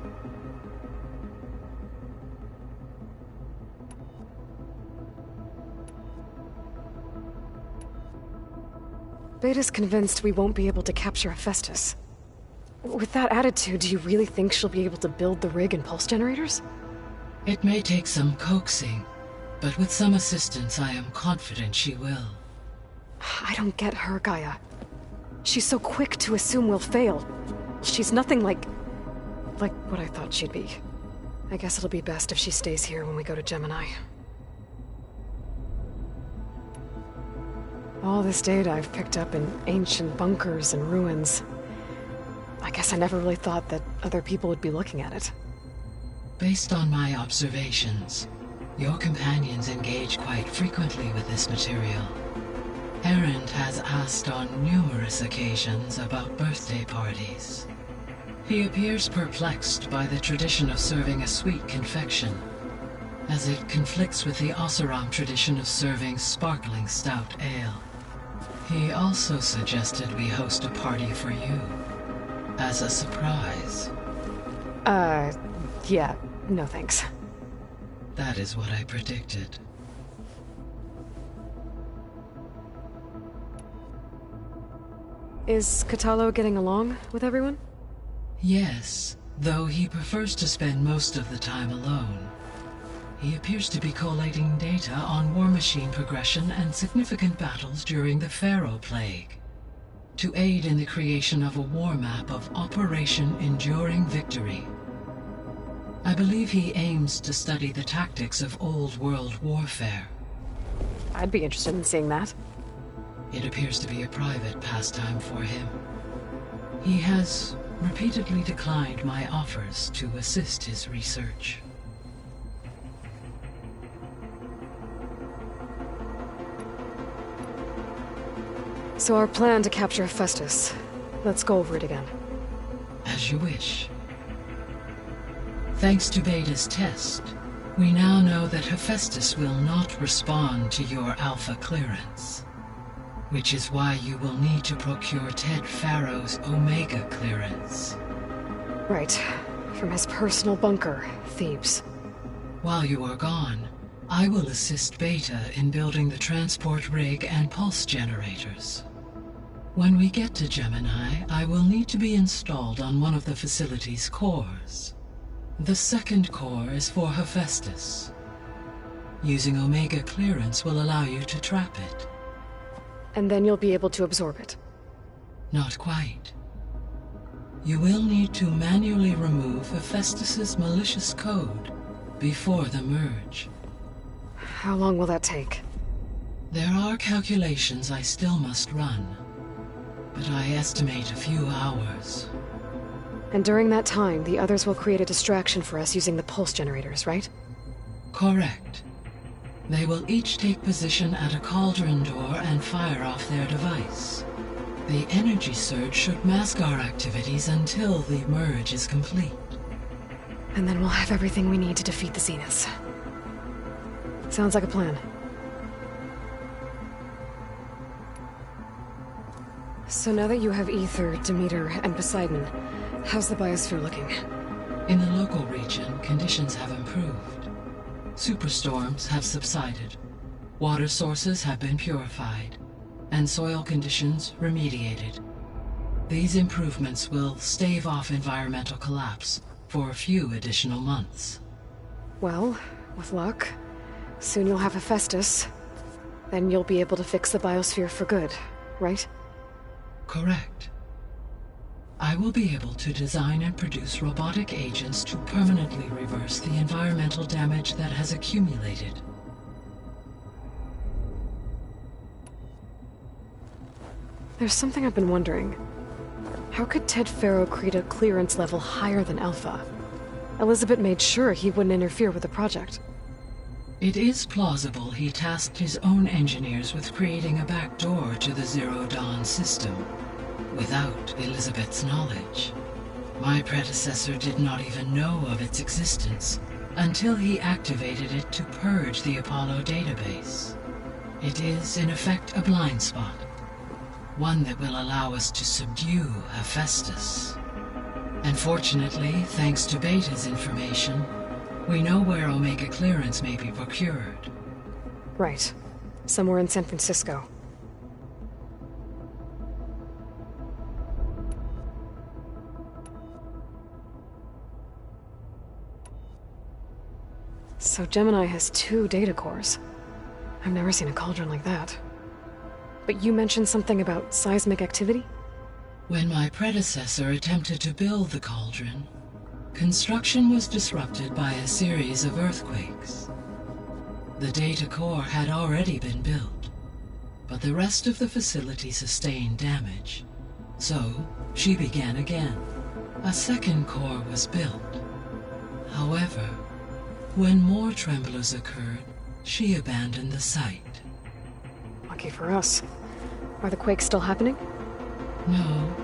Beta's convinced we won't be able to capture Hephaestus. With that attitude, do you really think she'll be able to build the rig and pulse generators? It may take some coaxing, but with some assistance I am confident she will. I don't get her, Gaia. She's so quick to assume we'll fail. She's nothing like what I thought she'd be. I guess it'll be best if she stays here when we go to Gemini. All this data I've picked up in ancient bunkers and ruins. I guess I never really thought that other people would be looking at it. Based on my observations, your companions engage quite frequently with this material. Erend has asked on numerous occasions about birthday parties. He appears perplexed by the tradition of serving a sweet confection, as it conflicts with the Oseram tradition of serving sparkling stout ale. He also suggested we host a party for you, as a surprise. Yeah, no thanks. That is what I predicted. Is Kotallo getting along with everyone? Yes, though he prefers to spend most of the time alone. He appears to be collating data on war machine progression and significant battles during the Pharaoh Plague, to aid in the creation of a war map of Operation Enduring Victory. I believe he aims to study the tactics of old world warfare. I'd be interested in seeing that. It appears to be a private pastime for him. He has repeatedly declined my offers to assist his research. So our plan to capture Hephaestus. Let's go over it again. As you wish. Thanks to Beta's test, we now know that Hephaestus will not respond to your Alpha clearance, which is why you will need to procure Ted Pharaoh's Omega clearance. Right. From his personal bunker, Thebes. While you are gone, I will assist Beta in building the transport rig and pulse generators. When we get to Gemini, I will need to be installed on one of the facility's cores. The second core is for Hephaestus. Using Omega clearance will allow you to trap it. And then you'll be able to absorb it. Not quite. You will need to manually remove Hephaestus's malicious code before the merge. How long will that take? There are calculations I still must run, but I estimate a few hours. And during that time, the others will create a distraction for us using the pulse generators, right? Correct. They will each take position at a cauldron door and fire off their device. The energy surge should mask our activities until the merge is complete. And then we'll have everything we need to defeat the Zeniths. Sounds like a plan. So now that you have Ether, Demeter, and Poseidon, how's the biosphere looking? In the local region, conditions have improved. Superstorms have subsided, water sources have been purified, and soil conditions remediated. These improvements will stave off environmental collapse for a few additional months. Well, with luck, soon you'll have Hephaestus. Then you'll be able to fix the biosphere for good, right? Correct. I will be able to design and produce robotic agents to permanently reverse the environmental damage that has accumulated. There's something I've been wondering. How could Ted Faro create a clearance level higher than Alpha? Elizabeth made sure he wouldn't interfere with the project. It is plausible he tasked his own engineers with creating a backdoor to the Zero Dawn system, without Elizabeth's knowledge. My predecessor did not even know of its existence until he activated it to purge the Apollo database. It is, in effect, a blind spot. One that will allow us to subdue Hephaestus. And fortunately, thanks to Beta's information, we know where Omega clearance may be procured. Right. Somewhere in San Francisco. So Gemini has 2 data cores. I've never seen a cauldron like that. But you mentioned something about seismic activity? When my predecessor attempted to build the cauldron, construction was disrupted by a series of earthquakes. The data core had already been built, but the rest of the facility sustained damage. So, she began again. A second core was built. However, when more tremblers occurred, she abandoned the site. Lucky for us. Are the quakes still happening? No,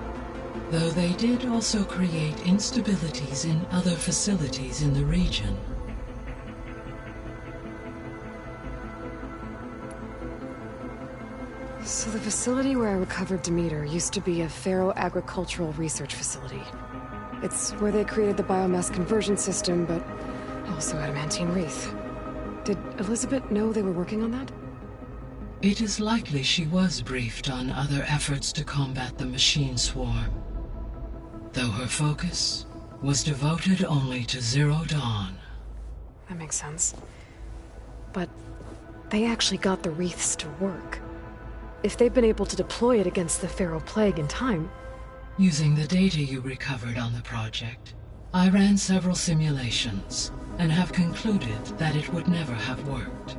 though they did also create instabilities in other facilities in the region. So the facility where I recovered Demeter used to be a Faro agricultural research facility. It's where they created the biomass conversion system, but also adamantine wreath. Did Elizabeth know they were working on that? It is likely she was briefed on other efforts to combat the machine swarm, though her focus was devoted only to Zero Dawn. That makes sense. But they actually got the wreaths to work. If they've been able to deploy it against the Faro Plague in time... Using the data you recovered on the project, I ran several simulations and have concluded that it would never have worked.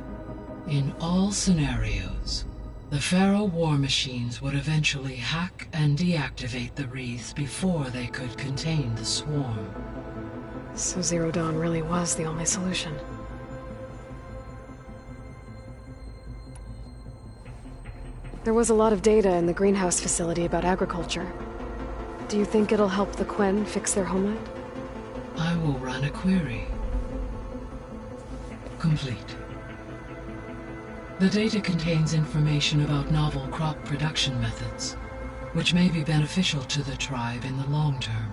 In all scenarios, the Faro war machines would eventually hack and deactivate the wreaths before they could contain the swarm. So Zero Dawn really was the only solution. There was a lot of data in the greenhouse facility about agriculture. Do you think it'll help the Quen fix their homeland? I will run a query. Complete. The data contains information about novel crop production methods, which may be beneficial to the tribe in the long term.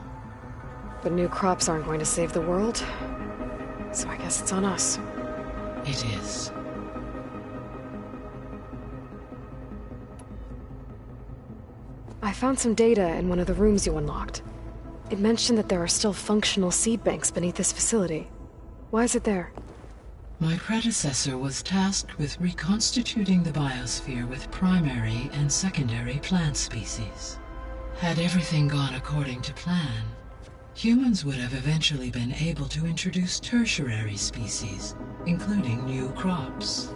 But new crops aren't going to save the world. So I guess it's on us. It is. I found some data in one of the rooms you unlocked. It mentioned that there are still functional seed banks beneath this facility. Why is it there? My predecessor was tasked with reconstituting the biosphere with primary and secondary plant species. Had everything gone according to plan, humans would have eventually been able to introduce tertiary species, including new crops.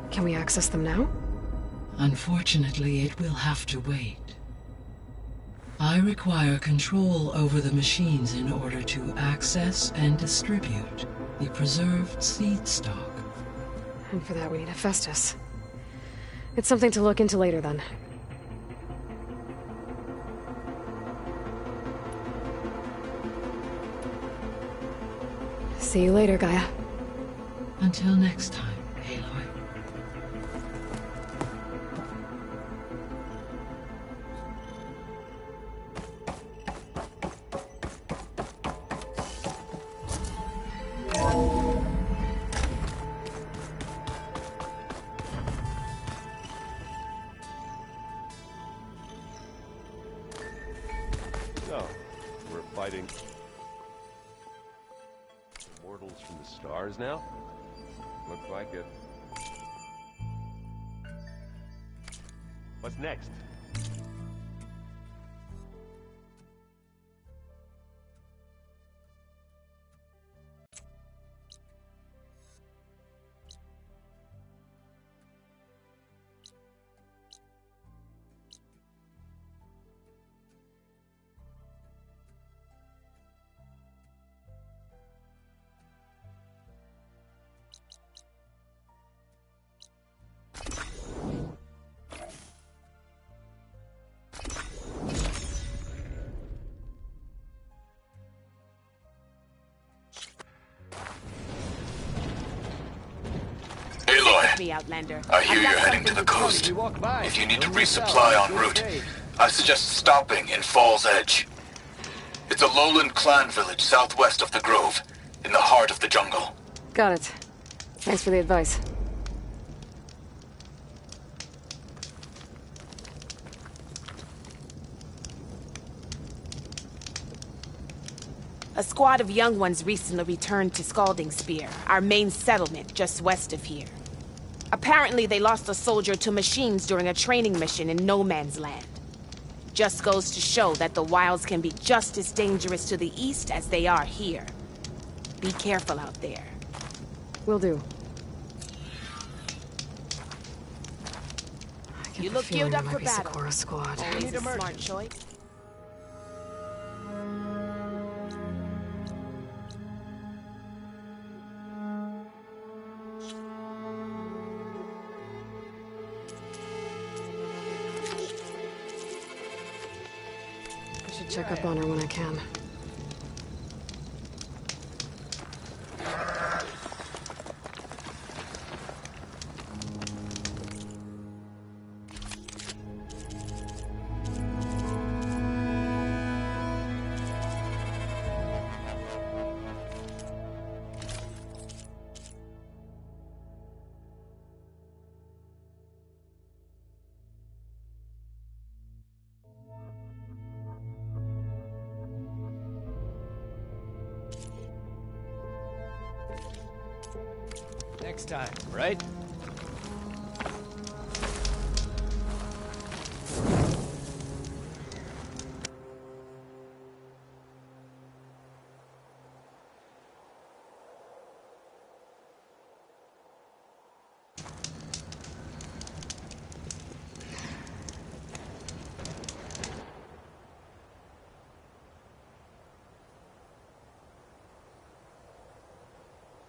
Can we access them now? Unfortunately, it will have to wait. I require control over the machines in order to access and distribute the preserved seed stock. And for that we need Hephaestus. It's something to look into later then. See you later, Gaia. Until next time, Aloy. So, we're fighting mortals from the stars now? Looks like it. What's next? Outlander. I hear you're heading to the coast. If you need to resupply en route, I suggest stopping in Fall's Edge. It's a lowland clan village southwest of the Grove, in the heart of the jungle. Got it. Thanks for the advice. A squad of young ones recently returned to Scalding Spear, our main settlement just west of here. Apparently, they lost a soldier to machines during a training mission in No Man's Land. Just goes to show that the wilds can be just as dangerous to the east as they are here. Be careful out there. Will do. You look geared up for battle. Sakura squad. Always a smart choice. Check up on her when I can. Next time, right?